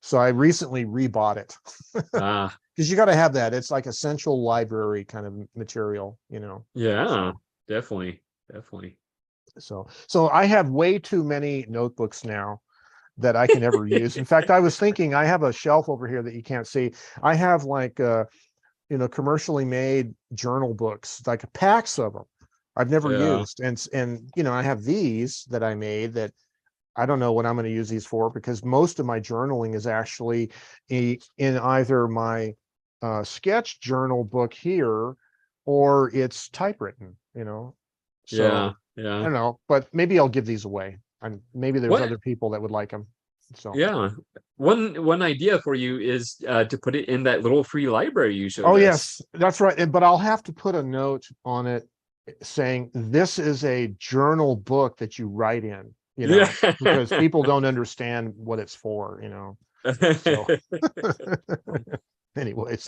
So I recently rebought it. Ah, Because you got to have that. It's like essential library kind of material, you know. yeah, definitely. So I have way too many notebooks now that I can ever use. In fact, I was thinking I have a shelf over here that you can't see. I have like commercially made journal books, like packs of them I've never Yeah. used. And I have these that I made that I don't know what I'm going to use these for, because most of my journaling is actually in either my sketch journal book here, or it's typewritten, So I Yeah. don't know, but maybe I'll give these away. And maybe there's What? other people that would like them. So Yeah. One idea for you is to put it in that little free library you showed oh us. yes, that's right. But I'll have to put a note on it saying this is a journal book that you write in, Yeah. because people don't understand what it's for, So anyways.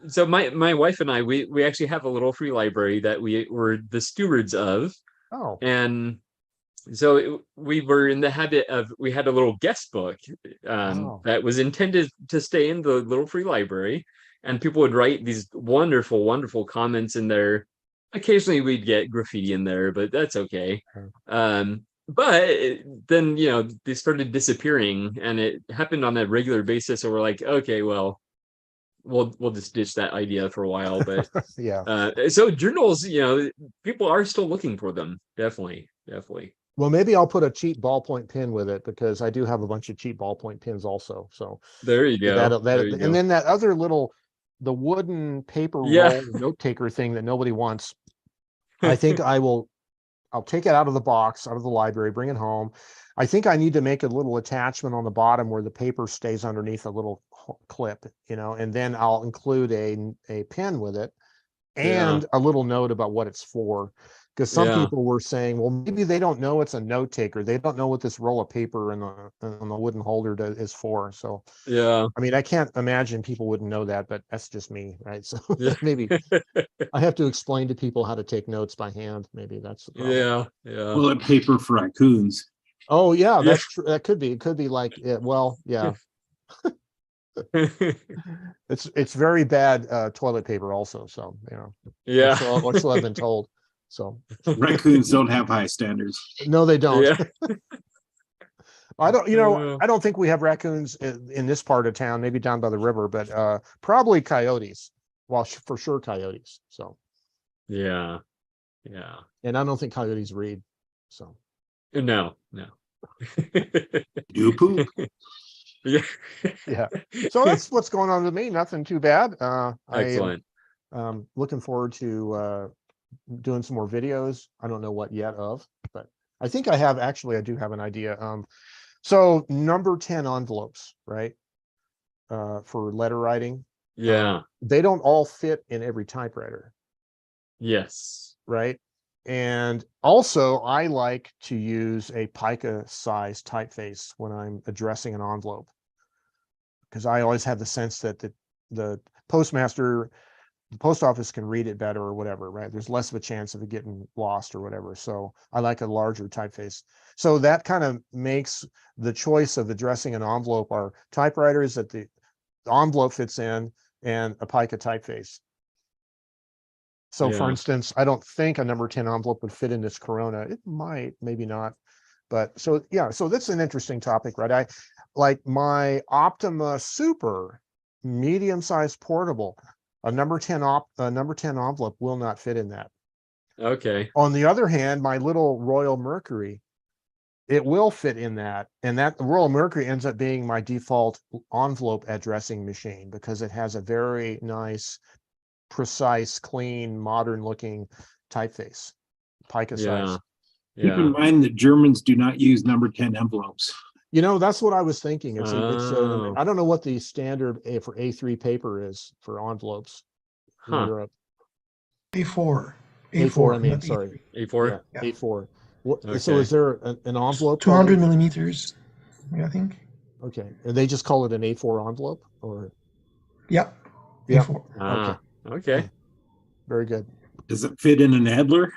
So my wife and I, we actually have a little free library that we were the stewards of. Oh. And so we were in the habit of, we had a little guest book that was intended to stay in the little free library, and people would write these wonderful comments in there. Occasionally we'd get graffiti in there, but that's okay. But then they started disappearing, and it happened on a regular basis. So we're like, okay, well, we'll just ditch that idea for a while. But yeah. So journals, people are still looking for them. Definitely. Well, maybe I'll put a cheap ballpoint pen with it, because I do have a bunch of cheap ballpoint pens also. So there you go. And then that other the wooden paper roll note taker thing that nobody wants. I think I'll take it out of the box, out of the library, bring it home. I think I need to make a little attachment on the bottom where the paper stays underneath a little clip, and then I'll include a pen with it and a little note about what it's for. Because some people were saying, well, maybe they don't know it's a note taker. They don't know what this roll of paper on the wooden holder is for. So I mean, I can't imagine people wouldn't know that, but that's just me, right? So maybe I have to explain to people how to take notes by hand. Maybe that's the problem. Yeah. Bullet paper for raccoons. Oh yeah, that's true. That could be. It could be like yeah. It's very bad toilet paper also. So Yeah. So I've been told. So raccoons don't have high standards. No, they don't. Yeah. I don't think we have raccoons in this part of town, maybe down by the river, but probably coyotes. Well, for sure coyotes. So yeah. And I don't think coyotes read. So no. Do poop. Yeah. So that's what's going on with me. Nothing too bad. Excellent. Looking forward to doing some more videos. I don't know what yet but I think I do have an idea. So number 10 envelopes, right? For letter writing. Yeah. They don't all fit in every typewriter. Yes. Right. And also I like to use a pica size typeface when I'm addressing an envelope, because I always have the sense that the postmaster, the post office can read it better or whatever, right? There's less of a chance of it getting lost or whatever. So I like a larger typeface. So that kind of makes the choice of addressing an envelope are typewriters that the envelope fits in and a pica typeface. So for instance, I don't think a number 10 envelope would fit in this Corona. It might, maybe not. But so that's an interesting topic, right? I like my Optima Super medium-sized portable. A number 10 envelope will not fit in that. Okay. On the other hand, my little Royal Mercury, it will fit in that. And that Royal Mercury ends up being my default envelope addressing machine, because it has a very nice, precise, clean, modern looking typeface, pica size. Keep in mind that Germans do not use number 10 envelopes. That's what I was thinking. I don't know what the standard for A3 paper is for envelopes in Europe. A4. A4, I mean, sorry. A4? Yeah, A4. So is there an envelope? 200 millimeters, I think. Okay. And they just call it an A4 envelope, or? Yeah. A4. Okay. Very good. Does it fit in an Adler?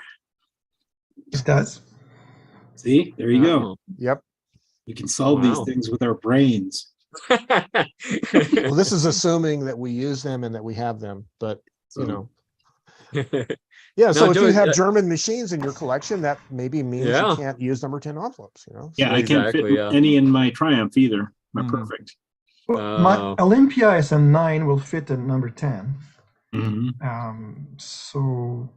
It does. See, there you go. Yep. We can solve these things with our brains. Well, this is assuming that we use them and that we have them, but you know. Yeah, so if Joe, you have German machines in your collection, that maybe means Yeah. you can't use number 10 envelopes, you know? Yeah, So I can't fit Exactly, yeah. any in my Triumph either. My Mhm. Perfect. Well, my Oh. Olympia SM9 will fit at number 10. Mhm. So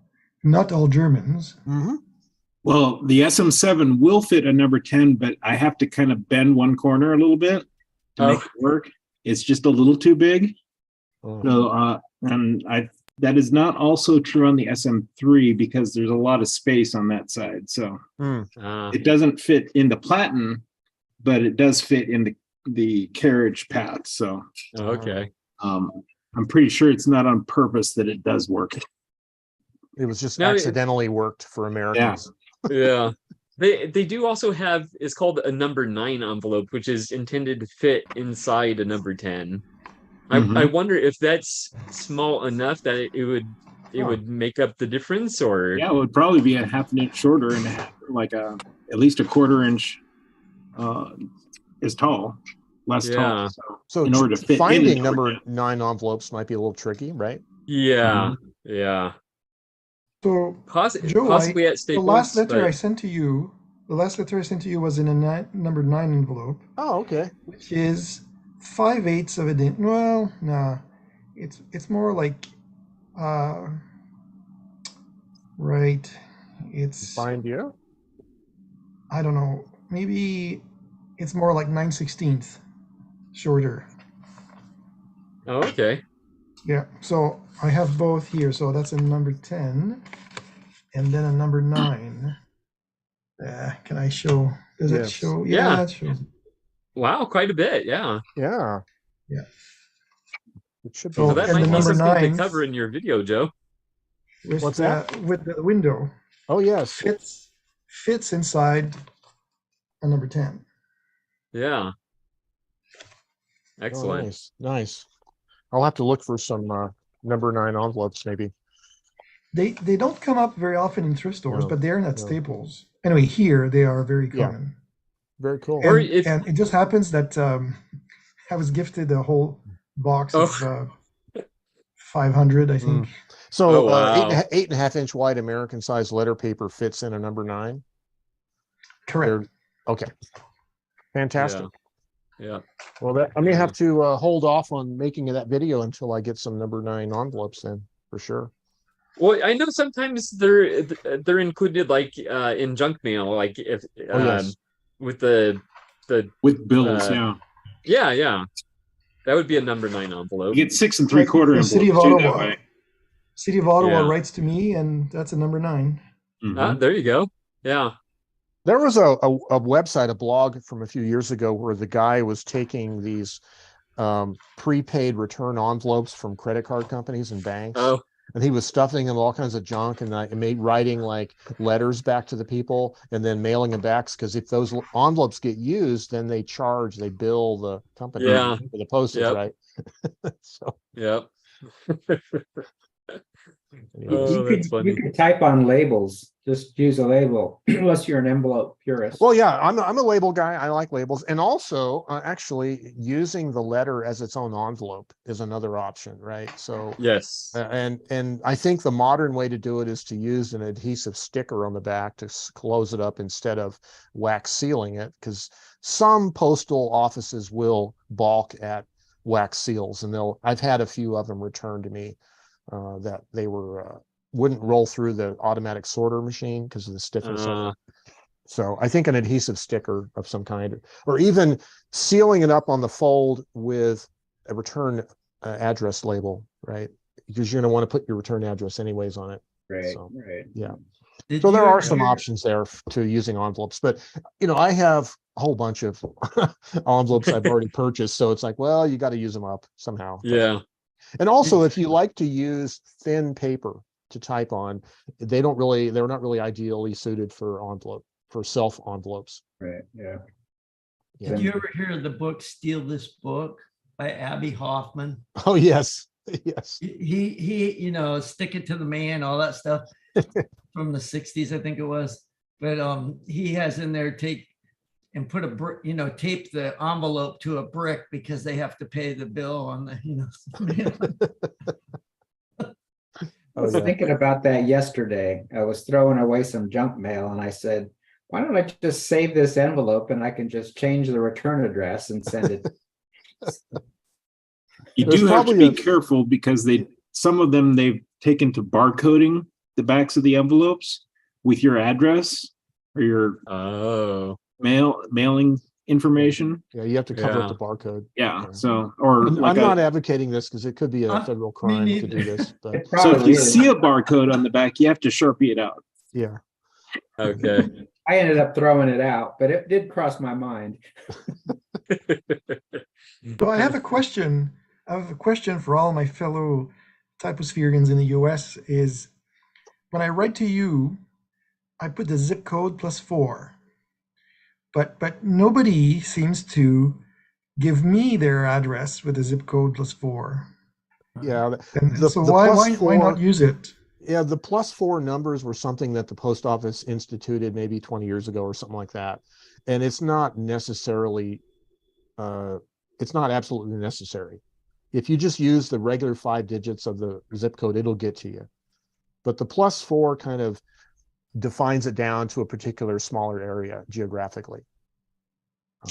not all Germans. Mhm. Well, the SM7 will fit a number 10, but I have to kind of bend one corner a little bit to make it work. It's just a little too big. Oh. So, that is not also true on the SM3 because there's a lot of space on that side. So it doesn't fit in the platen, but it does fit in the carriage path. So Okay. I'm pretty sure it's not on purpose that it does work. It was just Now, accidentally worked for Americans. Yeah. They do also have, it's called a number 9 envelope, which is intended to fit inside a number 10. I wonder if that's small enough that it would make up the difference, or Yeah, it would probably be a half an inch shorter and at least a quarter inch as tall, less tall. So in order to fit finding in number 9 envelopes might be a little tricky, right? Yeah. Yeah. So Joe, possibly at Staples. the last letter but- I sent to you was in a number 9 envelope. Oh, okay. Which is 5/8 of an inch. Well, nah, it's more like, right. It's Find you. I don't know. Maybe it's more like 9/16 shorter. Oh, okay. Yeah. So I have both here. So that's a number 10, and then a number 9. Can I show? Does it show? Yeah, it shows. Wow, quite a bit. Yeah. Yeah. Yeah. It should be. So that and might the be number something 9 to cover in your video, Joe. with, What's that? with the window. Oh, yes. Fits inside a number 10. Yeah. Oh, Excellent. nice. I'll have to look for some number 9 envelopes, maybe. They don't come up very often in thrift stores, No, but they're at no. Staples. Anyway, here they are very common. Very cool. And it just happens that I was gifted a whole box of 500, I think. So wow. 8.5 inch wide American size letter paper fits in a number 9. Correct. Okay. Fantastic. Yeah. Well, I may have to hold off on making that video until I get some number 9 envelopes then, for sure. Well, I know sometimes they're included like in junk mail, like if with the with bills, yeah. That would be a number 9 envelope. You get 6 3/4 The City of envelopes too, that Ottawa. way. City of Ottawa Yeah. writes to me, and that's a number 9. There you go. Yeah. There was a website, a blog from a few years ago where the guy was taking these prepaid return envelopes from credit card companies and banks. Oh. And he was stuffing them with all kinds of junk and writing like letters back to the people and then mailing them back, because if those envelopes get used, then they bill the company for the postage, right? So Yep. You could type on labels. Just use a label, unless you're an envelope purist. Well, yeah, I'm a label guy. I like labels, and also actually using the letter as its own envelope is another option, right? So yes, and I think the modern way to do it is to use an adhesive sticker on the back to close it up instead of wax sealing it, because some postal offices will balk at wax seals, and I've had a few of them returned to me that they wouldn't roll through the automatic sorter machine because of the stiffness of it. So I think an adhesive sticker of some kind, or even sealing it up on the fold with a return address label, right? Because you're going to want to put your return address anyways on it. Right. So, right. Yeah. So there are some options there to using envelopes, but I have a whole bunch of envelopes I've already purchased. So it's like, well, you got to use them up somehow. Yeah. And also, if you like to use thin paper to type on, they're not really ideally suited for self envelopes. Right. Yeah. Did you ever hear the book Steal This Book by Abby Hoffman? Oh, yes. Yes. He Stick It to the Man, all that stuff from the 60s, I think it was. But he has in there and put a brick, tape the envelope to a brick because they have to pay the bill on the, I was thinking about that yesterday. I was throwing away some junk mail and I said, why don't I just save this envelope and I can just change the return address and send it. You do have to be careful because some of them they've taken to barcoding the backs of the envelopes with your address or your mailing information. Yeah, you have to cover up the barcode. Yeah. So, or I'm not advocating this because it could be a federal crime to do this. But. So if you see a barcode on the back, you have to Sharpie it out. Yeah. Okay. I ended up throwing it out, but it did cross my mind. So I have a question. For all my fellow typosphereans in the US is when I write to you, I put the zip code +4. But nobody seems to give me their address with a zip code +4. Yeah. So why not use it? Yeah, the +4 numbers were something that the post office instituted maybe 20 years ago or something like that. And it's not necessarily, it's not absolutely necessary. If you just use the regular 5 digits of the zip code, it'll get to you. But the +4 kind of defines it down to a particular smaller area geographically.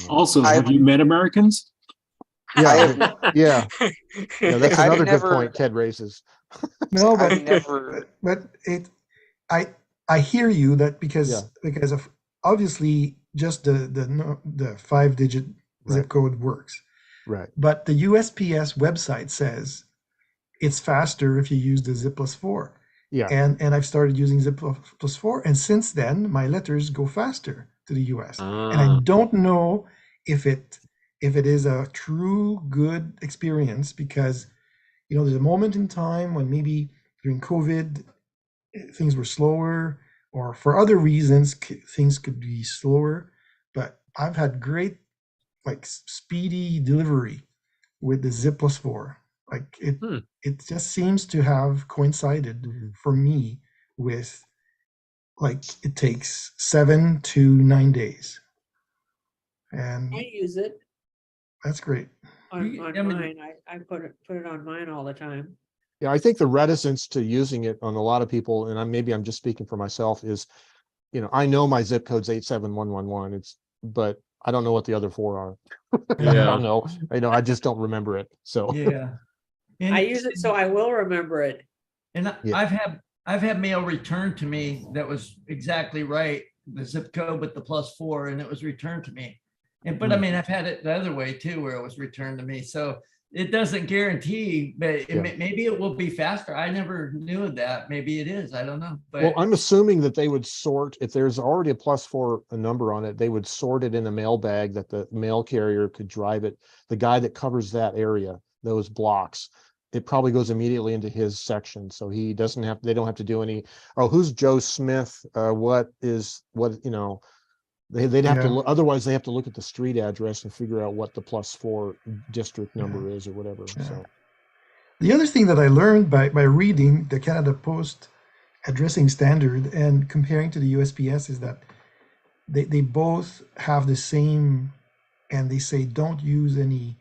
Also, have you met Americans? Yeah, yeah. That's another good point Ted raises. No, but I hear you that because of obviously just the 5-digit zip code works. Right. But the USPS website says it's faster if you use the zip +4. Yeah. And I've started using zip +4, and since then my letters go faster to the US. And I don't know if it is a true good experience because there's a moment in time when maybe during COVID things were slower, or for other reasons things could be slower. But I've had great speedy delivery with the zip +4. It just seems to have coincided for me with it takes 7 to 9 days. And I use it that's great. on mine. I put it on mine all the time. Yeah, I think the reticence to using it on a lot of people, and maybe I'm just speaking for myself, is, I know my zip code's 87111. But I don't know what the other 4 are. Yeah. I don't know. I just don't remember it. So yeah. I use it so I will remember it. And I've had mail returned to me that was exactly right, the zip code with the +4, and it was returned to me. But I mean, I've had it the other way too, where it was returned to me. So it doesn't guarantee, but maybe it will be faster. I never knew that. Maybe it is. I don't know. But well, I'm assuming that they would sort, if there's already a +4 number on it, they would sort it in a mail bag that the mail carrier could drive it. The guy that covers that area, those blocks, it probably goes immediately into his section. So they don't have to do any, who's Joe Smith? They'd have to, otherwise they have to look at the street address and figure out what the +4 district number is or whatever. Yeah. So the other thing that I learned by reading the Canada Post addressing standard and comparing to the USPS is that they both have the same, and they say don't use any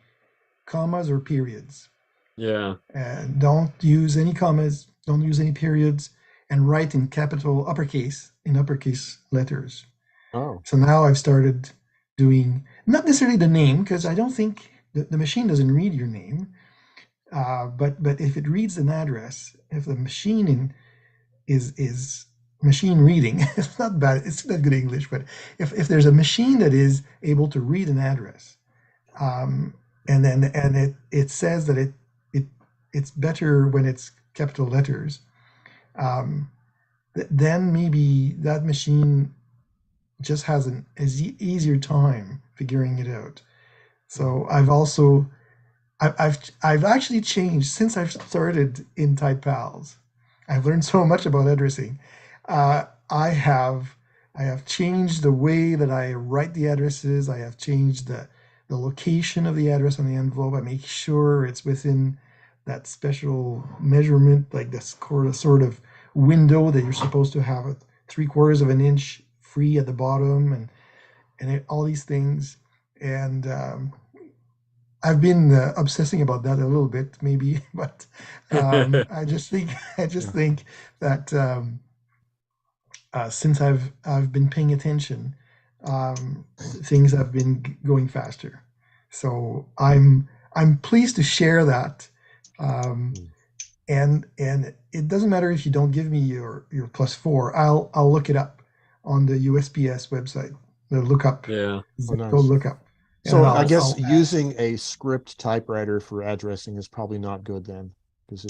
commas or periods. Yeah. And don't use any commas, don't use any periods, and write in uppercase letters. Oh. So now I've started doing, not necessarily the name, because I don't think the machine doesn't read your name, but if it reads an address, if the machine is machine reading, it's not bad, it's not good English, but if there's a machine that is able to read an address, and it says that it's better when it's capital letters, then maybe that machine just has an easier time figuring it out. So I've actually changed since I've started in TypePals. I've learned so much about addressing. I have changed the way that I write the addresses. I have changed the location of the address on the envelope. I make sure it's within that special measurement, like this sort of window that you're supposed to have 3/4 of an inch free at the bottom, all these things. And I've been obsessing about that a little bit, maybe, but I just think that since I've been paying attention, things have been going faster. So I'm pleased to share that. And it doesn't matter if you don't give me your +4. I'll look it up on the USPS website. The lookup. Yeah. Zip nice. code lookup. So And I guess I'll add- using a script typewriter for addressing is probably not good then, because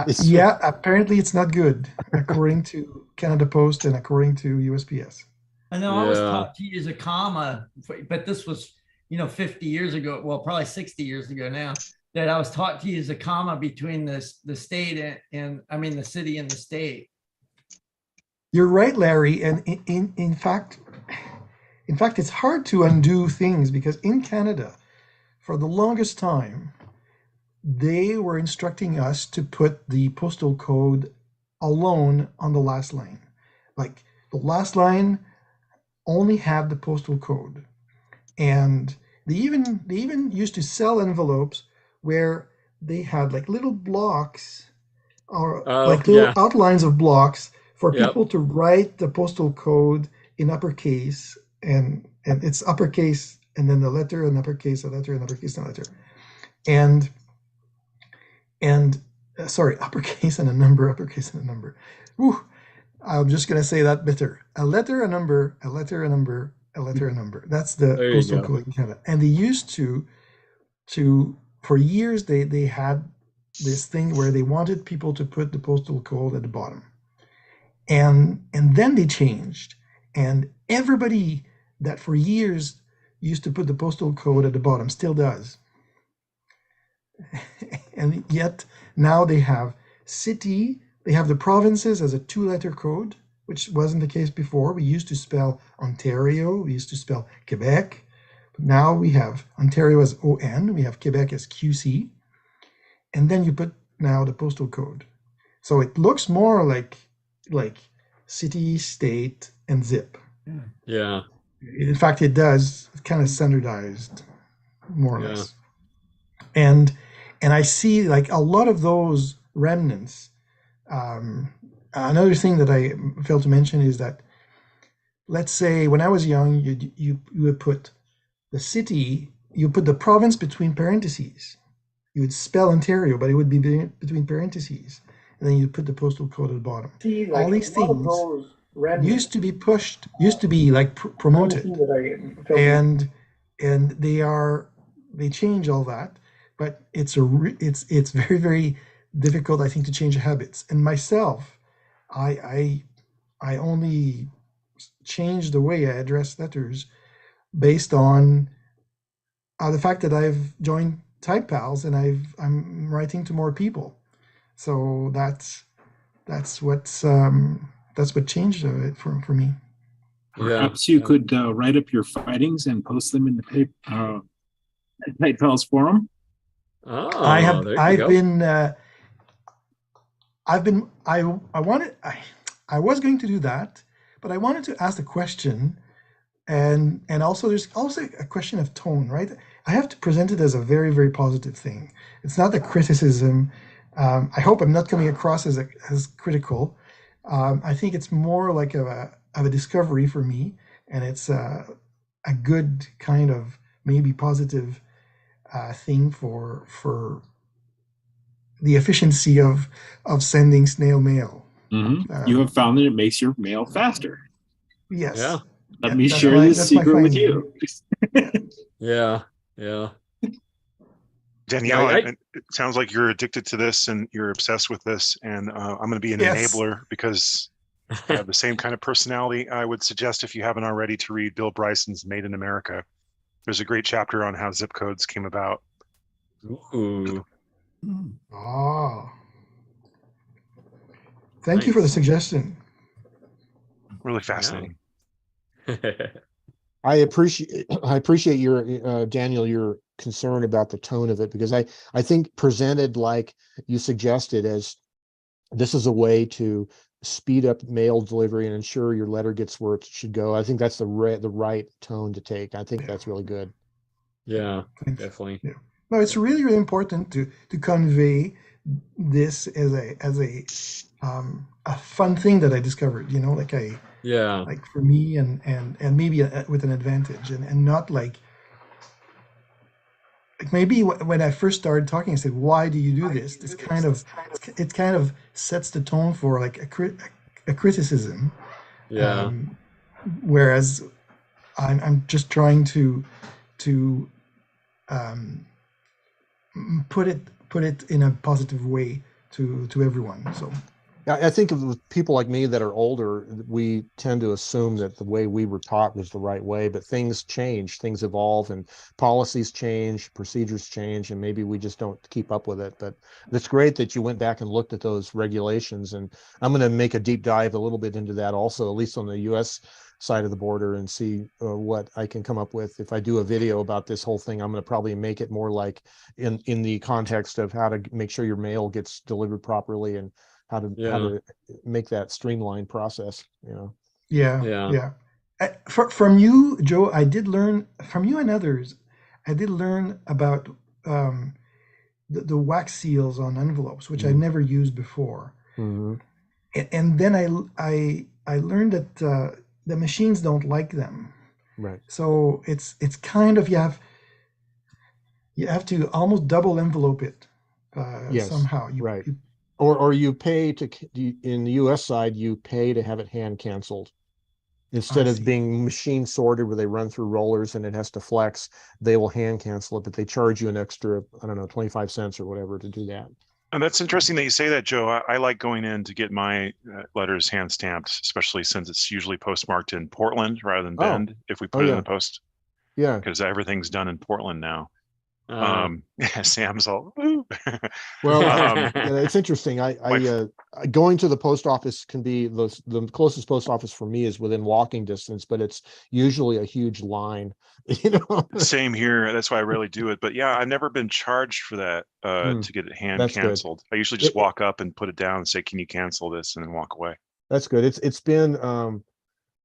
it's yeah, apparently it's not good according to Canada Post and according to USPS. I know I was Yeah. taught to use a comma, but this was, 50 years ago, well, probably 60 years ago now, that I was taught to use a comma between the state and the city and the state. You're right, Larry. And in fact, it's hard to undo things because in Canada, for the longest time, they were instructing us to put the postal code alone on the last line. Like the last line only had the postal code. And they even used to sell envelopes where they had like little blocks or like little outlines of blocks for people to write the postal code in uppercase, and it's uppercase and then the letter and uppercase, a letter and uppercase and a letter. And sorry, uppercase and a number, uppercase and a number. Whew, I'm just gonna say that better. A letter, a number, a letter, a number, a letter, a number. That's the postal code in Canada. And they used to for years they had this thing where they wanted people to put the postal code at the bottom. And then they changed. And everybody that for years used to put the postal code at the bottom still does. And yet now they have city, they have the provinces as a 2-letter code, which wasn't the case before. We used to spell Ontario, we used to spell Quebec. But now we have Ontario as ON, we have Quebec as QC. And then you put now the postal code. So it looks more like city, state, and zip. Yeah. In fact, it does. It's kind of standardized, more or less. And I see like a lot of those remnants. Another thing that I failed to mention is that, let's say when I was young, you would put the city, you put the province between parentheses. You would spell Ontario, but it would be between parentheses. And then you put the postal code at the bottom. See, like all these things used to be pushed, used to be like promoted. And they change all that. But it's very, very difficult, I think, to change habits. And myself, I only change the way I address letters based on the fact that I've joined Type Pals and I'm writing to more people. So that's what changed it for me. Perhaps you could write up your findings and post them in the Type Pals forum. Oh, I was going to do that, but I wanted to ask a question, and also there's also a question of tone, right? I have to present it as a very, very positive thing. It's not a criticism. I hope I'm not coming across as critical. I think it's more like a discovery for me, and it's a good kind of maybe positive thing for the efficiency of sending snail mail. Mm-hmm. You have found that it makes your mail faster. Yes. Yeah. Let me share this secret with you. Yeah. Danielle, it sounds like you're addicted to this and you're obsessed with this. And I'm going to be an enabler because I have the same kind of personality. I would suggest, if you haven't already, to read Bill Bryson's Made in America. There's a great chapter on how zip codes came about. Ooh. Oh. Thank you for the suggestion. Really fascinating. I appreciate your Daniel, your concern about the tone of it, because I think presented like you suggested, as this is a way to speed up mail delivery and ensure your letter gets where it should go. I think that's the right tone to take. I think that's really good. Yeah, definitely. Yeah. No, it's really, really important to convey this as a fun thing that I discovered, like Yeah. like for me and maybe with an advantage and not like maybe when I first started talking, I said, why do you do this? This kind of, it kind of sets the tone for like a criticism. Yeah. Whereas I'm just trying to um, put it in a positive way to everyone. So I think of people like me that are older, we tend to assume that the way we were taught was the right way, but things change, things evolve, and policies change, procedures change, and maybe we just don't keep up with it. But it's great that you went back and looked at those regulations, and I'm going to make a deep dive a little bit into that also, at least on the US side of the border, and see what I can come up with. If I do a video about this whole thing, I'm going to probably make it more like in the context of how to make sure your mail gets delivered properly and how to make that streamlined process, Yeah. From you, Joe, I did learn from you and others. I did learn about the wax seals on envelopes, which I never used before. And then I learned that the machines don't like them. Right. So it's kind of you have to almost double envelope it somehow. Right. Or you pay in the US side, you pay to have it hand canceled. Instead of being machine sorted where they run through rollers and it has to flex, they will hand cancel it, but they charge you an extra, I don't know, 25 cents or whatever to do that. And that's interesting that you say that, Joe. I like going in to get my letters hand stamped, especially since it's usually postmarked in Portland rather than Bend if we put it in the post. Yeah. Because everything's done in Portland now. Sam's all well it's interesting. I going to the post office can be the closest post office for me is within walking distance, but it's usually a huge line. Same here. That's why I rarely do it. But yeah, I've never been charged for that to get it hand canceled. I usually just walk up and put it down and say, can you cancel this, and then walk away. That's good. It's been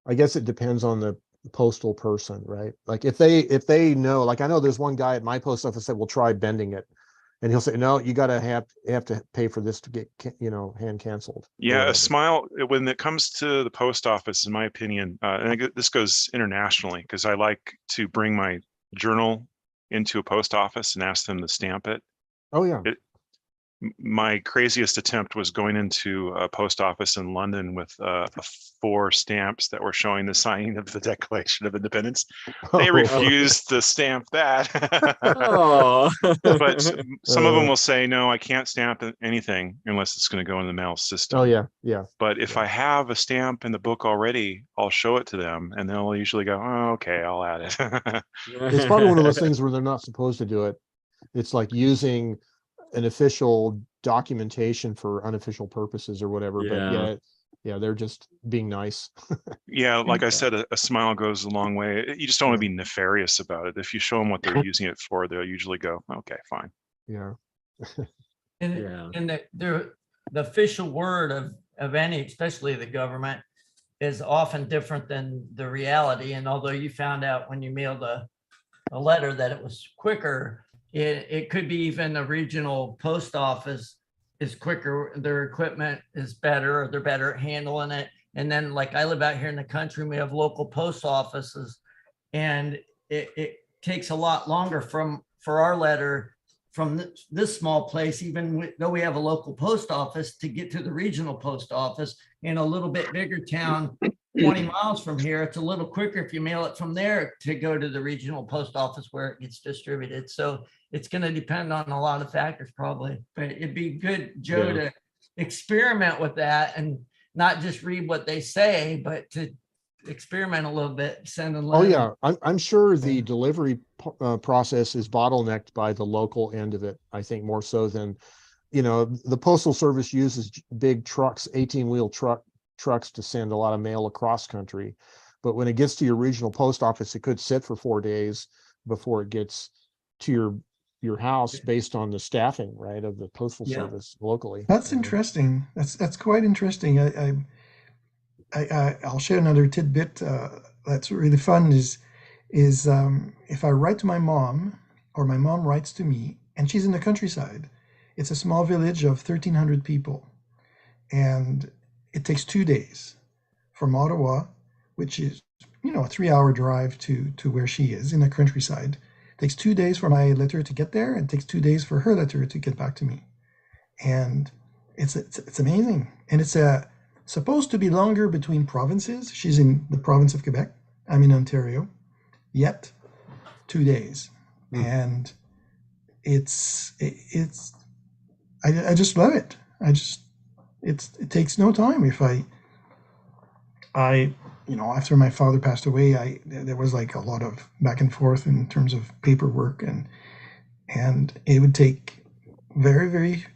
I guess it depends on the postal person, right? Like if they know, like I know there's one guy at my post office that will try bending it, and he'll say, no, you gotta have to pay for this to get hand canceled. Yeah, a smile when it comes to the post office, in my opinion, and this goes internationally because I like to bring my journal into a post office and ask them to stamp it. Oh yeah. My craziest attempt was going into a post office in London with 4 stamps that were showing the signing of the Declaration of Independence. They refused to stamp that. But some of them will say, no, I can't stamp anything unless it's going to go in the mail system. Oh yeah, yeah. But if I have a stamp in the book already, I'll show it to them and they'll usually go, oh, okay, I'll add it. It's probably one of those things where they're not supposed to do it. It's like using an official documentation for unofficial purposes or whatever. But yeah, they're just being nice. Yeah, like I said, a smile goes a long way. You just don't want to be nefarious about it. If you show them what they're using it for, they'll usually go, okay, fine. Yeah. And the official word of any, especially the government, is often different than the reality. And although you found out when you mailed a letter that it was quicker, it could be even the regional post office is quicker, their equipment is better, or they're better at handling it. And then like I live out here in the country, we have local post offices, and it takes a lot longer for our letter from this small place, even though we have a local post office, to get to the regional post office. In a little bit bigger town, 20 miles from here, it's a little quicker if you mail it from there to go to the regional post office where it gets distributed. So it's going to depend on a lot of factors probably, but it'd be good, Joe, to experiment with that and not just read what they say, but to experiment a little bit, send a letter. Oh yeah, I'm sure the delivery process is bottlenecked by the local end of it. I think more so than, the Postal Service uses big trucks, 18-wheel trucks to send a lot of mail across country. But when it gets to your regional post office, it could sit for 4 days before it gets to your your house based on the staffing, right, of the postal Yeah. service locally. That's interesting. That's quite interesting. I'll share another tidbit that's really fun is if I write to my mom or my mom writes to me and she's in the countryside, it's a small village of 1,300 people, and it takes 2 days from Ottawa, which is a 3-hour drive to where she is in the countryside. It takes 2 days for my letter to get there, and it takes 2 days for her letter to get back to me, and it's amazing. And it's supposed to be longer between provinces. She's in the province of Quebec. I'm in Ontario. Yet 2 days, and I just love it. It takes no time. If I after my father passed away, there was like a lot of back and forth in terms of paperwork, and it would take very, very,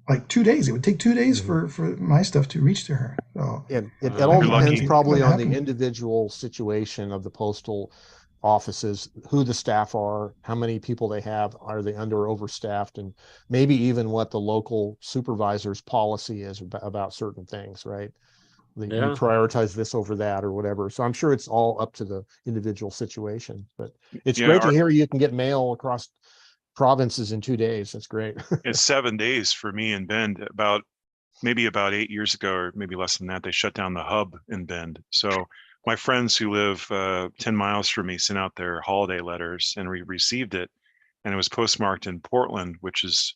like 2 days. It would take 2 days for my stuff to reach to her. So it all depends probably on the happened. individual situation of the postal offices, who the staff are, how many people they have, are they under or overstaffed, and maybe even what the local supervisor's policy is about certain things, right? You prioritize this over that or whatever. So I'm sure it's all up to the individual situation, but it's great to hear you can get mail across provinces in 2 days. That's great. It's 7 days for me in Bend. About 8 years ago, or maybe less than that, they shut down the hub in Bend. So my friends who live 10 miles from me sent out their holiday letters, and we received it, and it was postmarked in Portland, which is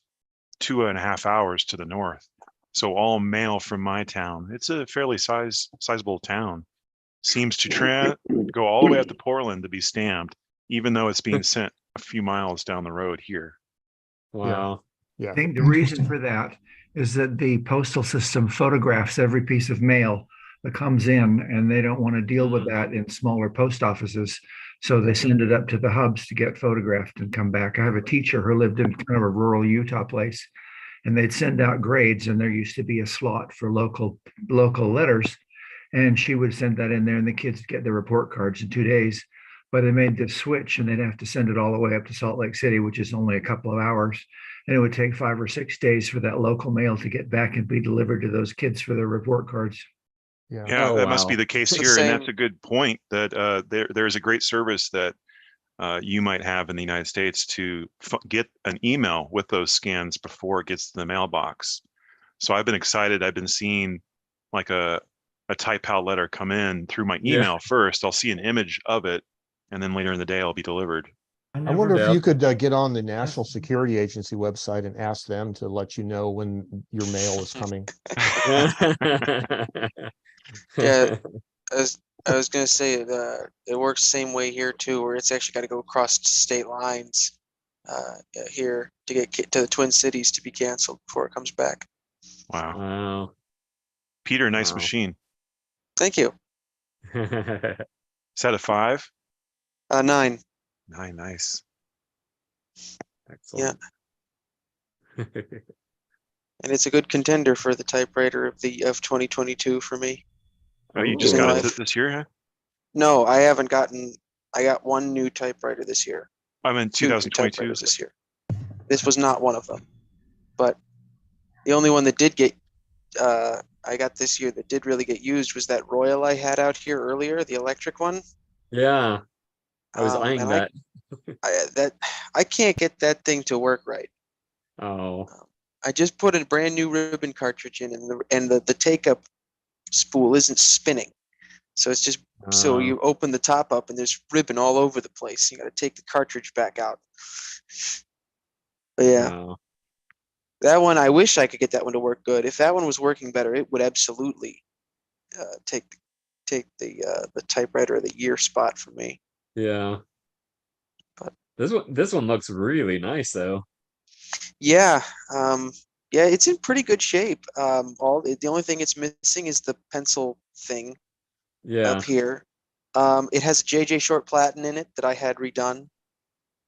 2.5 hours to the north. So all mail from my town, it's a fairly sizable town, seems to go all the way up to Portland to be stamped, even though it's being sent a few miles down the road here. Wow. I think the reason for that is that the postal system photographs every piece of mail that comes in, and they don't want to deal with that in smaller post offices. So they send it up to the hubs to get photographed and come back. I have a teacher who lived in kind of a rural Utah place, and they'd send out grades, and there used to be a slot for local letters. And she would send that in there, and the kids get their report cards in 2 days. But they made this switch, and they'd have to send it all the way up to Salt Lake City, which is only a couple of hours. And it would take 5 or 6 days for that local mail to get back and be delivered to those kids for their report cards. Yeah, that must be the case here. And that's a good point, that there's a great service that you might have in the United States to get an email with those scans before it gets to the mailbox. So I've been excited. I've been seeing like a type-out letter come in through my email first. I'll see an image of it, and then later in the day, I'll be delivered. I wonder if you could get on the National Security Agency website and ask them to let you know when your mail is coming. Yeah, I was going to say it works the same way here too, where it's actually got to go across state lines here to get to the Twin Cities to be canceled before it comes back. Wow. Peter, nice machine. Thank you. Is that a 5? 9. 9, nice. Excellent. Yeah. And it's a good contender for the typewriter of 2022 for me. Oh, you just got it this year, huh? No, I haven't gotten. I got one new typewriter this year. I'm in 2022 this year. This was not one of them, but the only one that did get I got this year that did really get used was that Royal I had out here earlier, the electric one. Yeah, I was eyeing that. I can't get that thing to work right. Oh. I just put a brand new ribbon cartridge in, and the take up spool isn't spinning, so it's just so you open the top up and there's ribbon all over the place. You got to take the cartridge back out. But yeah, that one, I wish I could get that one to work good. If that one was working better, it would absolutely take the typewriter of the year spot for me. Yeah. But this one looks really nice though. Yeah. Yeah, it's in pretty good shape. The only thing it's missing is the pencil thing up here. It has a JJ Short Platen in it that I had redone.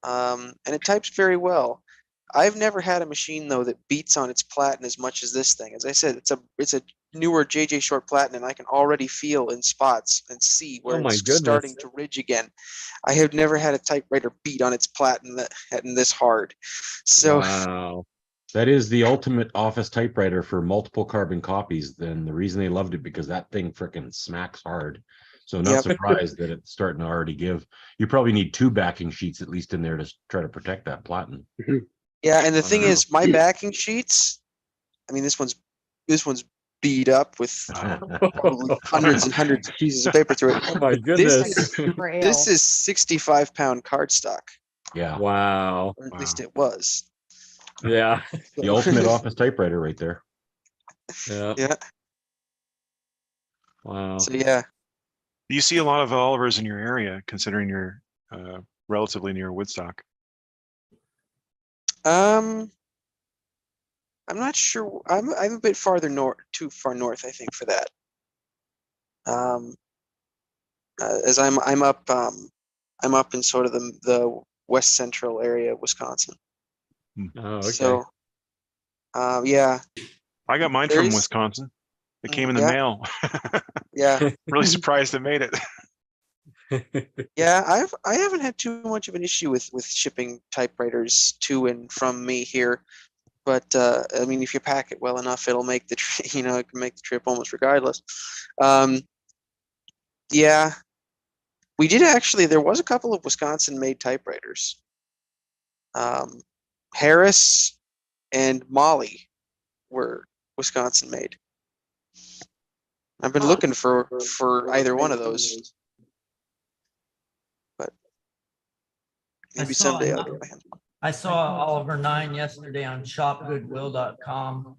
And it types very well. I've never had a machine though that beats on its platen as much as this thing. As I said, it's a newer JJ Short Platinum, I can already feel in spots and see where it's starting to ridge again. I have never had a typewriter beat on its platinum and this hard. So wow. That is the ultimate office typewriter for multiple carbon copies. Then the reason they loved it because that thing freaking smacks hard. So not surprised that it's starting to already give. You probably need 2 backing sheets at least in there to try to protect that platinum. Yeah, and the thing is, my backing sheets, I mean, this one's beat up with probably hundreds and hundreds of pieces of paper through it. Oh my goodness. This is 65-pound cardstock. Yeah. Wow. Or at least it was. Yeah. The ultimate office typewriter right there. Yeah. Wow. So yeah. Do you see a lot of Olivers in your area, considering you're relatively near Woodstock? I'm not sure. I'm a bit farther north, too far north, I think, for that. As I'm up in sort of the west central area of Wisconsin. Oh, okay. So, yeah. I got mine from Wisconsin. It came in the mail. Yeah. Really surprised it made it. Yeah, I haven't had too much of an issue with shipping typewriters to and from me here, but I mean, if you pack it well enough, it'll make the it can make the trip almost regardless. Yeah, we did actually. There was a couple of Wisconsin-made typewriters. Harris and Molly were Wisconsin-made. I've been looking for either one of those. Maybe someday I'll get my hands on. I saw Oliver 9 yesterday on shopgoodwill.com.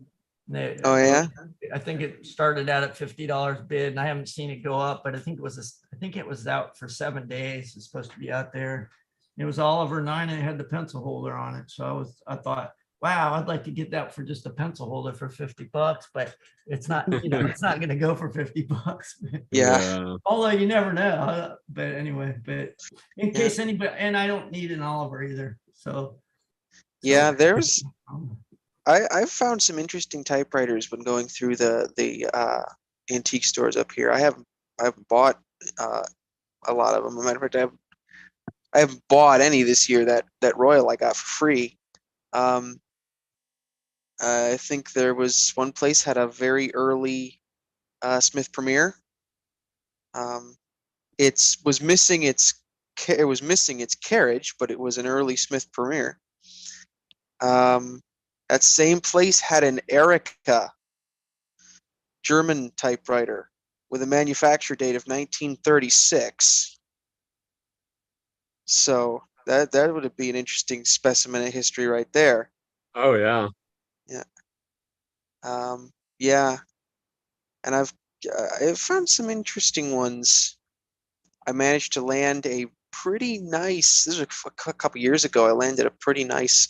Oh yeah. I think it started out at $50 bid, and I haven't seen it go up, but I think it was out for 7 days. It's supposed to be out there. It was Oliver 9 and it had the pencil holder on it. So I thought, wow, I'd like to get that for just a pencil holder for $50, but it's not, it's not going to go for $50. Yeah. Although you never know. But anyway, but in case anybody, and I don't need an Oliver either. So. Yeah, I've found some interesting typewriters when going through the antique stores up here. I've bought a lot of them. As a matter of fact, I haven't bought any this year that Royal I got for free. I think there was one place had a very early Smith Premier. It was missing its carriage, but it was an early Smith Premier. That same place had an Erica German typewriter with a manufacture date of 1936. So that would be an interesting specimen of history right there. Oh yeah. Yeah. Yeah. And I've found some interesting ones. I managed to land a pretty nice, this was a couple years ago, I landed a pretty nice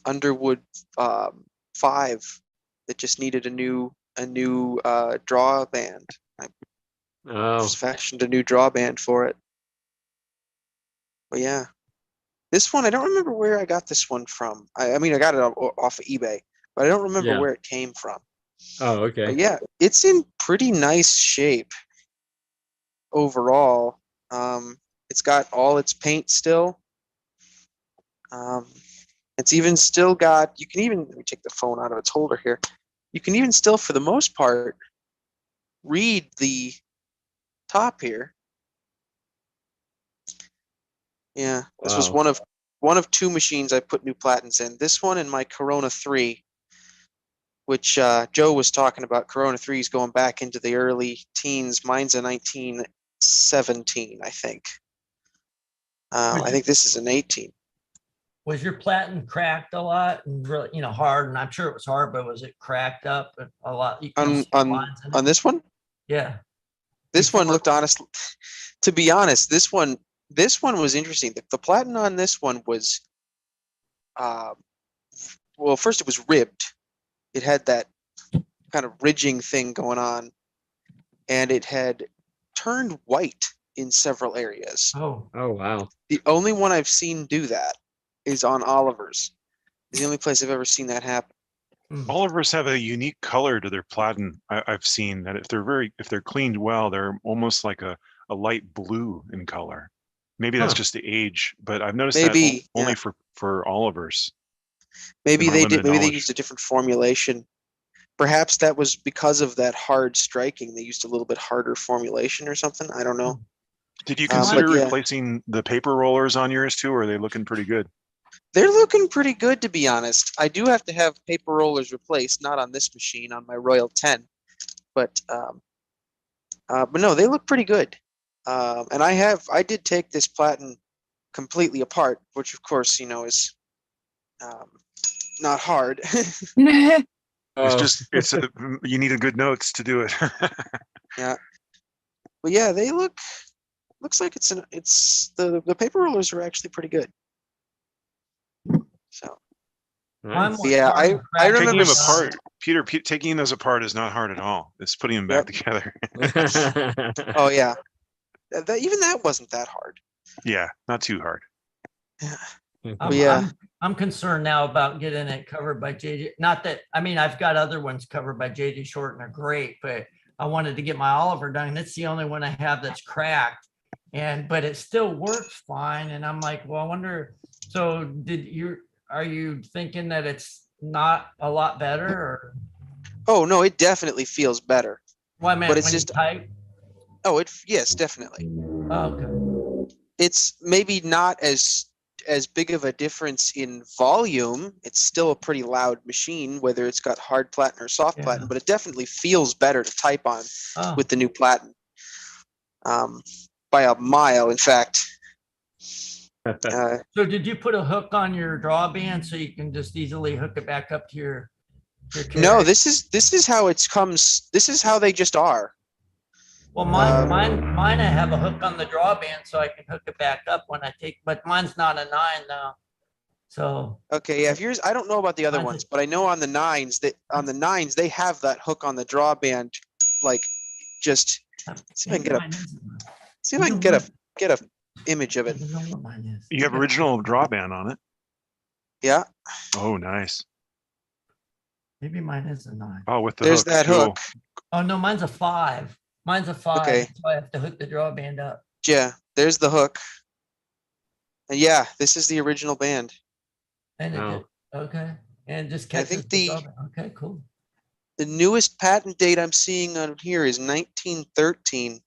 Underwood 5 that just needed a new draw band. I just fashioned a new draw band for it. But yeah, this one I don't remember where I got this one from. I mean I got it off of eBay, but I don't remember where it came from. Oh, okay. But yeah, it's in pretty nice shape overall. It's got all its paint still. It's even still got, you can even, let me take the phone out of its holder here. You can even still, for the most part, read the top here. Yeah, this was one of 2 machines I put new platens in. This one and my Corona 3, which Joe was talking about. Corona 3 is going back into the early teens. Mine's a 1917, I think. I think this is an 18. Was your platen cracked a lot and really, hard? And I'm sure it was hard, but was it cracked up a lot? On this one? Yeah. This one looked honest. To be honest, this one was interesting. The platen on this one was, well, first it was ribbed. It had that kind of ridging thing going on, and it had turned white in several areas. Oh wow. The only one I've seen do that is on Oliver's. It's the only place I've ever seen that happen. Olivers have a unique color to their platen. I've seen that if they're cleaned well, they're almost like a light blue in color. Maybe that's just the age, but I've noticed that only for Olivers. Maybe they did. Maybe they used a different formulation. Perhaps that was because of that hard striking. They used a little bit harder formulation or something. I don't know. Did you consider replacing the paper rollers on yours too, or are they looking pretty good? They're looking pretty good, to be honest. I do have to have paper rollers replaced, not on this machine, on my Royal 10, but no, they look pretty good. And I did take this platen completely apart, which of course, you know, is not hard. You need a good notes to do it. Yeah, but yeah, they looks like the paper rollers are actually pretty good. So yeah, I remember taking them apart. Peter, taking those apart is not hard at all. It's putting them back together. Oh yeah, even that wasn't that hard. Yeah, not too hard. Yeah. I'm concerned now about getting it covered by JJ. Not that, I mean, I've got other ones covered by JJ Short and they're great, but I wanted to get my Oliver done. It's the only one I have that's cracked, but it still works fine. And I'm like, well, I wonder. So are you thinking that it's not a lot better? Or? Oh no, it definitely feels better. Well, I meant but it's when just you type. Oh, yes, definitely. Oh, okay. It's maybe not as big of a difference in volume. It's still a pretty loud machine, whether it's got hard platen or soft platen, but it definitely feels better to type on with the new platen. By a mile, in fact. So did you put a hook on your drawband so you can just easily hook it back up to your No, this is how it comes. This is how they just are. Well, mine, I have a hook on the drawband so I can hook it back up when I take, but mine's not a 9 now. So okay, yeah. If yours, I don't know about the other ones, but I know on the nines they have that hook on the drawband, like just see if I can get a image of it. You have original drawband on it. Yeah. Oh, nice. Maybe mine is a 9. Oh, with the there's that hook. Oh no, mine's a 5. Mine's a 5. Okay. So I have to hook the drawband up. Yeah, there's the hook. And yeah, this is the original band. And okay. And just catches I think okay, cool. The newest patent date I'm seeing on here is 1913.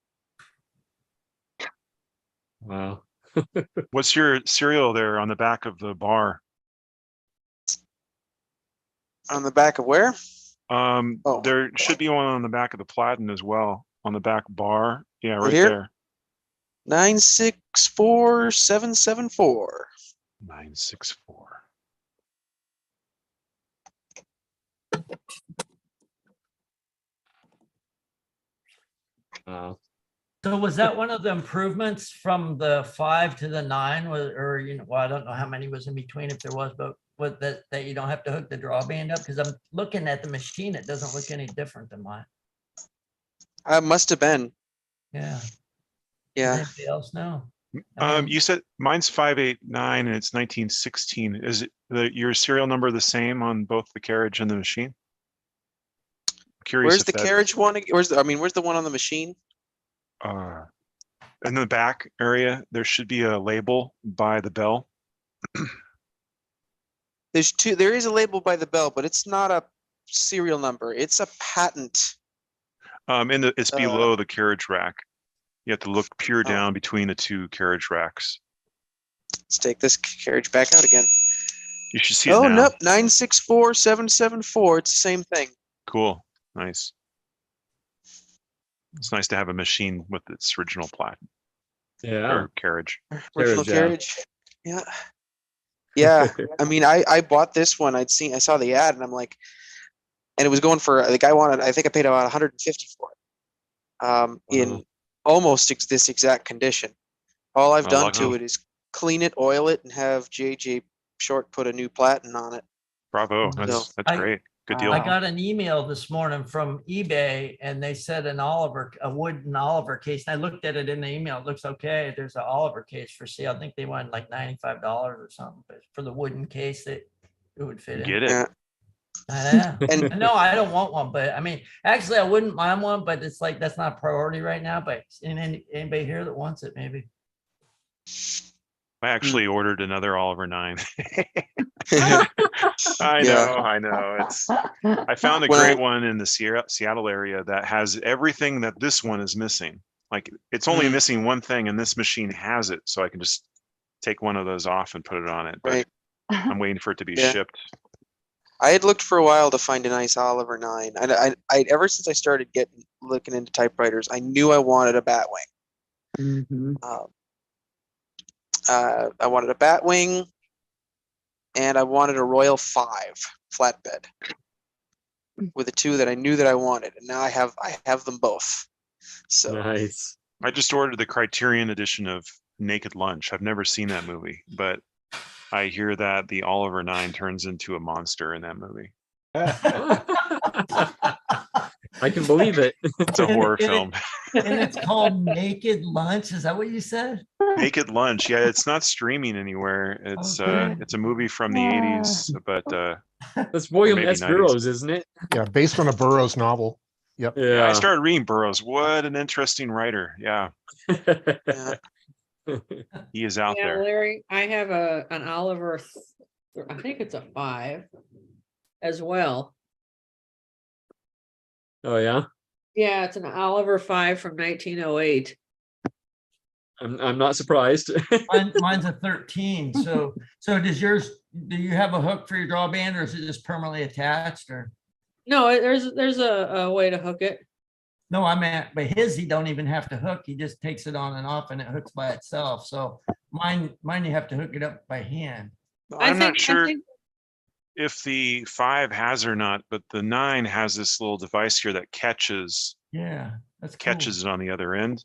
Wow. What's your serial there on the back of the bar? On the back of where? There should be one on the back of the platen as well. On the back bar. Yeah, right here? there. 964774. 964. So was that one of the improvements from the 5 to the 9? Or well, I don't know how many was in between if there was, but with that you don't have to hook the drawband up? Because I'm looking at the machine, it doesn't look any different than mine. Must have been. Yeah. Yeah. Does anybody else know? You said mine's 589 and it's 1916. Is it your serial number the same on both the carriage and the machine? I'm curious. Where's the carriage one? Where's the one on the machine? In the back area, there should be a label by the bell. There is a label by the bell, but it's not a serial number. It's a patent. It's below the carriage rack. You have to look down between the two carriage racks. Let's take this carriage back out again. You should see it now. Nope, 964774. It's the same thing. Cool, nice. It's nice to have a machine with its original platen. Yeah. Or carriage. Original carriage. Yeah. Yeah. I mean, I bought this one. I saw the ad, and I'm like, and it was going for the guy wanted. I think I paid about 150 for it. In almost this exact condition. All I've done to it is clean it, oil it, and have JJ Short put a new platen on it. Bravo. That's great. Good deal. I got an email this morning from eBay, and they said a wooden Oliver case. And I looked at it in the email. It looks okay. There's an Oliver case for sale. I think they wanted like $95 or something, but for the wooden case that it would fit in. Get it. And no, I don't want one, but I mean, actually, I wouldn't mind one, but it's like that's not a priority right now. But anybody here that wants it, maybe. I actually ordered another Oliver 9. I know. I found a great one in the Seattle area that has everything that this one is missing. Like it's only missing one thing, and this machine has it, so I can just take one of those off and put it on it. But I'm waiting for it to be shipped. I had looked for a while to find a nice Oliver 9. I ever since I started looking into typewriters, I knew I wanted a Batwing. I wanted a Batwing, and I wanted a Royal 5 flatbed with the two that I knew that I wanted, and now I have them both. So nice. I just ordered the Criterion edition of Naked Lunch. I've never seen that movie, but I hear that the Oliver 9 turns into a monster in that movie. I can believe it. It's a horror film. And it's called Naked Lunch. Is that what you said? Naked Lunch. Yeah, it's not streaming anywhere. It's it's a movie from the 80s, but that's William S. 90s. Burroughs, isn't it? Yeah, based on a Burroughs novel. Yep. Yeah, I started reading Burroughs. What an interesting writer. Yeah. He is out there. Larry, I have an Oliver, I think it's a 5 as well. Oh yeah? Yeah, it's an Oliver 5 from 1908. I'm not surprised. Mine's a 13. So does yours? Do you have a hook for your drawband, or is it just permanently attached? Or no, there's a way to hook it. No, I meant, but his he don't even have to hook. He just takes it on and off, and it hooks by itself. So mine you have to hook it up by hand. I'm not sure if the 5 has or not, but the 9 has this little device here that catches. Yeah, that's cool. Catches it on the other end.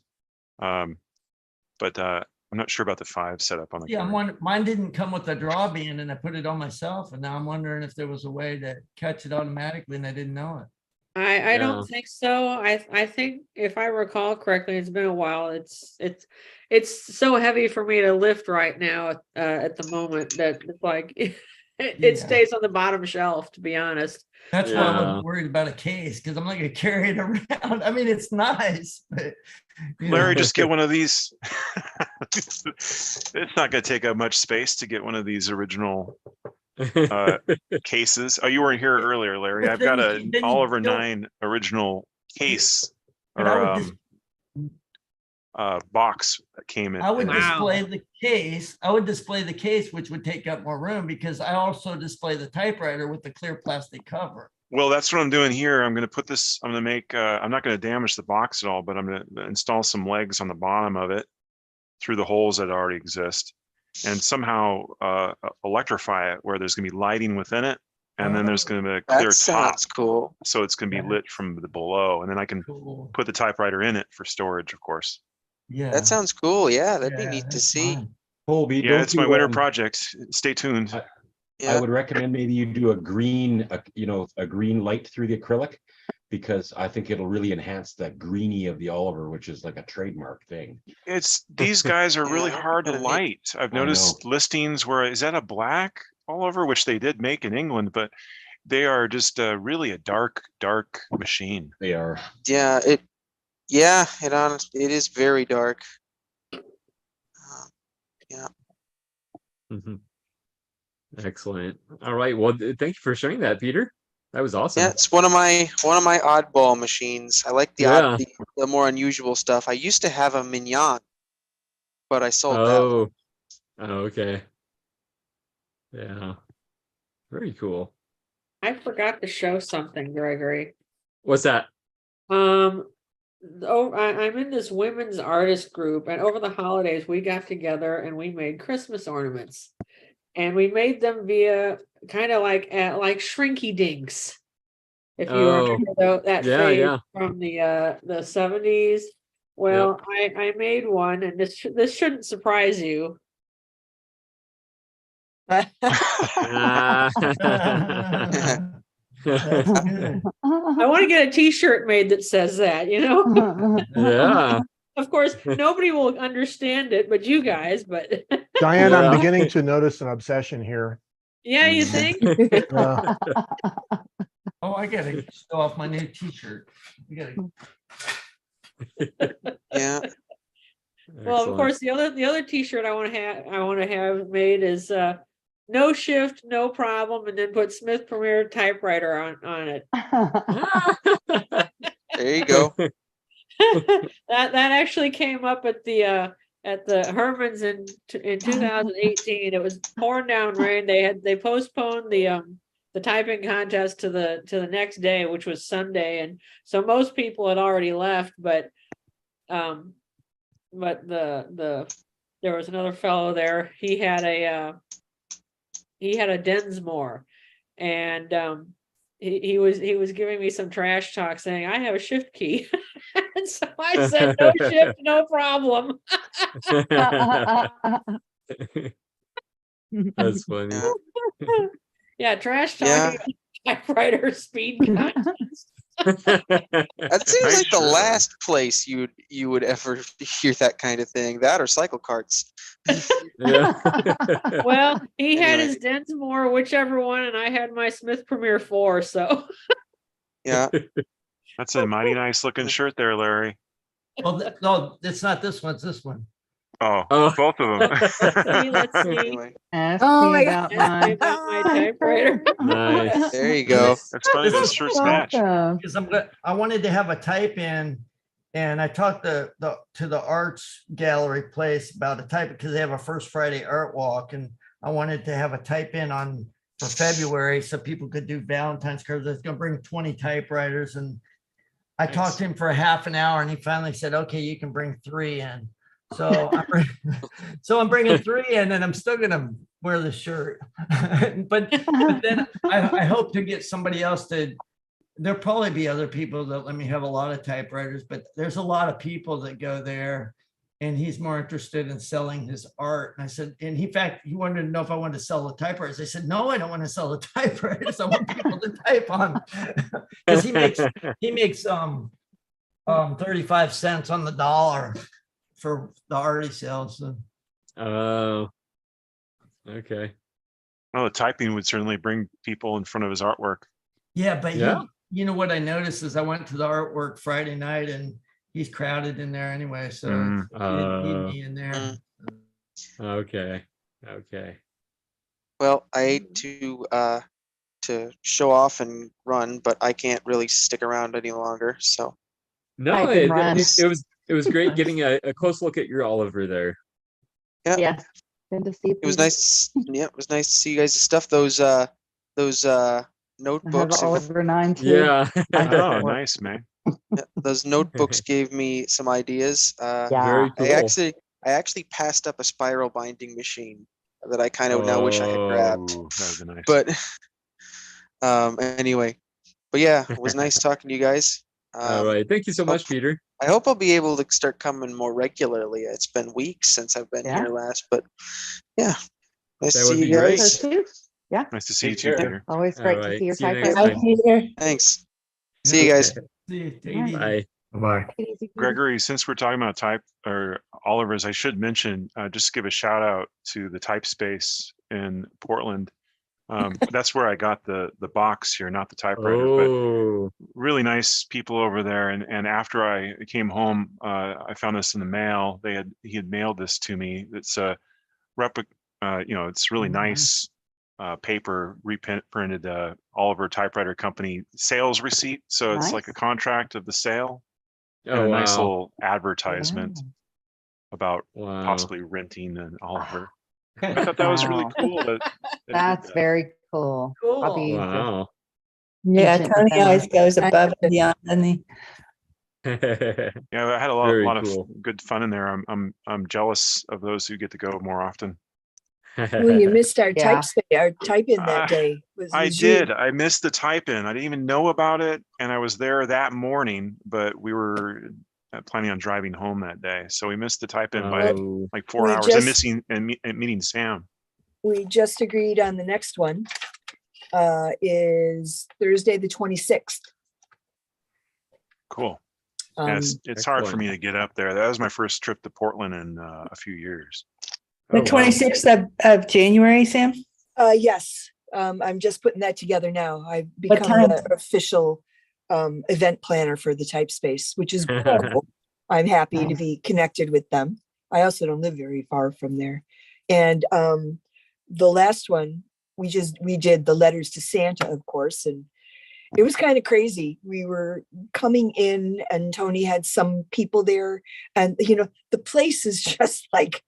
But I'm not sure about the 5 setup on the. Yeah, mine didn't come with a drawband, and I put it on myself, and now I'm wondering if there was a way to catch it automatically, and I didn't know it. I don't think so. I think if I recall correctly, it's been a while. It's so heavy for me to lift right now at the moment that it's like it stays on the bottom shelf, to be honest. That's why I wasn't worried about a case, because I'm not going to carry it around. I mean, it's nice, but Larry, just get one of these. It's not going to take up much space to get one of these original cases. Oh, you weren't here earlier, Larry. I've got an Oliver 9 original case or box that came in. I would display the case. I would display the case, which would take up more room, because I also display the typewriter with the clear plastic cover. Well, that's what I'm doing here. I'm going to put this, I'm going to make, I'm not going to damage the box at all, but I'm going to install some legs on the bottom of it through the holes that already exist, and somehow electrify it where there's going to be lighting within it. And then there's going to be a clear top. Cool. So it's going to be lit from the below. And then I can put the typewriter in it for storage, of course. Yeah. That sounds cool. Yeah, that'd be neat to see. Colby, yeah, it's my winter project. Stay tuned. I would recommend maybe you do a green light through the acrylic, because I think it'll really enhance that greeny of the Oliver, which is like a trademark thing. It's these guys are really hard to light. I've noticed listings where is that a black Oliver, which they did make in England, but they are just really a dark machine. They are. Yeah, it is very dark. Yeah. Mm-hmm. Excellent. All right. Well, thank you for sharing that, Peter. That was awesome. Yeah, it's one of my oddball machines. I like the more unusual stuff. I used to have a Mignon, but I sold that. Oh, okay. Yeah. Very cool. I forgot to show something, Gregory. What's that? I'm in this women's artist group, and over the holidays we got together and we made Christmas ornaments, and we made them via kind of like Shrinky Dinks. If you remember that phase from the 70s. Well, I made one, and this shouldn't surprise you. I want to get a t-shirt made that says that, Yeah. Of course, nobody will understand it but you guys. But Diane, I'm beginning to notice an obsession here. Yeah, you think? Oh, I gotta show off my new T-shirt. We gotta. Yeah. Well, of course, the other T-shirt I want to have made is no shift, no problem, and then put Smith Premier typewriter on it. There you go. that actually came up at the Herman's in 2018. It was pouring down rain. They postponed the typing contest to the next day, which was Sunday, and so most people had already left, but there was another fellow there. He had a Densmore, and he was giving me some trash talk, saying I have a shift key, and so I said no shift, no problem. That's funny. Yeah, trash talking typewriter speed contest. That seems like the last place you would ever hear that kind of thing. That or cycle carts. Well, he had his Densmore, whichever one, and I had my Smith Premier 4. So yeah, that's a mighty nice looking shirt there, Larry. Well, no, it's not this one. It's this one. Oh, both of them. Let's see. Ask Oh me my about God. mine. About my typewriter. Nice. There you go. That's funny. Those shirts match. Because I wanted to have a type in, and I talked to the arts gallery place about a type because they have a First Friday art walk, and I wanted to have a type in for February so people could do Valentine's cards. I was going to bring 20 typewriters, and I talked to him for a half an hour, and he finally said, "Okay, you can bring 3 in." So I'm bringing 3 in, and I'm still gonna wear the shirt. but then I hope to get somebody else to. There'll probably be other people that let me have a lot of typewriters, but there's a lot of people that go there, and he's more interested in selling his art. And I said, and in fact, he wanted to know if I wanted to sell the typewriters. I said, no, I don't want to sell the typewriters. I want people to type on, because he makes 35 cents on the dollar for the art he sells. So. Oh, okay. Well, the typing would certainly bring people in front of his artwork. Yeah, but you know what I noticed is I went to the artwork Friday night, and he's crowded in there anyway, so he need me in there. Okay. Well, I hate to show off and run, but I can't really stick around any longer. So no, it was great getting a close look at your Oliver there. Yeah. Good to see you. It was nice. Yeah, it was nice to see you guys' stuff. Those notebooks. Oliver 9 too. Yeah. Oh, nice, man. Yeah, those notebooks gave me some ideas. Very cool. I actually passed up a spiral binding machine that I kind of now wish I had grabbed. That was nice. But anyway, but yeah, it was nice talking to you guys. All right. Thank you so much, Peter. I hope I'll be able to start coming more regularly. It's been weeks since I've been here last, but yeah, nice to see you guys. Yeah. Nice to see you too, Peter. Always great to see your typewriter. Thanks. See you guys. Bye. Bye. Gregory, since we're talking about type or Oliver's, I should mention, just give a shout out to the Type Space in Portland. That's where I got the box here, not the typewriter, but really nice people over there. And after I came home, I found this in the mail. He had mailed this to me. It's a replica, it's really nice paper, reprinted Oliver Typewriter Company sales receipt. So it's like a contract of the sale. And a nice little advertisement about possibly renting an Oliver. I thought that was really cool. That's very cool. Cool. Yeah, Tony always goes above and beyond, doesn't he? Yeah, I had a lot of good fun in there. I'm jealous of those who get to go more often. Well, you missed our our type in that day. I did. I missed the type in. I didn't even know about it, and I was there that morning, but we were planning on driving home that day, so we missed the type in by like 4 hours. And meeting Sam. We just agreed on the next one. Is Thursday the 26th. Cool. Yeah, it's hard for me to get up there. That was my first trip to Portland in a few years. The 26th of January, Sam? Yes. I'm just putting that together now. I've What become time? the official event planner for the Typespace, which is cool. I'm happy to be connected with them. I also don't live very far from there. And the last one, we did the letters to Santa, of course, and it was kind of crazy. We were coming in and Tony had some people there, and the place is just like,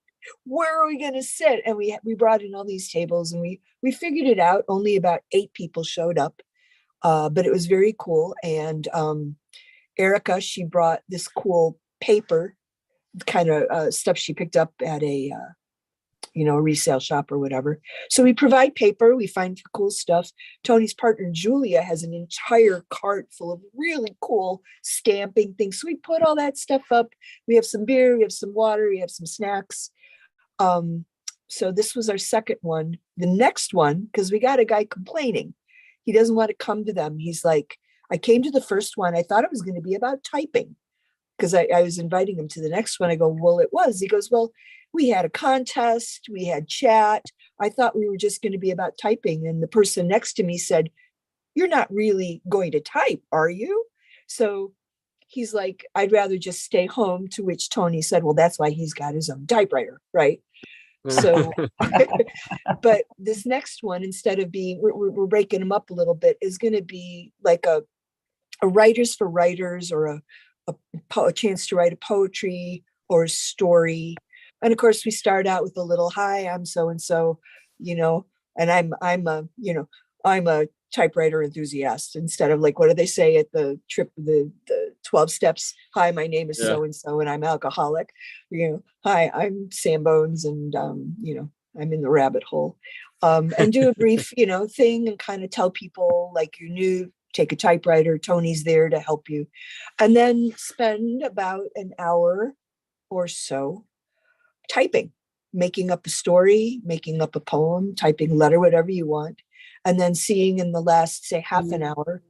where are we going to sit? And we brought in all these tables, and we figured it out. Only about 8 people showed up, but it was very cool. And Erica, she brought this cool paper kind of stuff she picked up at a resale shop or whatever. So we provide paper, we find cool stuff. Tony's partner Julia has an entire cart full of really cool stamping things. So we put all that stuff up. We have some beer, we have some water, we have some snacks. So this was our second one. The next one, because we got a guy complaining, he doesn't want to come to them. He's like, I came to the first one, I thought it was going to be about typing, because I was inviting him to the next one. I go, well, it was. He goes, well, we had a contest, we had chat. I thought we were just going to be about typing. And the person next to me said, you're not really going to type, are you? So he's like, I'd rather just stay home, to which Tony said, well, that's why he's got his own typewriter, right? So, but this next one, instead of being, we're breaking them up a little bit, is going to be like a writers for writers, or a chance to write a poetry or a story. And of course, we start out with a little, hi, I'm so-and-so, and I'm a typewriter enthusiast, instead of like, what do they say at the 12 steps? Hi, my name is so-and-so, and I'm alcoholic. Hi, I'm Sam Bones, and I'm in the rabbit hole. And do a brief, thing, and kind of tell people like you're new, take a typewriter, Tony's there to help you. And then spend about an hour or so typing, making up a story, making up a poem, typing a letter, whatever you want. And then seeing in the last, say, half an hour,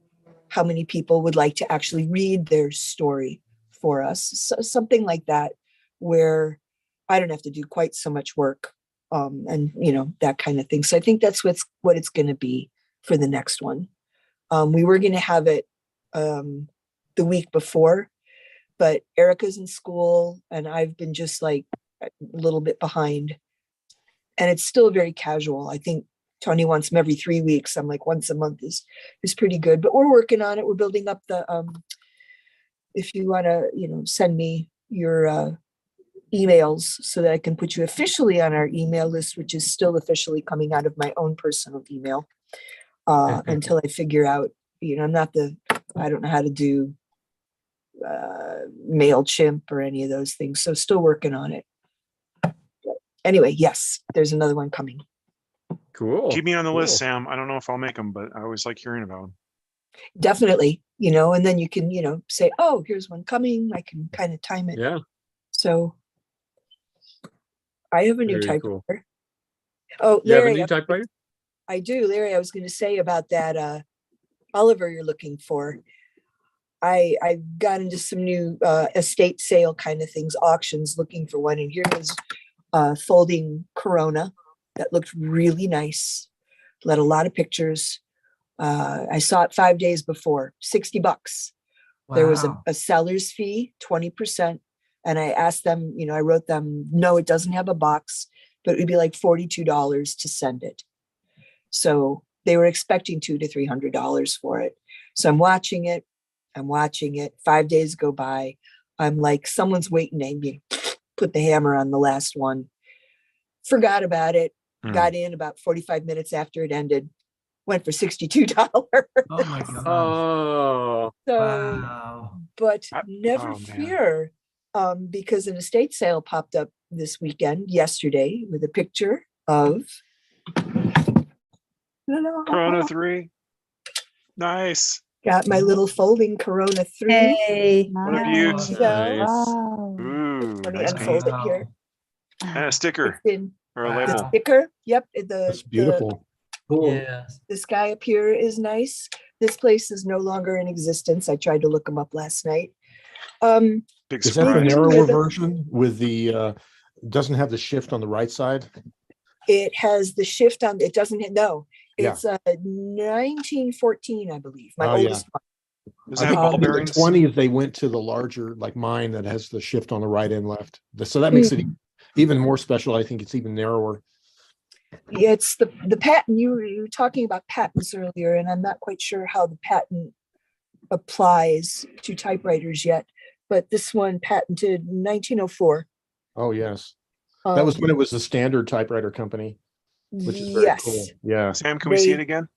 how many people would like to actually read their story for us. So something like that, where I don't have to do quite so much work, and that kind of thing. So I think that's what it's going to be for the next one. We were going to have it the week before, but Erica's in school and I've been just like a little bit behind, and it's still very casual. I think Tony wants them every 3 weeks. I'm like, once a month is pretty good, but we're working on it. We're building up the, if you want to, send me your emails so that I can put you officially on our email list, which is still officially coming out of my own personal email, until I figure out, I don't know how to do MailChimp or any of those things. So still working on it. But anyway, yes, there's another one coming. Cool. Keep me on the list, Sam. I don't know if I'll make them, but I always like hearing about them. Definitely, and then you can, say, oh, here's one coming. I can kind of time it. Yeah. So I have a new Very typewriter. cool. Oh, You have a Larry, new typewriter? I do. Larry, I was going to say about that Oliver you're looking for. I got into some new estate sale kind of things, auctions, looking for one. And here was folding Corona that looked really nice. Let a lot of pictures. I saw it 5 days before, $60. Wow. There was a seller's fee, 20%. And I asked them, I wrote them, no, it doesn't have a box, but it would be like $42 to send it. So they were expecting $200 to $300 for it. So I'm watching it. 5 days go by. I'm like, someone's waiting on me. Put the hammer on the last one. Forgot about it. Got in about 45 minutes after it ended. Went for $62. Oh my God. Oh. So, Wow. but never fear, because an estate sale popped up this weekend, yesterday, with a picture of Corona 3. Nice. Got my little folding Corona 3. Hey, What a beaut. Nice. Ooh, Let me nice unfold paint. it here. And a sticker or a The label. sticker. Yep. That's beautiful. Cool. Yeah. This guy up here is nice. This place is no longer in existence. I tried to look him up last night. Big Is that the surprise. narrower version with the doesn't have the shift on the right side? It has the shift on. It doesn't. No, Yeah. It's 1914, I believe. My Oh, yeah. oldest one. Does I it have think ball in the bearings? 20s they went to the larger, like mine, that has the shift on the right and left. So that makes it even more special. I think it's even narrower. Yeah, it's the patent. You were talking about patents earlier, and I'm not quite sure how the patent applies to typewriters yet. But this one patented in 1904. Oh, yes. That was when it was the Standard Typewriter Company, which is very cool. Yes. Yeah. Sam, can we see it again?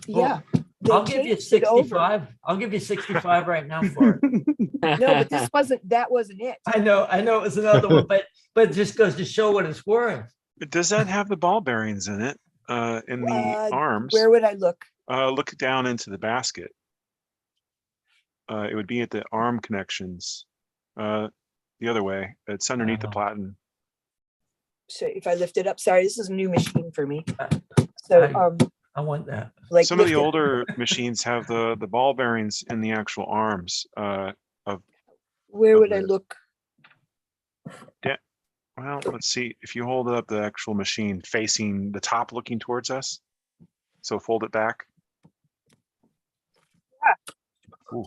Yeah. I'll give you 65. I'll give you 65 right now for it. No, but that wasn't it. I know it was another one, but it just goes to show what it's worth. Does that have the ball bearings in it? In the arms? Where would I look? Look down into the basket. It would be at the arm connections. The other way. It's underneath the platen. So if I lift it up, sorry, this is a new machine for me. So I want that. Like some of the older machines have the ball bearings in the actual arms. Where would I look? Yeah. Well, let's see. If you hold up the actual machine facing the top, looking towards us, so fold it back. Ooh.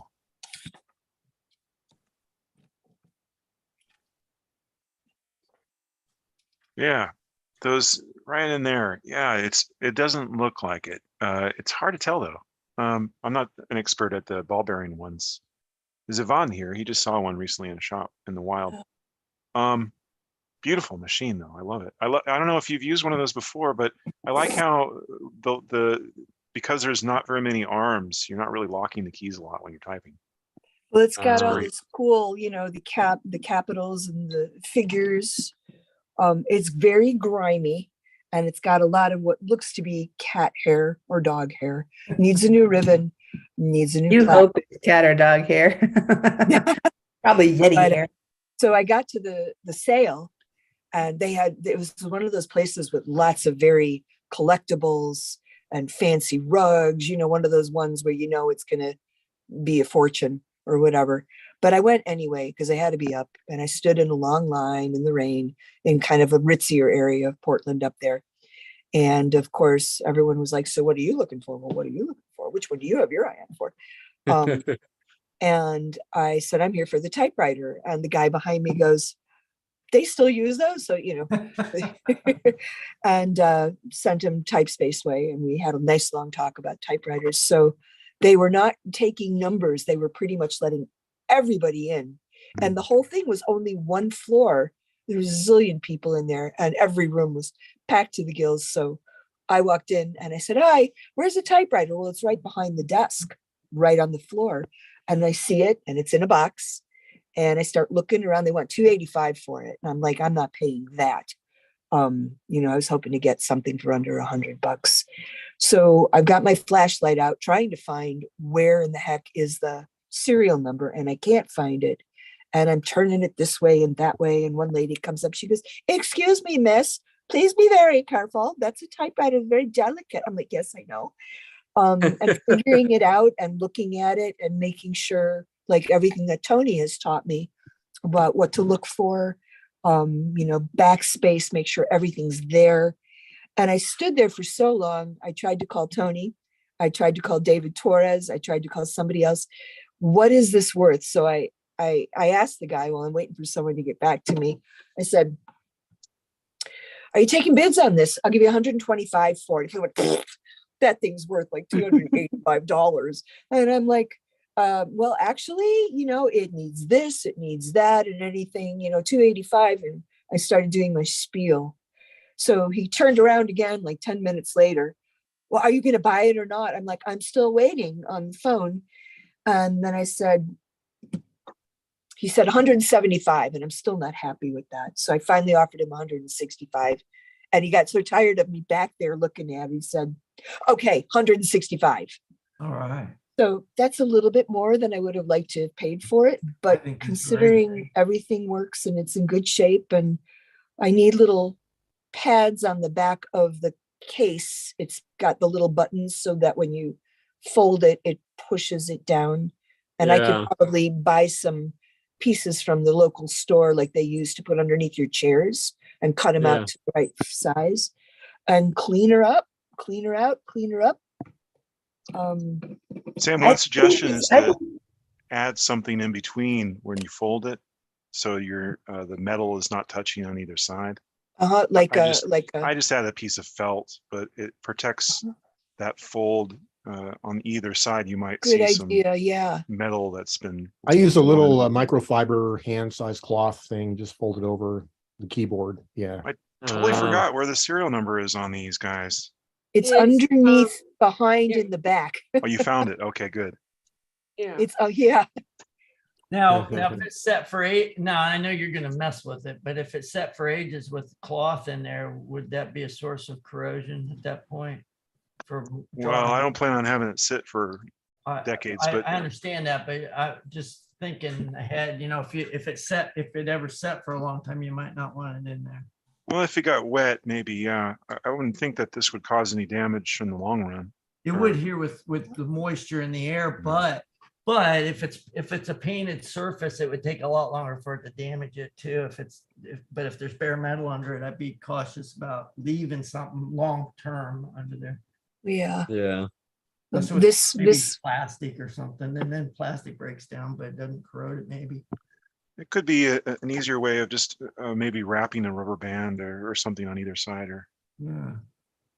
Yeah, those right in there. Yeah, it doesn't look like it. It's hard to tell though. I'm not an expert at the ball bearing ones. There's Yvonne here. He just saw one recently in a shop in the wild. Beautiful machine though. I love it. I don't know if you've used one of those before, but I like how because there's not very many arms, you're not really locking the keys a lot when you're typing. Well, it's got all this cool, the capitals and the figures. It's very grimy, and it's got a lot of what looks to be cat hair or dog hair. Needs a new ribbon, needs a new You hope it's cat or dog hair. Probably Yeti hair. So I got to the sale, and it was one of those places with lots of very collectibles and fancy rugs, one of those ones where it's going to be a fortune or whatever. But I went anyway because I had to be up, and I stood in a long line in the rain in kind of a ritzier area of Portland up there. And of course, everyone was like, so what are you looking for? Well, what are you looking for? Which one do you have your eye on for? And I said, I'm here for the typewriter. And the guy behind me goes, they still use those? So, and sent him Typespace Way. And we had a nice long talk about typewriters. So they were not taking numbers. They were pretty much letting everybody in. And the whole thing was only one floor. There was a zillion people in there, and every room was packed to the gills. So I walked in and I said, hi, where's the typewriter? Well, it's right behind the desk, right on the floor. And I see it, and it's in a box. And I start looking around. They want $285 for it. And I'm like, I'm not paying that. I was hoping to get something for under $100. So I've got my flashlight out trying to find where in the heck is the serial number, and I can't find it. And I'm turning it this way and that way. And one lady comes up, she goes, excuse me, miss, please be very careful. That's a typewriter, very delicate. I'm like, yes, I know. And figuring it out and looking at it and making sure, like everything that Tony has taught me about what to look for, backspace, make sure everything's there. And I stood there for so long. I tried to call Tony. I tried to call David Torres. I tried to call somebody else. What is this worth? So I asked the guy while I'm waiting for someone to get back to me. I said, are you taking bids on this? I'll give you $125 for it. He went, that thing's worth like $285. And I'm like, well, actually, it needs this, it needs that, and anything, $285. And I started doing my spiel. So he turned around again like 10 minutes later. Well, are you going to buy it or not? I'm like, I'm still waiting on the phone. And then he said 175, and I'm still not happy with that. So I finally offered him 165, and he got so tired of me back there looking at it. He said, okay, 165. All right. So that's a little bit more than I would have liked to have paid for it. But considering everything works and it's in good shape, and I need little pads on the back of the case. It's got the little buttons so that when you fold it, it pushes it down. And I could probably buy some pieces from the local store like they use to put underneath your chairs and cut them out to the right size and clean her up. clean her out, clean her up. Sam, one suggestion is to add something in between when you fold it, so your the metal is not touching on either side. Like I a just add a piece of felt, but it protects that fold on either side. You might good see some idea. Yeah. metal that's been. I use a little microfiber hand-sized cloth thing, just fold it over the keyboard. Yeah. I totally forgot where the serial number is on these guys. It's underneath, behind, in the back. Oh, you found it. Okay, good. Yeah. It's yeah. Now if it's set for now I know you're going to mess with it, but if it's set for ages with cloth in there, would that be a source of corrosion at that point? Well, I don't plan on having it sit for decades, but I understand that, but I just thinking ahead, if it ever set for a long time, you might not want it in there. well, if it got wet, maybe, yeah. I wouldn't think that this would cause any damage in the long run. It would here with the moisture in the air, but if it's a painted surface, it would take a lot longer for it to damage it too. But if there's bare metal under it, I'd be cautious about leaving something long term under there. Yeah. Yeah. This plastic or something, and then plastic breaks down, but it doesn't corrode it. Maybe It could be an easier way of just maybe wrapping a rubber band or something on either side. Or yeah.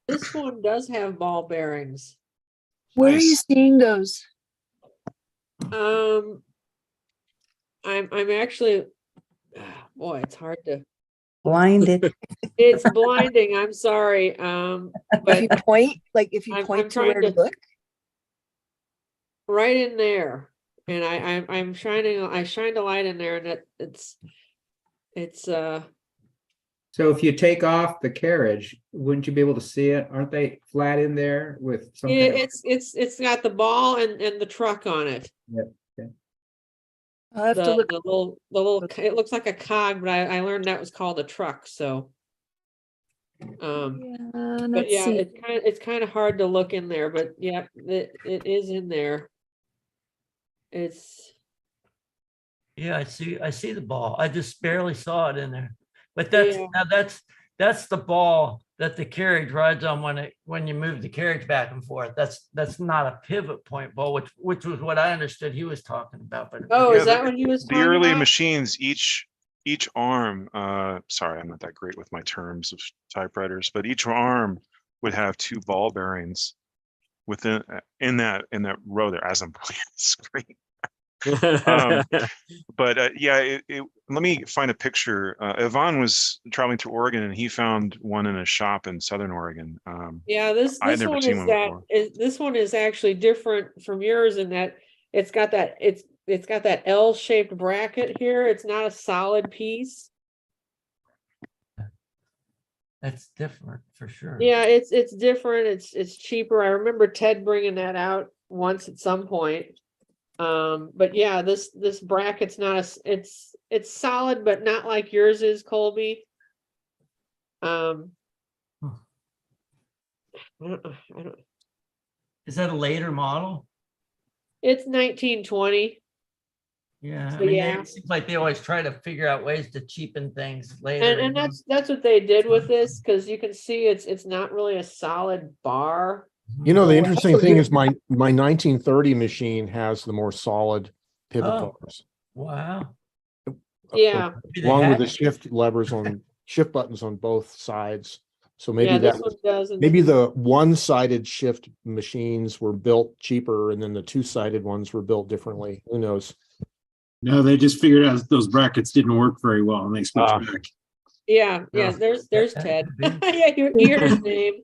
This one does have ball bearings. Where are you seeing those? I'm actually, boy, it's hard to. Blinded. It's blinding. I'm sorry. But if you point I'm to where to look. Right in there, and I shined a light in there, and it's So if you take off the carriage, wouldn't you be able to see it? Aren't they flat in there with some kind of- it's got the ball and the truck on it. Yep. Okay. I'll have to look. The little it looks like a cog, but I learned that was called a truck. So but yeah, it's kind of hard to look in there, but yeah, it is in there. Yeah, I see the ball. I just barely saw it in there. But that's the ball that the carriage rides on when you move the carriage back and forth. That's not a pivot point ball, which was what I understood he was talking about. But is that what he was talking the early about? machines, each arm, sorry, I'm not that great with my terms of typewriters, but each arm would have 2 ball bearings within in that row there, as I'm playing the screen. But yeah, let me find a picture. Yvonne was traveling to Oregon and he found one in a shop in Southern Oregon. Yeah, this one is actually different from yours in that it's got that L-shaped bracket here. It's not a solid piece. That's different for sure. Yeah, it's different. It's cheaper. I remember Ted bringing that out once at some point. But yeah, this bracket's not it's solid, but not like yours is, Colby. I don't. Is that a later model? It's 1920. Yeah, So, I mean, yeah. it seems like they always try to figure out ways to cheapen things later. And that's what they did with this, because you can see it's not really a solid bar. You know, the interesting thing is my 1930 machine has the more solid pivot bars. Wow. Yeah. Along with the shift buttons on both sides. So maybe this one doesn't. Maybe the one-sided shift machines were built cheaper and then the two-sided ones were built differently. Who knows? No, they just figured out those brackets didn't work very well and they switched back. Yeah, there's Ted. Yeah, you hear his name.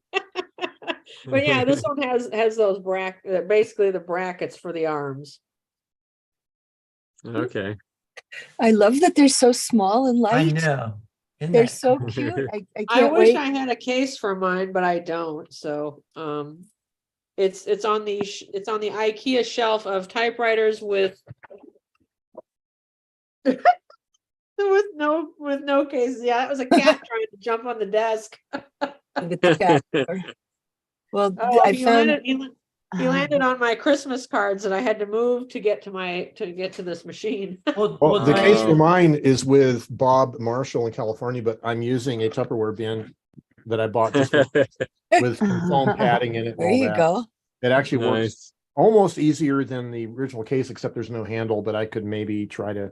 But yeah, this one has those basically the brackets for the arms. Okay. I love that they're so small and light. I know. They're so cute. I can't wish wait. I had a case for mine, but I don't. So it's on the IKEA shelf of typewriters with with no cases. Yeah, that was a cat trying to jump on the desk. Well, he landed on my Christmas cards that I had to move to get to this machine. Well, the case for mine is with Bob Marshall in California, but I'm using a Tupperware bin that I bought just with some foam padding in it. And There all you that. go. It actually works Nice. almost easier than the original case, except there's no handle, but I could maybe try to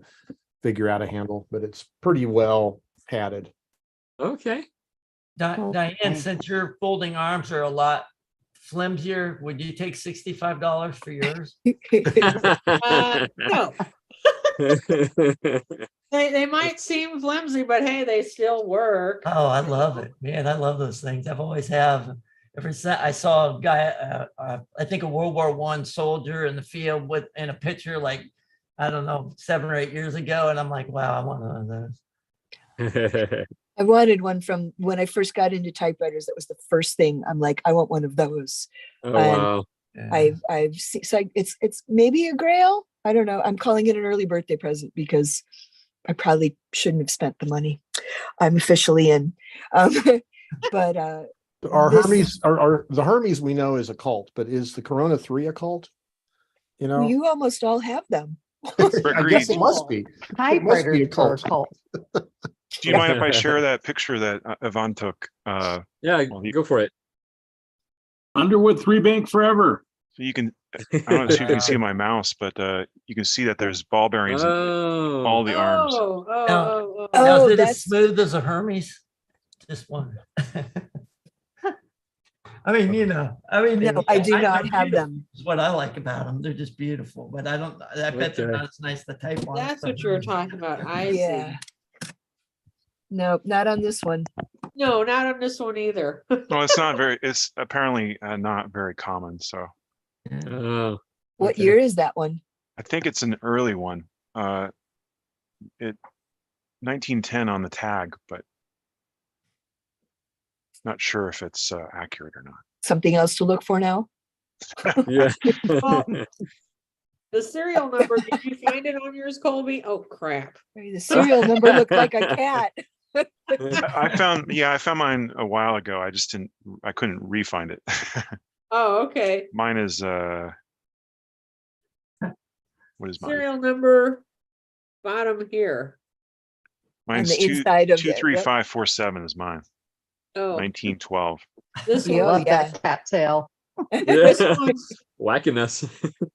figure out a handle, but it's pretty well padded. Okay. Diane, since your folding arms are a lot flimsier, would you take $65 for yours? No. They might seem flimsy, but hey, they still work. Oh, I love it, man. I love those things. I've always have. Ever since I saw a guy, I think a World War I soldier in the field in a picture, like, I don't know, 7 or 8 years ago. And I'm like, wow, I want one of those. I wanted one from when I first got into typewriters. That was the first thing. I'm like, I want one of those. Oh, wow. I've seen, so it's maybe a grail. I don't know. I'm calling it an early birthday present because I probably shouldn't have spent the money. I'm officially in. But our Hermes are the Hermes we know is a cult, but is the Corona 3 a cult? You know, you almost all have them. I guess it must be. It must be a cult. Do you mind if I share that picture that Yvonne took? Yeah, go for it. Underwood 3 Bank forever. So you can, I don't know if you can see my mouse, but you can see that there's ball bearings in all the arms. Now, is it as smooth as a Hermes? Just one. I mean, no, I do not have them. That's what I like about them. They're just beautiful, but I bet they're not as nice to type on. That's what you were talking about. I see. No, not on this one. No, not on this one either. Well, it's apparently not very common. So. What year is that one? I think it's an early one. 1910 on the tag, but not sure if it's accurate or not. Something else to look for now? Yeah. Well, the serial number, did you find it on yours, Colby? Oh, crap. The serial number looked like a cat. I found mine a while ago. I couldn't re-find it. Oh, okay. Mine is what is mine? Serial number bottom here. Mine's on the inside of 23547 is mine. Oh. 1912. This Yeah, one, that cat tail. this one's Whacking us.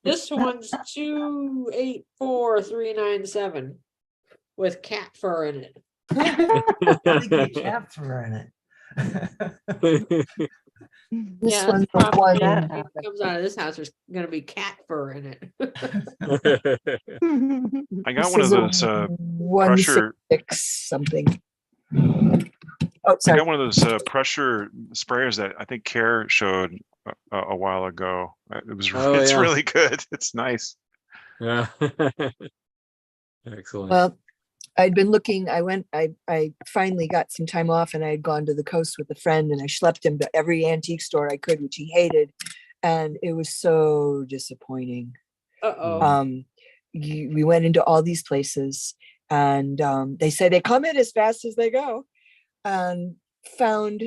this one's 284397 with cat fur in it. Cat fur in it. This Yeah, one's that's the the one. problem. If it comes out of this house, there's gonna be cat fur in it. I got one of those pressure. 166 something. Oh, I sorry. got one of those pressure sprayers that I think Care showed a while ago. It's really good. It's nice. Yeah. Excellent. Well, I'd been looking, I finally got some time off and I had gone to the coast with a friend and I schlepped him to every antique store I could, which he hated. And it was so disappointing. We went into all these places and they say they come in as fast as they go, and found,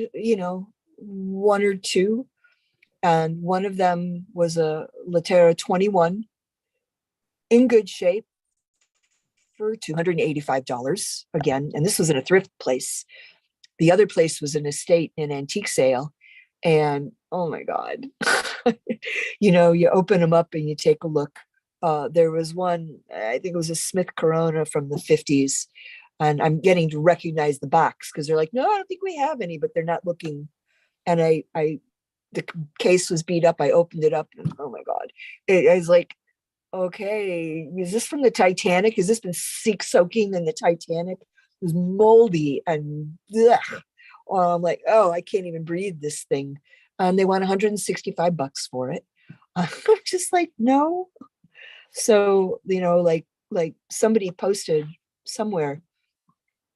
one or two. And one of them was a Lettera 21 in good shape for $285 again. And this was in a thrift place. The other place was an estate in antique sale. And oh my God, you open them up and you take a look. There was one, I think it was a Smith Corona from the 50s. And I'm getting to recognize the box because they're like, no, I don't think we have any, but they're not looking. And the case was beat up. I opened it up and oh my God, I was like, okay, is this from the Titanic? Has this been soaking in the Titanic? It was moldy and I'm like, oh, I can't even breathe this thing. And they want $165 for it. I'm just like, no. So, like somebody posted somewhere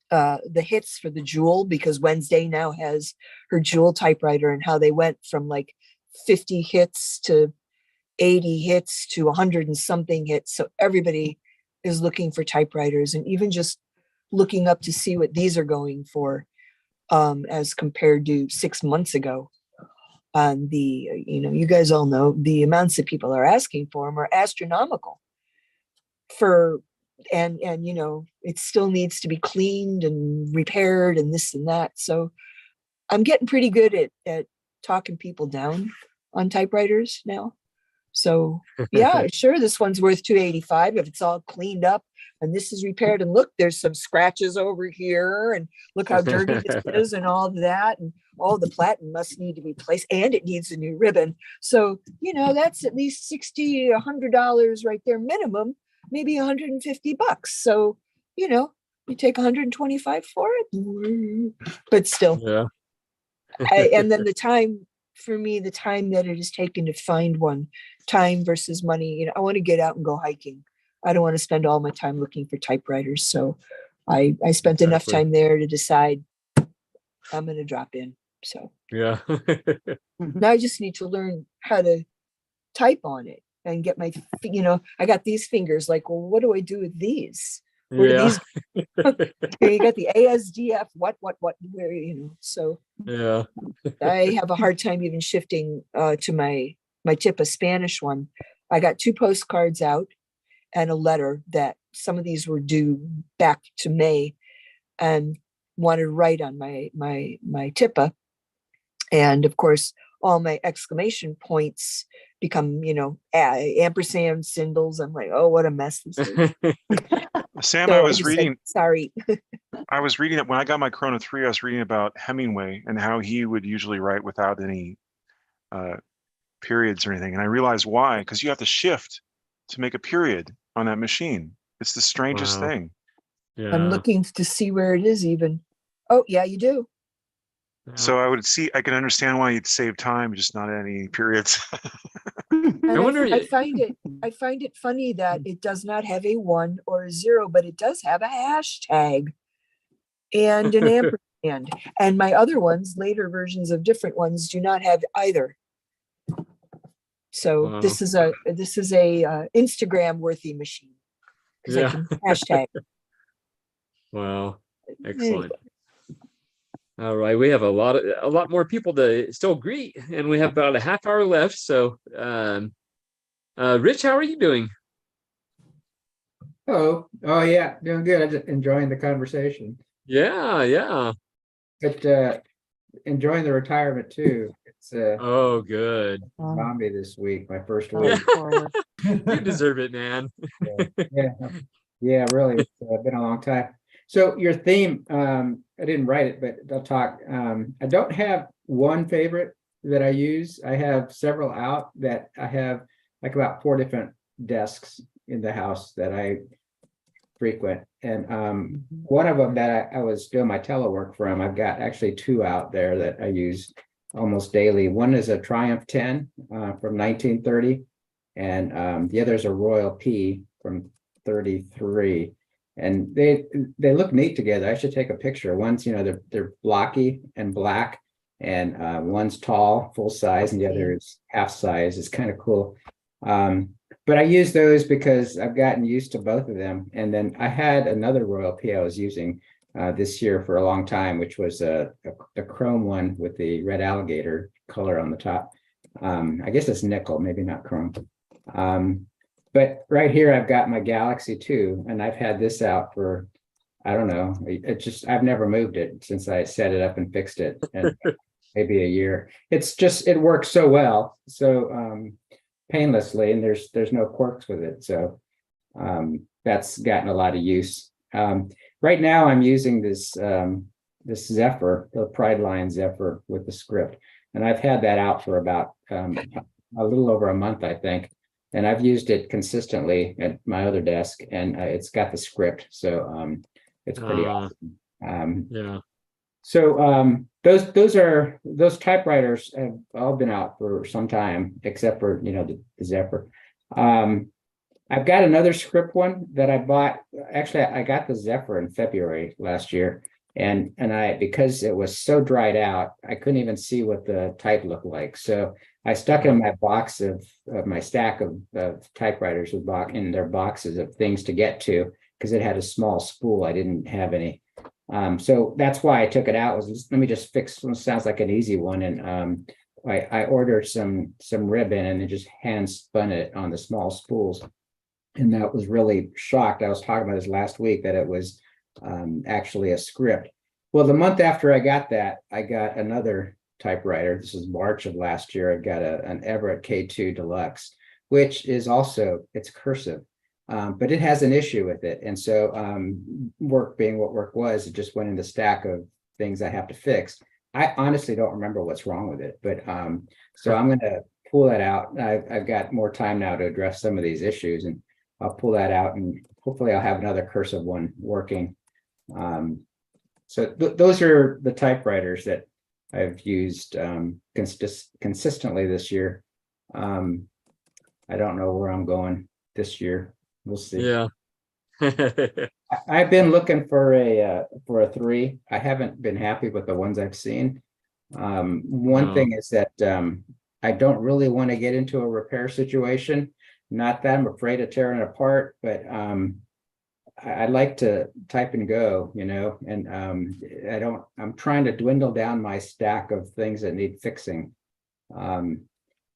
the hits for the Jewel, because Wednesday now has her Jewel typewriter, and how they went from like 50 hits to 80 hits to 100 and something hits. So everybody is looking for typewriters, and even just looking up to see what these are going for as compared to 6 months ago. And you guys all know the amounts that people are asking for them are astronomical and it still needs to be cleaned and repaired and this and that. So I'm getting pretty good at talking people down on typewriters now. So yeah, sure, this one's worth $285 if it's all cleaned up and this is repaired. And look, there's some scratches over here, and look how dirty this is, and all that, and all the platen must need to be placed, and it needs a new ribbon. So that's at least $60, $100 right there minimum, maybe $150. So you take 125 for it, but still. Yeah. And then the time for me, the time that it has taken to find one, time versus money. I want to get out and go hiking. I don't want to spend all my time looking for typewriters. So I spent enough time there to decide I'm going to drop in. So yeah. now I just need to learn how to type on it and get my, I got these fingers, like, well, what do I do with these? Where do these? You got the ASDF, what, where, so yeah. I have a hard time even shifting to my tip, a Spanish one. I got 2 postcards out and a letter that some of these were due back to May, and wanted to write on my tippa. And of course, all my exclamation points become, ampersand symbols. I'm like, oh, what a mess this is. Sam, So I I was just reading. said, sorry. I was reading it when I got my Chrono 3. I was reading about Hemingway and how he would usually write without any periods or anything, and I realized why. Because you have to shift to make a period on that machine. It's the strangest thing. Yeah. I'm looking to see where it is even. Oh, yeah, you do. So I can understand why you'd save time, just not any periods. And I wonder. I find it funny that it does not have a 1 or a 0, but it does have a hashtag and an ampersand. And my other ones, later versions of different ones, do not have either. So Wow. this is a Instagram worthy machine, because I can hashtag. Wow. Excellent. All right, we have a lot more people to still greet, and we have about a half hour left. So, Rich, how are you doing? Oh yeah, doing good. I'm just enjoying the conversation. Yeah. But enjoying the retirement too. It's Oh, good. zombie this week, my first Yeah. week. You deserve it, man. Yeah, really. It's been a long time. So your theme, I didn't write it, but I'll talk. I don't have one favorite that I use. I have several out that I have, like about 4 different desks in the house that I frequent. And one of them that I was doing my telework from, I've got actually 2 out there that I use almost daily. One is a Triumph 10 from 1930, and the other is a Royal P from 33. And they look neat together. I should take a picture. One's, they're blocky and black, and one's tall, full size, and the other is half size. It's kind of cool. But I use those because I've gotten used to both of them. And then I had another Royal P I was using this year for a long time, which was a chrome one with the red alligator color on the top. I guess it's nickel, maybe not chrome. But right here, I've got my Galaxy 2, and I've had this out for, I don't know, I've never moved it since I set it up and fixed it, and maybe a year. It works so well, so painlessly, and there's no quirks with it. So that's gotten a lot of use. Right now, I'm using this Zephyr, the Prideline Zephyr with the script, and I've had that out for about a little over a month, I think. And I've used it consistently at my other desk, and it's got the script, so it's pretty awesome. Yeah. So those typewriters have all been out for some time, except for the Zephyr. I've got another script one that I bought. Actually, I got the Zephyr in February last year, and because it was so dried out, I couldn't even see what the type looked like. So I stuck in my box of my stack of typewriters in their boxes of things to get to, because it had a small spool. I didn't have any. So that's why I took it out. Let me just fix what sounds like an easy one. And I ordered some ribbon and then just hand spun it on the small spools. And that was really shocked. I was talking about this last week, that it was actually a script. Well, the month after I got that, I got another typewriter. This is March of last year. I got an Everett K2 Deluxe, which is also, it's cursive, but it has an issue with it. And so work being what work was, it just went in the stack of things I have to fix. I honestly don't remember what's wrong with it, but so I'm going to pull that out. I've got more time now to address some of these issues, and I'll pull that out, and hopefully I'll have another cursive one working. So those are the typewriters that I've used consistently this year. I don't know where I'm going this year. We'll see. Yeah. I've been looking for a 3. I haven't been happy with the ones I've seen. One thing is that I don't really want to get into a repair situation. Not that I'm afraid of tearing it apart, but I like to type and go, you know, and I'm trying to dwindle down my stack of things that need fixing.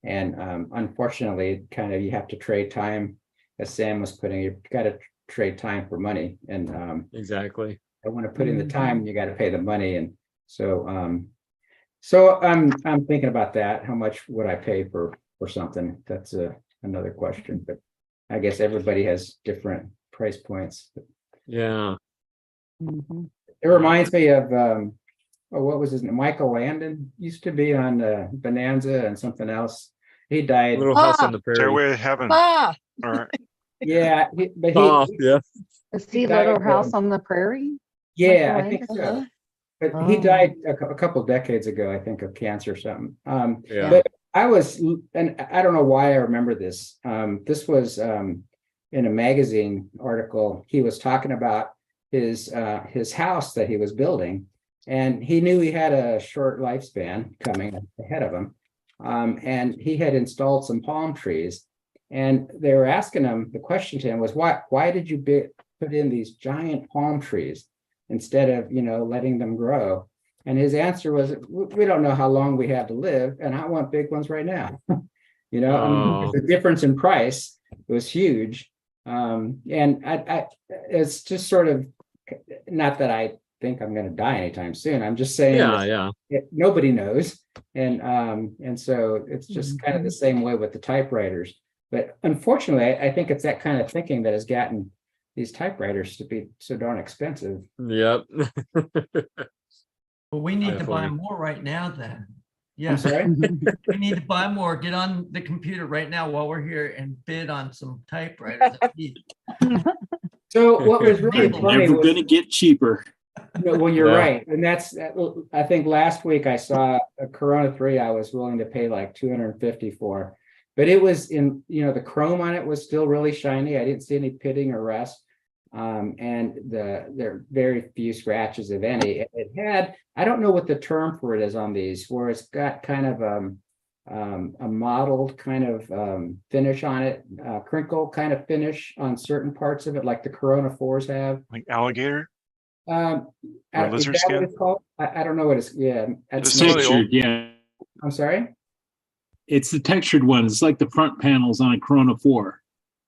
Unfortunately, kind of, you have to trade time, as Sam was putting, you've got to trade time for money. And exactly. I want to put in the time, you got to pay the money. And so I'm thinking about that. How much would I pay for something? That's another question, but I guess everybody has different price points. Yeah. It reminds me of what was his name? Michael Landon used to be on Bonanza and something else. He died. Little House on the Prairie. Stairway to Heaven. Ah, All right. Yeah, but yeah. is he died, Little House on the Prairie? Yeah, Michael I think so. Landon? But he died a couple decades ago, I think, of cancer or something. Yeah. But I was, and I don't know why I remember this. This was in a magazine article. He was talking about his house that he was building, and he knew he had a short lifespan coming ahead of him. And he had installed some palm trees, and they were asking him, the question to him was, why did you put in these giant palm trees instead of, you know, letting them grow? And his answer was, we don't know how long we have to live, and I want big ones right now. You know, I mean, the difference in price was huge. And it's just sort of, not that I think I'm going to die anytime soon. I'm just saying, nobody knows. And so it's just kind of the same way with the typewriters. But unfortunately, I think it's that kind of thinking that has gotten these typewriters to be so darn expensive. Yep. Well, we need to buy more right now then. Yeah. I'm sorry? We need to buy more. Get on the computer right now while we're here and bid on some typewriters. So what was really funny never was, gonna get cheaper. no, well, you're right. And that's, I think last week I saw a Corona 3 I was willing to pay like $250 for. But it was in, you know, the chrome on it was still really shiny. I didn't see any pitting or rust. And there are very few scratches, if any. It had, I don't know what the term for it is on these, where it's got kind of a mottled kind of finish on it, crinkle kind of finish on certain parts of it, like the Corona 4s have. Like alligator? Or lizard skin? It's called? I don't know what it's, yeah. It's textured, yeah. I'm sorry? It's the textured one. It's like the front panels on a Corona 4.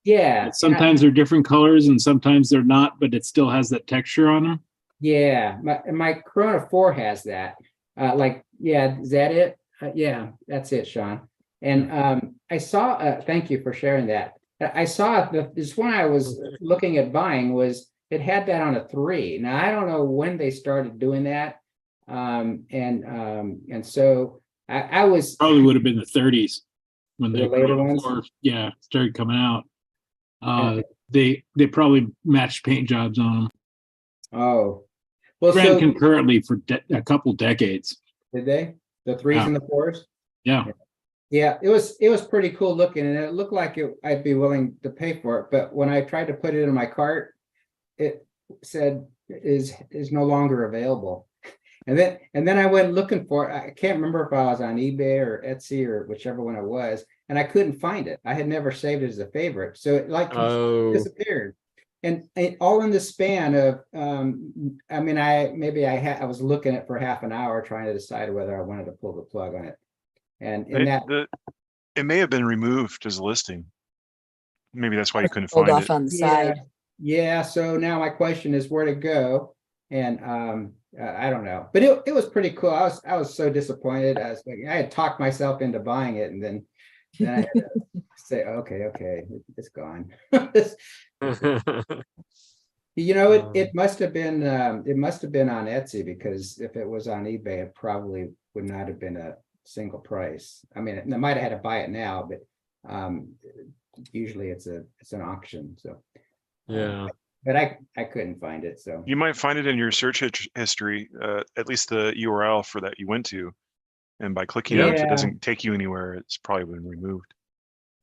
Yeah. Sometimes they're different colors and sometimes they're not, but it still has that texture on them. Yeah, my Corona 4 has that. Yeah, is that it? Yeah, that's it, Sean. And I saw, thank you for sharing that. I saw this one I was looking at buying was, it had that on a 3. Now, I don't know when they started doing that. And so I was probably would have been the 30s when the the later Corona ones? 4, started coming out. They probably matched paint jobs on them. Oh, well, Ran so concurrently for a couple decades. did they? The 3s Yeah. and the 4s? Yeah. Yeah, it was pretty cool looking, and it looked like I'd be willing to pay for it. But when I tried to put it in my cart, it said is no longer available. And then I went looking for it. I can't remember if I was on eBay or Etsy or whichever one it was, and I couldn't find it. I had never saved it as a favorite, so it like disappeared. And all in the span of, I mean, I was looking at it for half an hour trying to decide whether I wanted to pull the plug on it. And in it may have been removed as a listing. Maybe that's why you couldn't Pulled find off it. on the side. Yeah, so now my question is where to go. And I don't know, but it was pretty cool. I was so disappointed. I was like, I had talked myself into buying it, and then I had to say, okay, it's gone. You know, it must have been on Etsy, because if it was on eBay, it probably would not have been a single price. I mean, I might have had to buy it now, but usually it's an auction. So Yeah. But I couldn't find it. So you might find it in your search history, at least the URL for that you went to. And by clicking it, if it doesn't take you anywhere, it's probably been removed.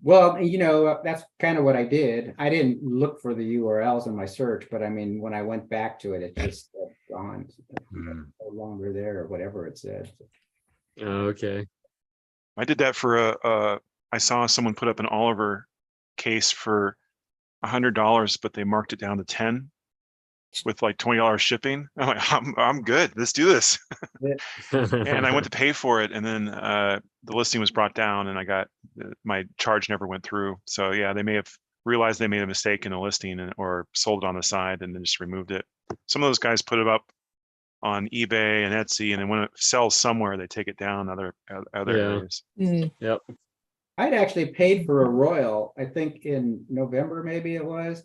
Well, you know, that's kind of what I did. I didn't look for the URLs in my search, but I mean, when I went back to it, it just gone, no longer there, or whatever it said. Okay. I did that for I saw someone put up an Oliver case for $100, but they marked it down to 10 with like $20 shipping. I'm like, I'm good. Let's do this. And I went to pay for it, and then the listing was brought down, and I got my charge never went through. So yeah, they may have realized they made a mistake in a listing, or sold it on the side and then just removed it. Some of those guys put it up on eBay and Etsy, and then when it sells somewhere, they take it down other areas. Yep. I'd actually paid for a Royal, I think in November, maybe it was.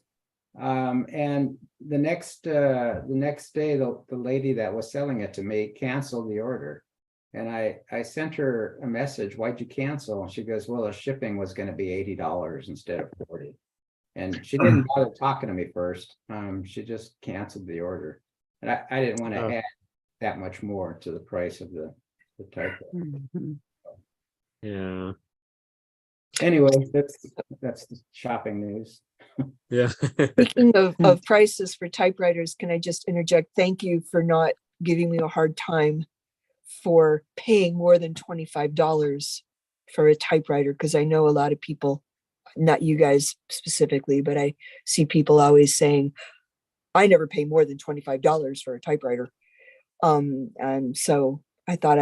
And the next day, the lady that was selling it to me canceled the order. And I sent her a message, why'd you cancel? And she goes, well, the shipping was going to be $80 instead of $40. And she didn't bother talking to me first. She just canceled the order. And I didn't want to add that much more to the price of the typewriter. Yeah. Anyway, that's the shopping news. Yeah. Speaking of prices for typewriters, can I just interject? Thank you for not giving me a hard time for paying more than $25 for a typewriter, because I know a lot of people, not you guys specifically, but I see people always saying, I never pay more than $25 for a typewriter. And so I thought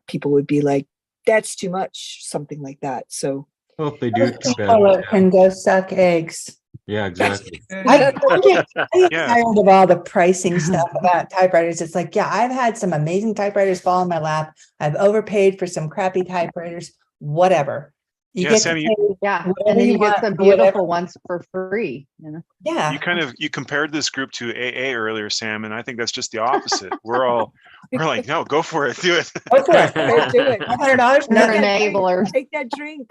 people would be like, that's too much, something like that. So well, if they do, people can go suck eggs. Yeah, exactly. I get tired of all the pricing stuff about typewriters. It's like, yeah, I've had some amazing typewriters fall in my lap. I've overpaid for some crappy typewriters, whatever. You get Sam, and then you get some beautiful ones for free. You know? Yeah. You compared this group to AA earlier, Sam, and I think that's just the opposite. we're like, no, go for it, do it. Go for it. do it. $100. You're enablers. Take that drink.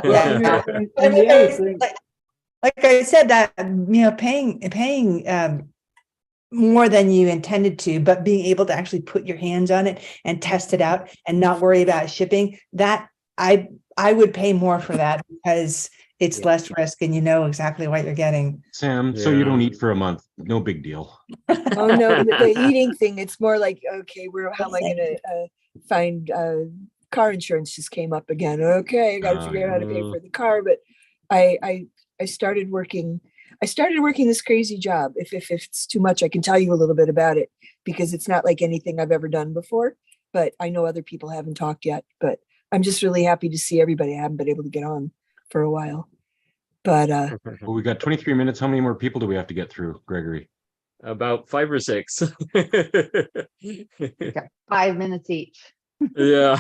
Yeah. Like I said, that paying more than you intended to, but being able to actually put your hands on it and test it out and not worry about shipping, that I would pay more for that, because it's less risk and you know exactly what you're getting. Sam, so you don't eat for a month. No big deal. Oh no, the eating thing, it's more like, okay, how am I going to find car insurance just came up again. Okay, I got to figure out how to pay for the car. But I started working this crazy job. If it's too much, I can tell you a little bit about it, because it's not like anything I've ever done before, but I know other people haven't talked yet. But I'm just really happy to see everybody. I haven't been able to get on for a while. But well, we got 23 minutes. How many more people do we have to get through, Gregory? About 5 or 6. Got 5 minutes each. Yeah.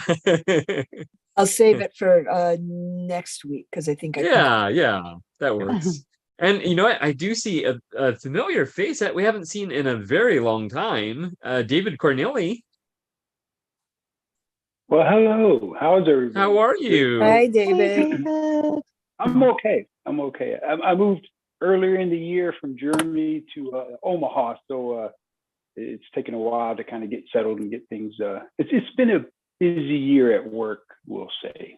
I'll save it for next week, because I think yeah, that works. And you know what? I do see a familiar face that we haven't seen in a very long time. David Corneli. Well, hello. How's everybody? How are you? Hi, David. I'm okay. I moved earlier in the year from Germany to Omaha, so it's taken a while to kind of get settled and get things. It's been a busy year at work, we'll say.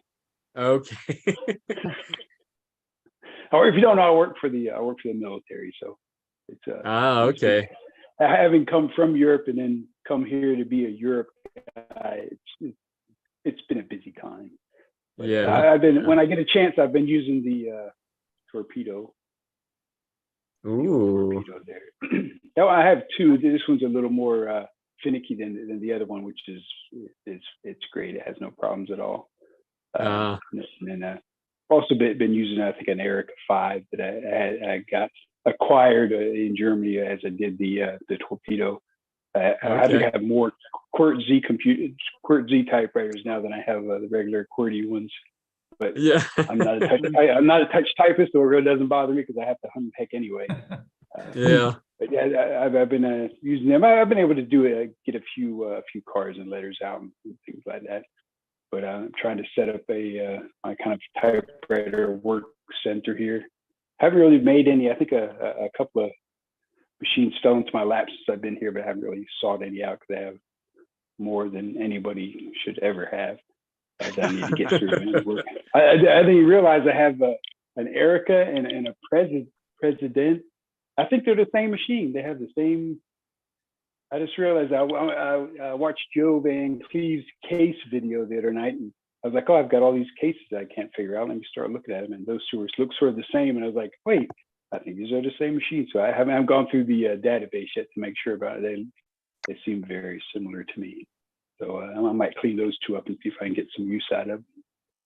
Okay. Or if you don't know, I work for the military, so it's okay. Having come from Europe and then come here to be a Europe guy, it's been a busy time. But yeah. When I get a chance, I've been using the torpedo. Ooh. Torpedo there. Now I have 2. This one's a little more finicky than the other one, which is it's great. It has no problems at all. And then also been using, I think, an Erica 5 that I got acquired in Germany as I did the torpedo. I think I have more QWERTZ typewriters now than I have the regular QWERTY ones. But yeah, I'm not a touch typist, so it really doesn't bother me because I have to unpick anyway. yeah. But yeah, I've been using them. I've been able to get a few cards and letters out and things like that. But I'm trying to set up my kind of typewriter work center here. Haven't really made any. I think a couple of machines fell into my lap since I've been here, but I haven't really sought any out because I have more than anybody should ever have. That I need to get through. I didn't realize I have an Erica and a President. I think they're the same machine. They have the same. I just realized I watched Joe Van Cleve's case video the other night, and I was like, oh, I've got all these cases that I can't figure out. Let me start looking at them, and those two look sort of the same. And I was like, wait, I think these are the same machine. So I haven't gone through the database yet to make sure about it. They seem very similar to me. So I might clean those two up and see if I can get some use out of them.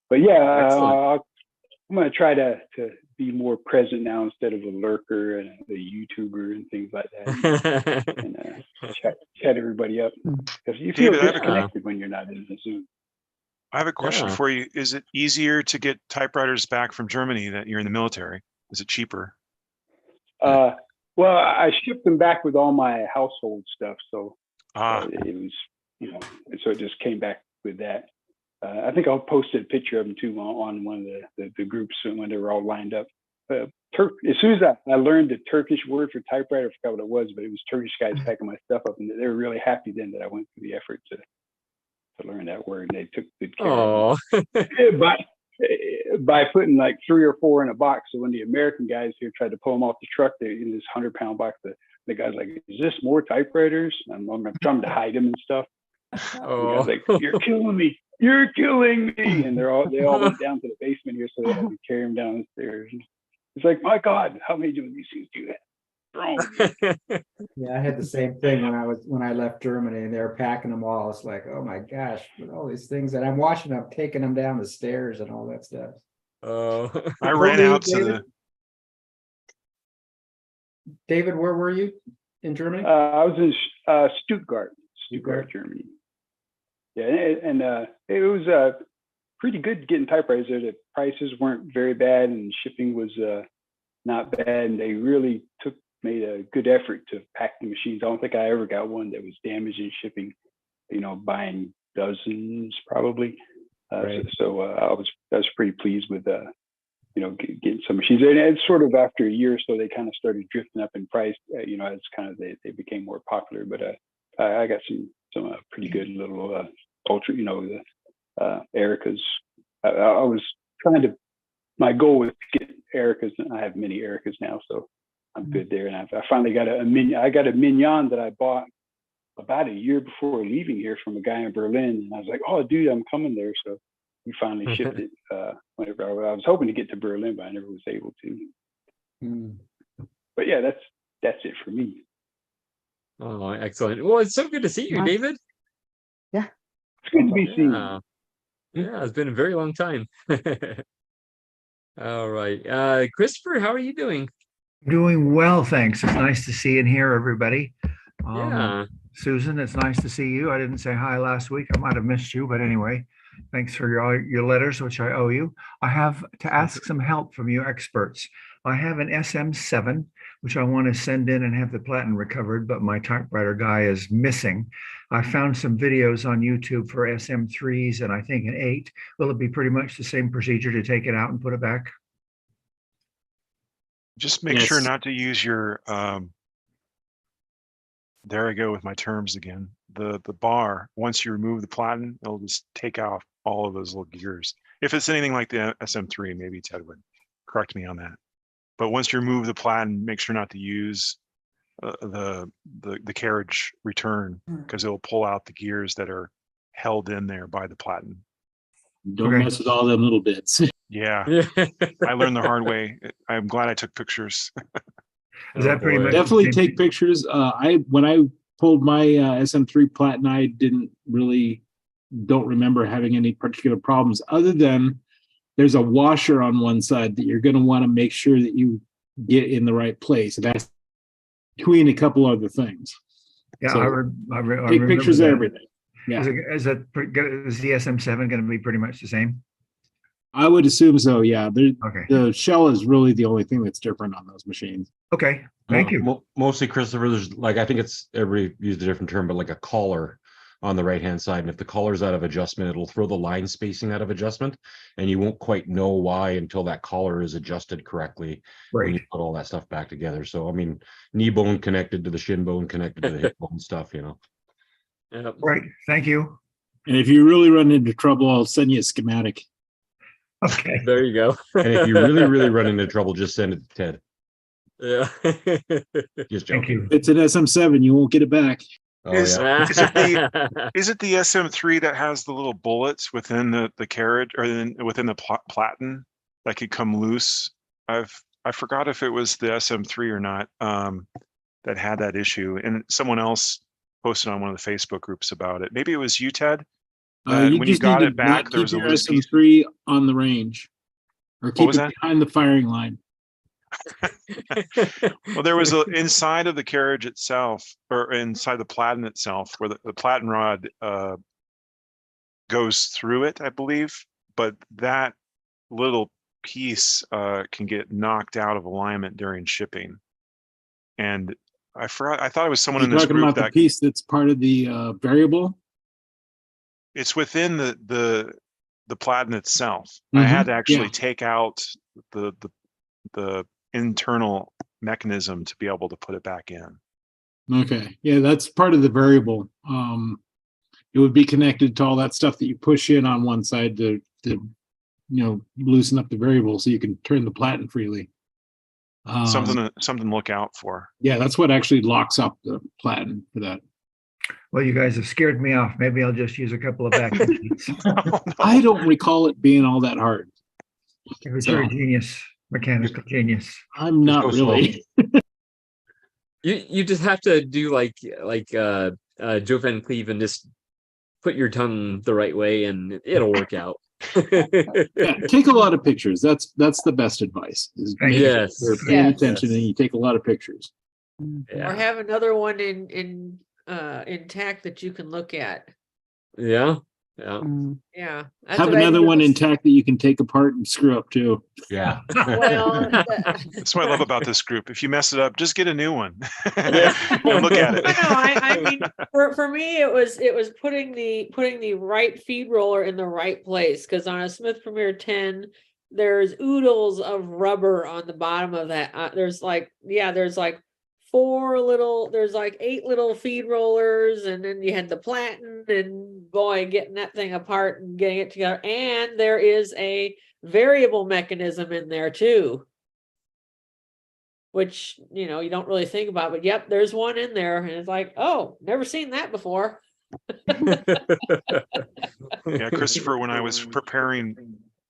But yeah, I'm going to try to be more present now instead of a lurker and a YouTuber and things like that. and chat everybody up. Because you feel disconnected when you're not in the Zoom. I have a question for you. Is it easier to get typewriters back from Germany that you're in the military? Is it cheaper? Well, I shipped them back with all my household stuff. So it was, so it just came back with that. I think I'll post a picture of them too on one of the groups when they were all lined up. As soon as I learned the Turkish word for typewriter, I forgot what it was, but it was Turkish guys packing my stuff up, and they were really happy then that I went through the effort to learn that word. And they took good care of it. By putting like 3 or 4 in a box. So when the American guys here tried to pull them off the truck, they're in this 100-pound box. The guy's like, "Is this more typewriters?" I'm trying to hide them and stuff. Oh, like, "You're killing me! You're killing me!" And they all went down to the basement here, so they had to carry them down the stairs. It's like, my God, how many of these things do that? Yeah, I had the same thing when I left Germany, and they were packing them all. It's like, oh my gosh, with all these things, and I'm watching them taking them down the stairs and all that stuff. Oh, I ran out to David, where were you in Germany? I was in Stuttgart, Germany. Yeah, and it was pretty good getting typewriters there. The prices weren't very bad, and shipping was not bad. And they really made a good effort to pack the machines. I don't think I ever got one that was damaged in shipping. Buying dozens probably. Right. So I was pretty pleased with getting some machines. And it's sort of after a year or so they kind of started drifting up in price. As kind of they became more popular. But I got some pretty good little ultra. The Ericas. I was trying to. My goal was to get Ericas, and I have many Ericas now, so I'm good there. And I finally got a Mignon that I bought about a year before leaving here from a guy in Berlin, and I was like, "Oh, dude, I'm coming there." So we finally shipped it. Whenever I was hoping to get to Berlin, but I never was able to. But yeah, that's it for me. Oh, excellent. Well, it's so good to see you, David. Yeah. It's good to be seen. Yeah, it's been a very long time. All right. Christopher, how are you doing? Doing well, thanks. It's nice to see and hear everybody. Yeah. Susan, it's nice to see you. I didn't say hi last week. I might have missed you, but anyway, thanks for your letters, which I owe you. I have to ask some help from you experts. I have an SM7, which I want to send in and have the platen recovered, but my typewriter guy is missing. I found some videos on YouTube for SM3s and I think an 8. Will it be pretty much the same procedure to take it out and put it back? just make sure not to use your there I go with my terms again. The bar, once you remove the platen, it'll just take off all of those little gears. If it's anything like the SM3, maybe Ted would correct me on that. But once you remove the platen, make sure not to use the carriage return, because it'll pull out the gears that are held in there by the platen. Don't mess with all them little bits. Yeah, I learned the hard way. I'm glad I took pictures. Is that pretty much definitely take pictures? When I pulled my SM3 platen, I don't remember having any particular problems, other than there's a washer on one side that you're going to want to make sure that you get in the right place. And that's between a couple other things. Yeah, So I take remember pictures of that. everything. Yeah, Is the SM7 going to be pretty much the same? I would assume so. Yeah, Okay. the shell is really the only thing that's different on those machines. Okay, thank you. Mostly, Christopher, there's like, I think it's, everybody used a different term, but like a collar on the right-hand side. And if the collar's out of adjustment, it'll throw the line spacing out of adjustment. And you won't quite know why until that collar is adjusted correctly when you put all that stuff back together. So, I mean, knee bone connected to the shin bone, connected to the hip bone stuff, you know. Yep. Right, thank you. And if you really run into trouble, I'll send you a schematic. Okay. There you go. And if you really, really run into trouble, just send it to Ted. Yeah. Just Thank joking. you. It's an SM7, you won't get it back. Oh, Is yeah. it the SM3 that has the little bullets within the carriage or within the platen that could come loose? I forgot if it was the SM3 or not that had that issue, and someone else posted on one of the Facebook groups about it. Maybe it was you, Ted. You When just you got need it to back, not there keep was a your loose piece. SM3 on the range, or keep was it that? behind the firing line. Well, there was a inside of the carriage itself, or inside the platen itself, where the platen rod goes through it, I believe. But that little piece can get knocked out of alignment during shipping. And I forgot. I thought it was someone You're in this talking group about the piece that's part of the variable. it's within the platen itself. I had to actually take out the internal mechanism to be able to put it back in. Okay, yeah, that's part of the variable. It would be connected to all that stuff that you push in on one side to loosen up the variable so you can turn the platen freely. Something to look out for. Yeah, that's what actually locks up the platen for that. Well, you guys have scared me off. Maybe I'll just use a couple of vacuum sheets. I don't recall it being all that hard. It was very genius, mechanical genius. I'm not really. You just have to do like Joe Van Cleve and just put your tongue the right way and it'll work out. Yeah, take a lot of pictures. That's the best advice. Is yes. You're paying attention and you take a lot of pictures. Or have another one intact that you can look at. Yeah. Yeah. Yeah. Have another one intact that you can take apart and screw up too. Yeah. Well, that's what I love about this group. If you mess it up, just get a new one. Yeah. And look at it. No, I mean, for me, it was putting the right feed roller in the right place, because on a Smith Premier 10, there's oodles of rubber on the bottom of that. There's like 8 little feed rollers, and then you had the platen, and boy, getting that thing apart and getting it together. And there is a variable mechanism in there too, which you don't really think about, but yep, there's one in there, and it's like, oh, never seen that before. Yeah, Christopher, when I was preparing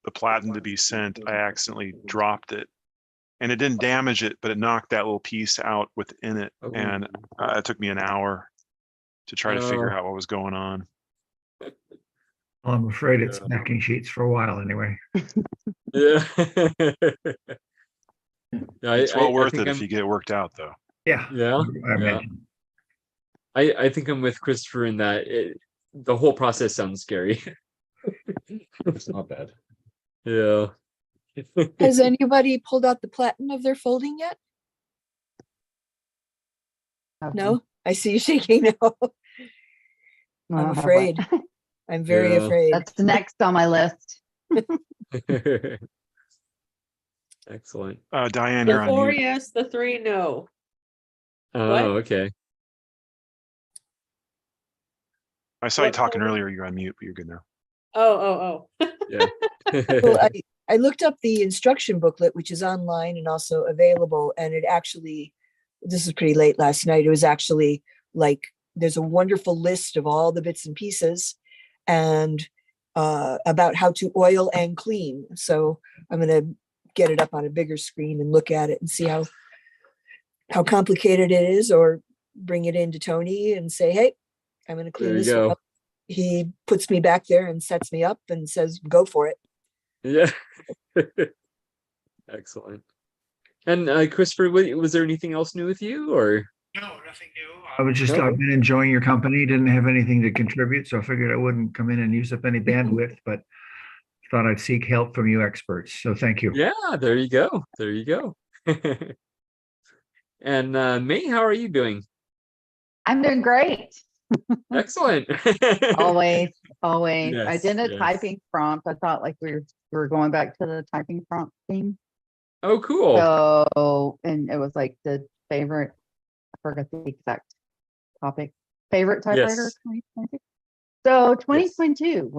the platen to be sent, I accidentally dropped it. And it didn't damage it, but it knocked that little piece out within it. And it took me an hour to try to figure out what was going on. Well, I'm afraid it's backing sheets for a while anyway. Yeah. It's well worth it if you get it worked out, though. Yeah. Yeah. I think I'm with Christopher in that the whole process sounds scary. It's not bad. Yeah. Has anybody pulled out the platen of their folding yet? No, I see you shaking no. I'm afraid. I'm very afraid. That's next on my list. Excellent. Diane, The you're on 4 mute. yes, the 3 no. Oh, What? okay. I saw you talking earlier. You're on mute, but you're good now. Oh. Yeah. Well, I looked up the instruction booklet, which is online and also available, and it actually, this is pretty late last night, it was actually like, there's a wonderful list of all the bits and pieces and about how to oil and clean. So I'm going to get it up on a bigger screen and look at it and see how complicated it is, or bring it into Tony and say, hey, I'm going to clean this one up. He puts me back there and sets me up and says, go for it. Yeah. Excellent. And Christopher, was there anything else new with you, or? No, nothing new. I've been enjoying your company. Didn't have anything to contribute, so I figured I wouldn't come in and use up any bandwidth, but thought I'd seek help from you experts. So thank you. Yeah, there you go. There you go. And May, how are you doing? I'm doing great. Excellent. Always. I Yes, did a yes. typing prompt. I thought like we were going back to the typing prompt theme. Oh, cool. So, and it was like the favorite, I forgot the exact topic, favorite typewriter Yes. 2022. So 2022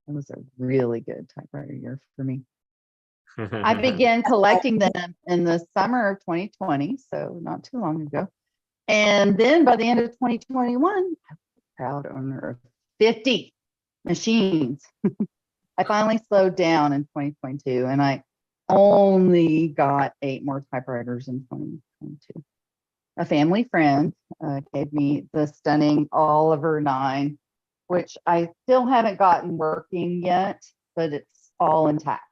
it was a really good typewriter year for me. I began collecting them in the summer of 2020, so not too long ago. And then by the end of 2021, I was a proud owner of 50 machines. I finally slowed down in 2022 and I only got 8 more typewriters in 2022. A family friend gave me the stunning Oliver 9, which I still haven't gotten working yet, but it's all intact,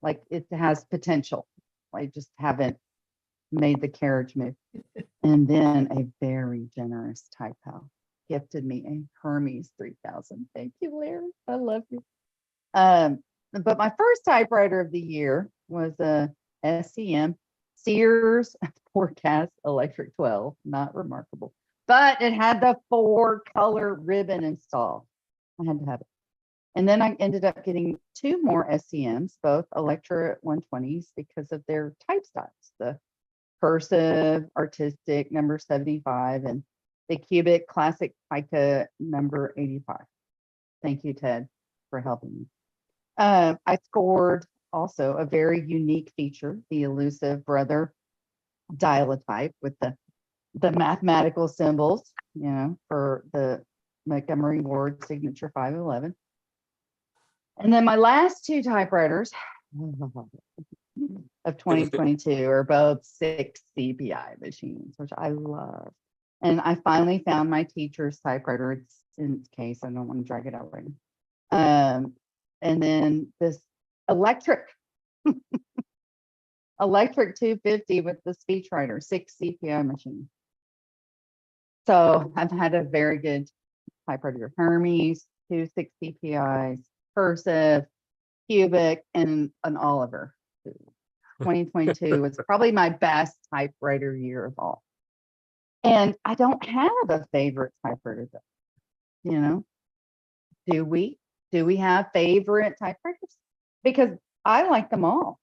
like it has potential. I just haven't made the carriage move. And then a very generous type pal gifted me a Hermes 3000. Thank you, Larry. I love you. But my first typewriter of the year was a SEM Sears Forecast Electric 12. Not remarkable, but it had the 4-color ribbon installed. I had to have it. And then I ended up getting 2 more SEMs, both Electra 120s, because of their type styles, the cursive artistic number 75 and the cubic classic pica number 85. Thank you, Ted, for helping me. I scored also a very unique feature, the elusive brother dial-a-type with the mathematical symbols, for the Montgomery Ward signature 511. And then my last 2 typewriters of 2022 are both 6 CPI machines, which I love. And I finally found my teacher's typewriter. It's in its case. I don't want to drag it out right now. And then this electric 250 with the speechwriter, 6 CPI machine. So I've had a very good typewriter. Hermes, 2 6 CPIs, cursive, cubic, and an Oliver. 2022 was probably my best typewriter year of all. And I don't have a favorite typewriter though. Do we have favorite typewriters? Because I like them all,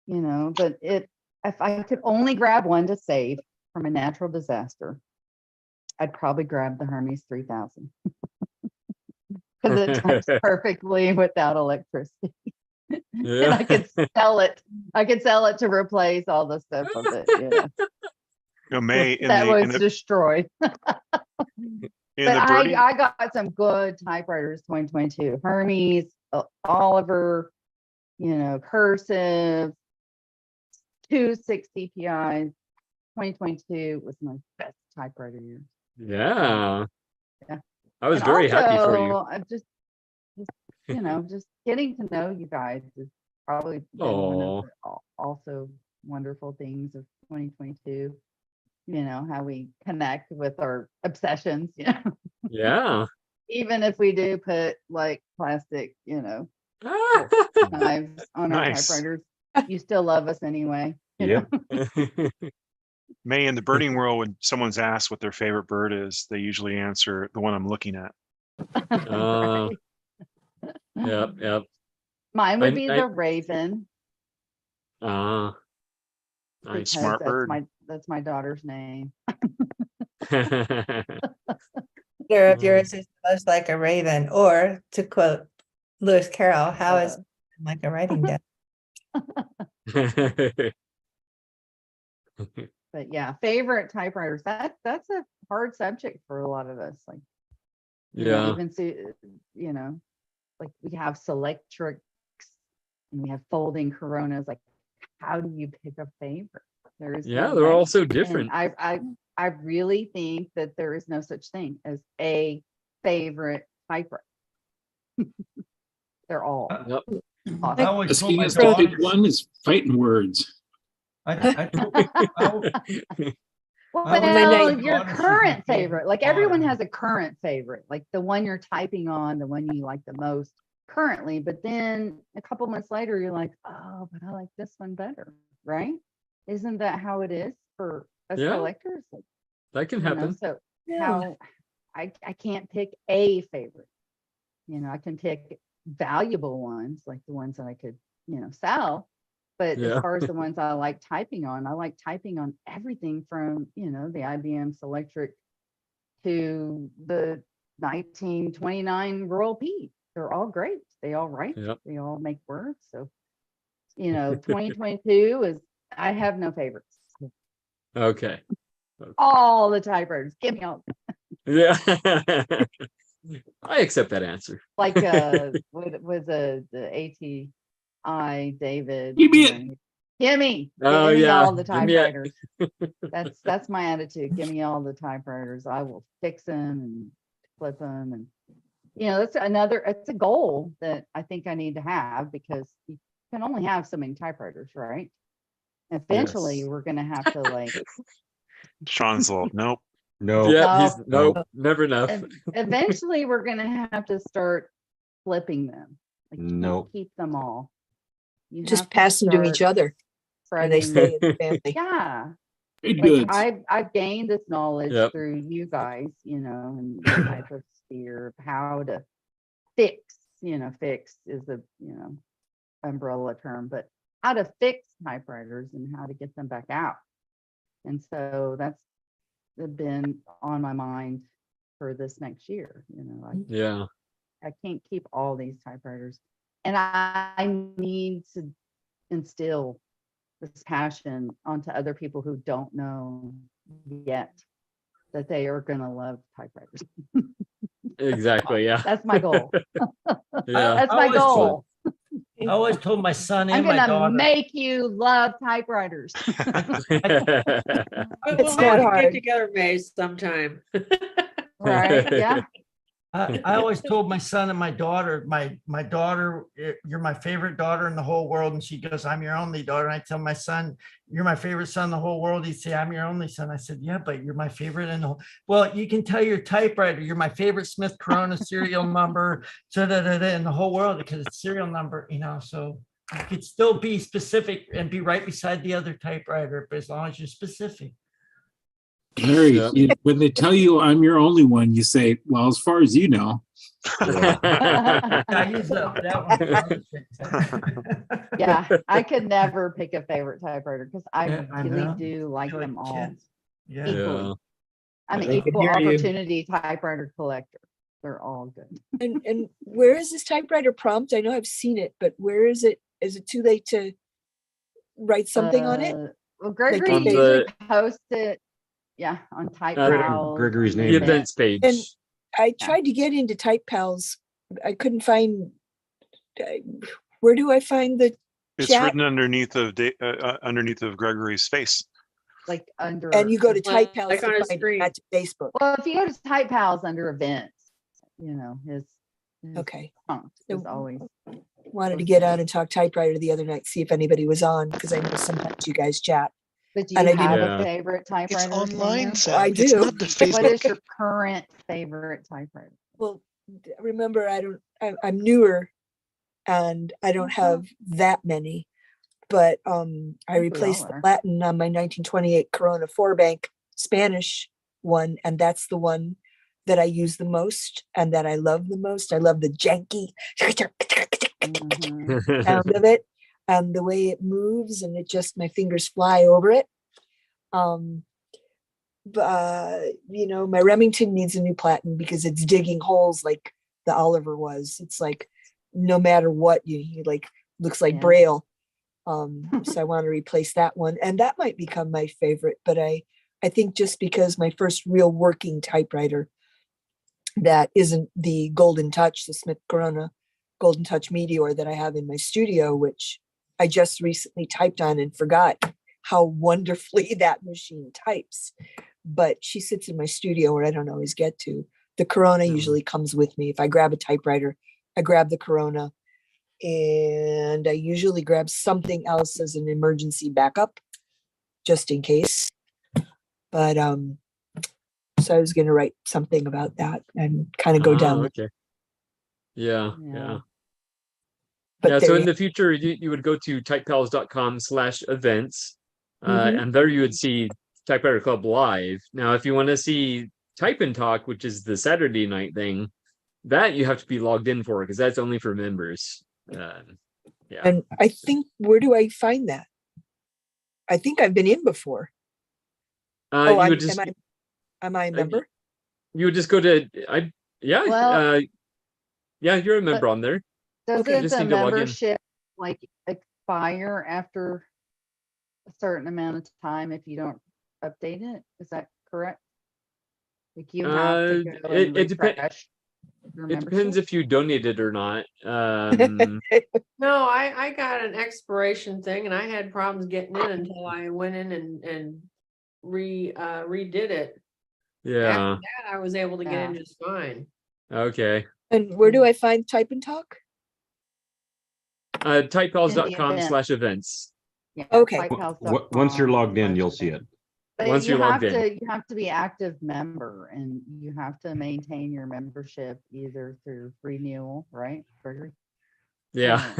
but if I could only grab one to save from a natural disaster, I'd probably grab the Hermes 3000 because it types perfectly without electricity. And I could sell it. I could sell it to replace all the stuff of it. May that was destroyed. In but the birding, I got some good typewriters 2022. Hermes, Oliver, cursive, 2 6 CPIs. 2022 was my best typewriter year. Yeah. Yeah. I was very happy for you. I'm just just getting to know you guys is probably been one of the also wonderful things of 2022. How we connect with our obsessions, Yeah. Even if we do put like plastic, knives on our typewriters, you still love us anyway. Yep. May, in the birding world, when someone's asked what their favorite bird is, they usually answer the one I'm looking at. Yep. Mine would be the raven. Nice. Smart bird. That's my daughter's name. Either of yours is most like a raven, or to quote Lewis Carroll, how is like a writing desk? But yeah, favorite typewriters. That's a hard subject for a lot of us. Like, even like we have Selectrics and we have folding Coronas. Like, how do you pick a favorite? They're all so different. And I really think that there is no such thing as a favorite typewriter. They're all. I always The told my sophisticated daughters. one is fighting words. Well, your daughters current should be favorite, like everyone has a current favorite, like the one you're typing on, the one you like the most currently, but then a couple months later, you're like, oh, but I like this one better, right? Isn't that how it is for us Yeah. collectors? Like, That can you know, happen. so Yeah. how I can't pick a favorite. You know, I can pick valuable ones, like the ones that I could, you know, sell. But Yeah. as far as the ones I like typing on everything from, you know, the IBM Selectric to the 1929 Royal P. They're all great. They all write. Yep. They all make words. So, you know, 2022 is, I have no favorites. Okay. All the typewriters. Give me all. Yeah. I accept that answer. Like what was the ATI David? Give me you it. know, Give me Oh, give me yeah. all the Give me it. typewriters. That's my attitude. Give me all the typewriters. I will fix them and flip them, and you know, it's a goal that I think I need to have, because you can only have so many typewriters, right? Eventually Yes. we're gonna have to like Sean's little, nope. No. Yeah, he's No. nope, never enough. eventually we're gonna have to start flipping them. Like, you can't Nope. keep them all. You Just have to pass them to each start other, and they spreading. stay in the family. Yeah. Good Like goods. I've gained this knowledge Yep. through you guys, you know, and the type of sphere of how to fix, you know, fix is the, you know, umbrella term, but how to fix typewriters and how to get them back out. And so that's been on my mind for this next year. You know, Yeah. I can't keep all these typewriters, and I need to instill this passion onto other people who don't know yet that they are going to love typewriters. Exactly. Yeah. That's my goal. Yeah. That's my goal. I always told my son I'm and my going to daughter. make you love typewriters. We'll not have to hard. get together, May, sometime. Right? Yeah. I always told my son and my daughter, my daughter, you're my favorite daughter in the whole world. And she goes, I'm your only daughter. And I tell my son, you're my favorite son in the whole world. He'd say, I'm your only son. I said, yeah, but you're my favorite in the whole. Well, you can tell your typewriter, you're my favorite Smith Corona serial number, in the whole world, because it's serial number, you know, so you could still be specific and be right beside the other typewriter, but as long as you're specific. Larry, Yep. when they tell you I'm your only one, you say, well, as far as you know. I use that one. Yeah, I could never pick a favorite typewriter because I Yeah, I really know. do like You them all can't- Yeah. equally. Yeah. I'm an They can equal hear you. opportunity typewriter collector. They're all good. And where is this typewriter prompt? I know I've seen it, but where is it? Is it too late to write something on it? Well, Gregory On usually the- posts it, yeah, on Type Uh, Pals. Gregory's on name. The Yeah. events page. And I Yeah. tried to get into Type Pals. I couldn't find. Where do I find the It's chat? written underneath of Gregory's face. like under. And you go to Like- Type Pals like on to a find screen. it, not to Facebook. Well, if you go to Type Pals under events, you know, his Okay. prompt is always. Wanted to get on and talk typewriter the other night, see if anybody was on, because I know sometimes you guys chat. But do you And I have didn't- a favorite typewriter? It's online, Sonia? Sam. I It's do. not the What Facebook. is your current favorite typewriter? Well, remember, I'm newer and I don't have that many, but I think we replaced all the are. Latin on my 1928 Corona 4-bank Spanish one, and that's the one that I use the most and that I love the most. I love the janky Mhm. sound of it and the way it moves, and it just, my fingers fly over it. You know, my Remington needs a new platen because it's digging holes like the Oliver was. It's like no matter what you like, looks like Yeah. Braille. So I want to replace that one, and that might become my favorite. But I think just because my first real working typewriter that isn't the Golden Touch, the Smith Corona Golden Touch Meteor that I have in my studio, which I just recently typed on and forgot how wonderfully that machine types. But she sits in my studio where I don't always get to. The Corona usually comes with me. If I grab a typewriter, I grab the Corona. and I usually grab something else as an emergency backup, just in case. But so I was going to write something about that and kind of go down. Okay. Yeah. But Yeah, there so you in the future, you would go to typepals.com/events, Mhm. and there you would see Typewriter Club Live. Now, if you want to see Type and Talk, which is the Saturday night thing, that you have to be logged in for because that's only for members. Yeah. And I think, where do I find that? I think I've been in before. You would just am I a member? you would just go to Well, yeah, you're a member on there. Doesn't You just the need to log in. membership like expire after a certain amount of time if you don't update it? Is that correct? Like you have to go and It depends. refresh your It depends membership? if you donated or not. No, I got an expiration thing and I had problems getting in until I went in and redid it. Yeah. After that, I was able to get in just fine. Okay. And where do I find Type and Talk? Typepals.com/events. Yeah, Okay. Once you're logged in, you'll see it. But Once you're logged in. you have to be active member and you have to maintain your membership either through renewal, right, Gregory? Yeah.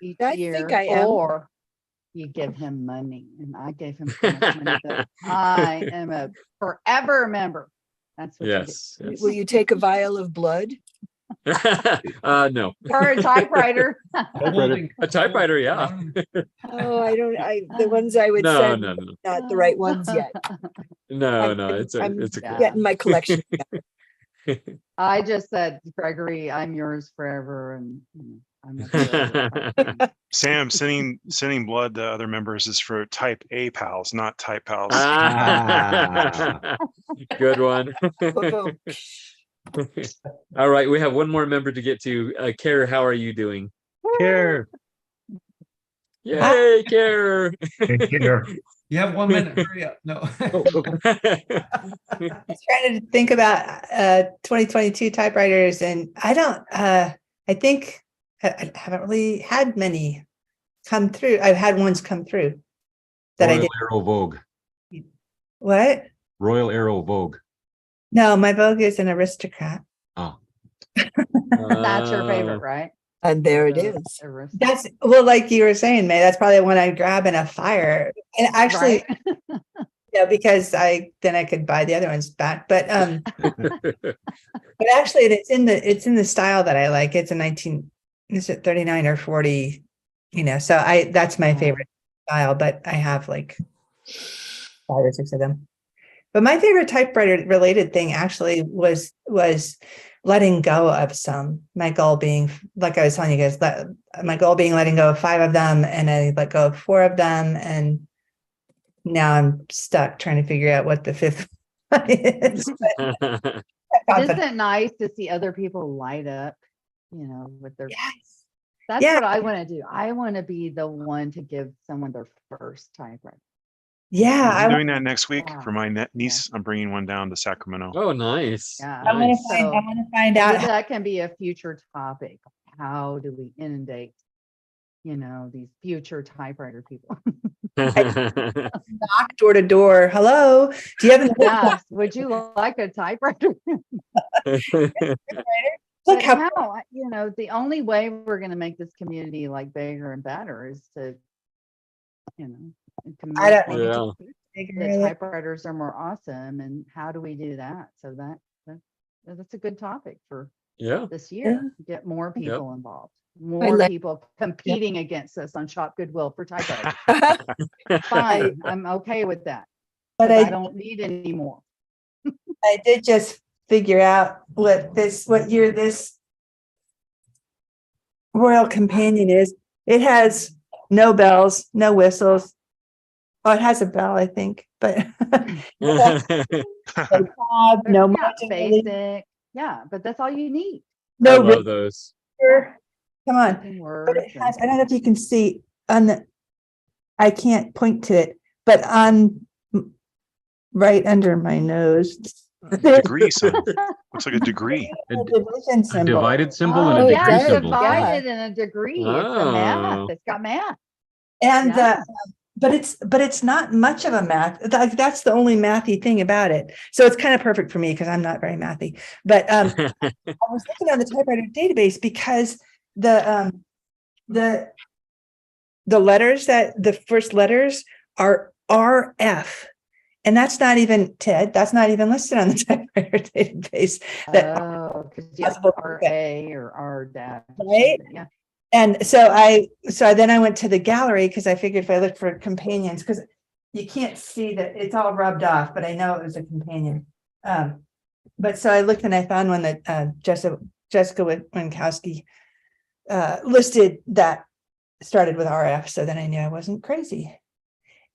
Each I year, think I am. or you give him money, and I gave him so much money that I am a forever member. That's what Yes. you do. Will you take a vial of blood? No. Or a typewriter. A typewriter, yeah. Oh, the ones I would No, send, no, no. not the right ones yet. No, I'm it's a getting my collection together. I just said, Gregory, I'm yours forever, and I'm a forever. Sam, sending blood to other members is for Type A pals, not Type pals. Good one. All right, we have one more member to get to. Care, how are you doing? Care. Yay, Care. You have 1 minute. Hurry up. No. I was trying to think about 2022 typewriters, and I think I haven't really had many come through. I've had ones come through that Royal I did. Arrow Vogue. What? Royal Arrow Vogue. No, my Vogue is an aristocrat. Oh. That's your favorite, right? And there it is. That's, well, like you were saying, May, that's probably one I'd grab in a fire. And actually, because then I could buy the other ones back. But but actually it's in the style that I like. It's is it 39 or 40? So that's my favorite style, but I have like 5 or 6 of them. But my favorite typewriter related thing actually was letting go of some. My goal being, like I was telling you guys, my goal being letting go of 5 of them, and I let go of 4 of them, and now I'm stuck trying to figure out what the 5th one is. Isn't it nice to see other people light up, with their That's what I want to do. I want to be the one to give someone their first typewriter. Yeah, I'm doing that next week for my niece. I'm bringing one down to Sacramento. Oh, nice. Yeah, I want to find out. That can be a future topic. How do we inundate, these future typewriter people? Knock door to door. Hello. Do you have Yes. Would you like a typewriter? Look how the only way we're going to make this community like bigger and better is to, the typewriters are more awesome, and how do we do that? So that's a good topic for this year. Get more people involved, more people competing against us on Shop Goodwill for typewriters. Fine, I'm okay with that, but I don't need any more. I did just figure out what year this Royal Companion is. It has no bells, no whistles. Oh, it has a bell, I think, but no basic. Yeah, but that's all you need. No, I love those. Come on. But it has, I don't know if you can see I can't point to it, but on right under my nose. The grease on Looks like a degree. A division A symbol. divided symbol and Oh, a yeah, degree it's symbol. divided in a degree. It's a math. Oh. It's got math. And Yeah. but it's not much of a math. Like that's the only mathy thing about it. So it's kind of perfect for me because I'm not very mathy. But I was looking on the typewriter database because the letters the first letters are RF. And that's not even Ted. That's not even listed on the typewriter database. Because you have RA or R dash. Right. Yeah. And so then I went to the gallery because I figured if I looked for companions, because you can't see that it's all rubbed off, but I know it was a companion. But so I looked and I found one that Jessica Winkowski listed that started with RF. So then I knew I wasn't crazy.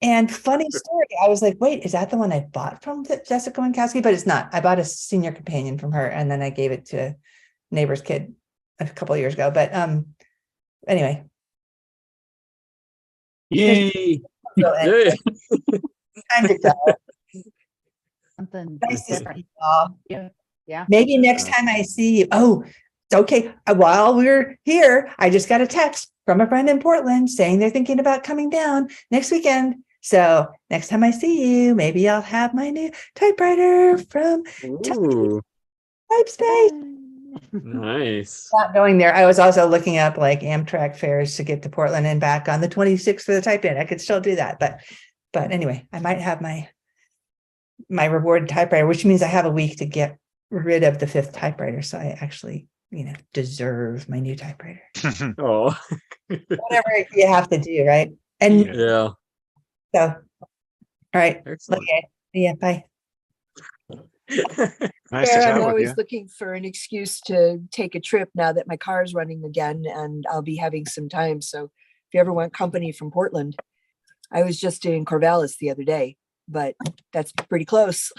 And funny story, I was like, wait, is that the one I bought from Jessica Winkowski? But it's not. I bought a senior companion from her and then I gave it to a neighbor's kid a couple of years ago. But anyway. Yay. Anyway, time to go. Something Nice to see different. you all. Yeah. Maybe next time I see you. Oh, okay. While we're here, I just got a text from a friend in Portland saying they're thinking about coming down next weekend. So next time I see you, maybe I'll have my new typewriter from Typespace. Nice. Not going there. I was also looking up like Amtrak fares to get to Portland and back on the 26th for the type-in. I could still do that, but anyway, I might have my reward typewriter, which means I have a week to get rid of the 5th typewriter. So I actually, deserve my new typewriter. Oh, Whatever you have to do, right? And yeah. so, all right. Excellent. Okay. Yeah. Bye. Nice to chat I'm with always you. looking for an excuse to take a trip now that my car's running again and I'll be having some time. So if you ever want company from Portland, I was just in Corvallis the other day, but that's pretty close.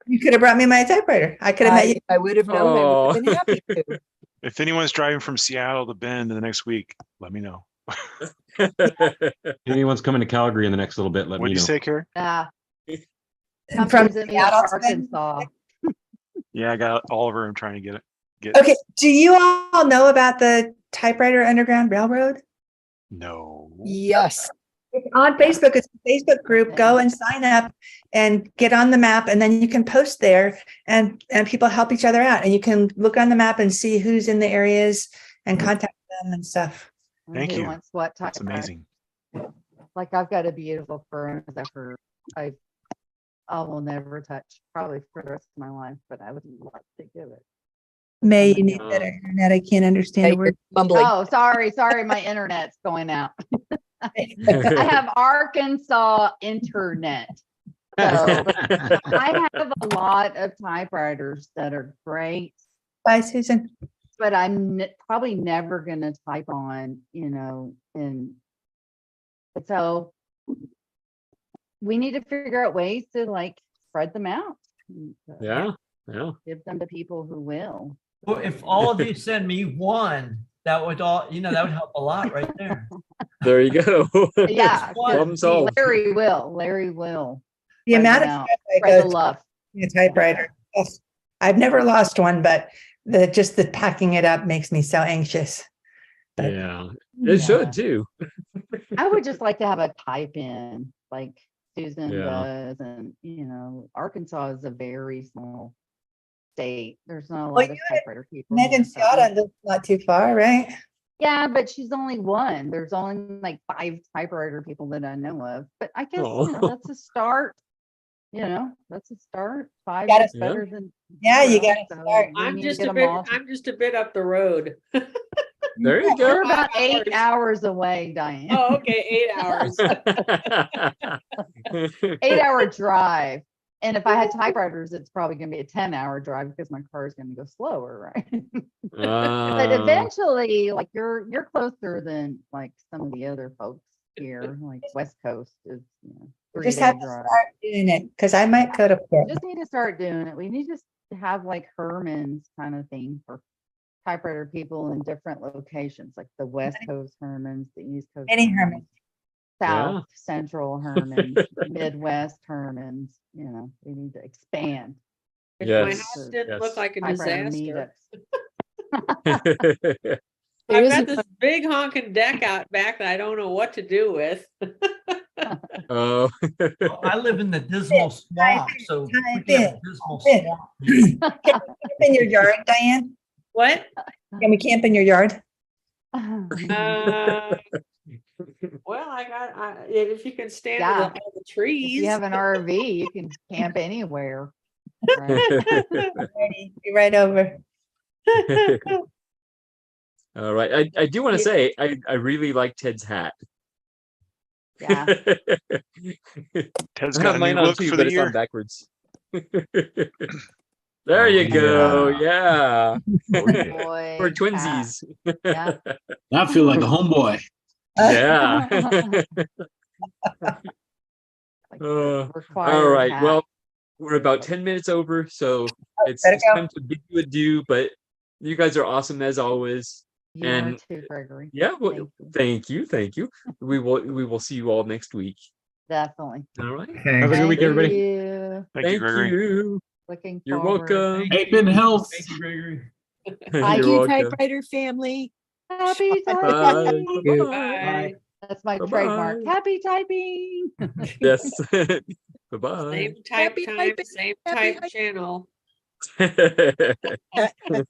You could have brought me my typewriter. I could have met you. I would have known. I would have been happy to. If anyone's driving from Seattle to Bend in the next week, let me know. If anyone's coming to Calgary in the next little bit, let me know. What did you say, Carrie? Come From visit me in Seattle to Arkansas. Yeah, I got Oliver. I'm trying to get. Okay. Do you all know about the Typewriter Underground Railroad? No. Yes. It's on Facebook. It's a Facebook group. Go and sign up and get on the map, and then you can post there, and people help each other out, and you can look on the map and see who's in the areas and contact them and stuff. Thank you. What That's amazing. Like I've got a beautiful furnace that I will never touch probably for the rest of my life, but I would love to give it. May you need better internet. I can't understand a word. Oh, sorry. My internet's going out. I have Arkansas internet. So I have a lot of typewriters that are great. Bye, Susan. But I'm probably never going to type on, and so we need to figure out ways to like spread them out. Yeah. Give them to people who will. Well, if all of you send me one, that would that would help a lot right there. There you go. Yeah. Problem solved. Larry will. The amount of out. time I Spread go the love. to a typewriter. Oh, I've never lost one, but the packing it up makes me so anxious. But, yeah, it should too. I would just like to have a type in like Susan Yeah. does, and Arkansas is a very small state. There's not a Well, lot of typewriter people. Megan here, so- Scott lives not too far, right? Yeah, but she's only one. There's only like 5 typewriter people that I know of. But I guess that's a start. That's a start. 5 Gotta- is better than you 0, gotta so start. we I'm need to just get a 'em bit. all. I'm just a bit up the road. There you go. We're about 8 hours away, Diane. Oh, okay, 8 hours. 8-hour drive. And if I had typewriters, it's probably going to be a 10-hour drive because my car is going to go slower, right? But eventually, like you're closer than like some of the other folks here, like West Coast is. Just have to start doing it because I might go to We Portland. just need to start doing it. We need to have like Herman's kind of thing for typewriter people in different locations, like the West Coast Herman's, the East Coast Any Herman's, Herman. South Central Herman's, Midwest Herman's. We need to expand. If Yes, my house didn't look yes. like a Typewriter disaster. meetups. I've got this big honking deck out back that I don't know what to do with. Oh. Well, I live in the dismal swamp, so Type we have in. dismal Type swamp. Can we camp in your yard, Diane? What? Can we camp in your yard? Well, if you can stand Yeah. with all the trees. If you have an RV, you can camp anywhere. Right. Ready, be right over. All right. I do want to say I really like Ted's hat. Yeah. Ted's I got have a mine new on look too, for but the it's on year. backwards. There you go. Yeah. Homeboy For hat. twinsies. Yeah. I feel like a homeboy. Yeah. All Required right. hat. Well, we're about 10 minutes over, so it's Better go. time to bid you adieu. But you guys are awesome as always. You And are too, Gregory. yeah, well, thank you. We will see you all next week. Definitely. All right. Thanks. Have a good week, everybody. You. Thank you, Gregory. You. Looking You're forward. welcome. Hey, been health. Thank you, Gregory. Thank You're you, welcome. typewriter family. Happy Bye. typing. Bye. Bye. That's my Bye-bye. trademark. Happy typing. Yes. Bye-bye. Same type Happy time, typing. same Happy type channel. Bye.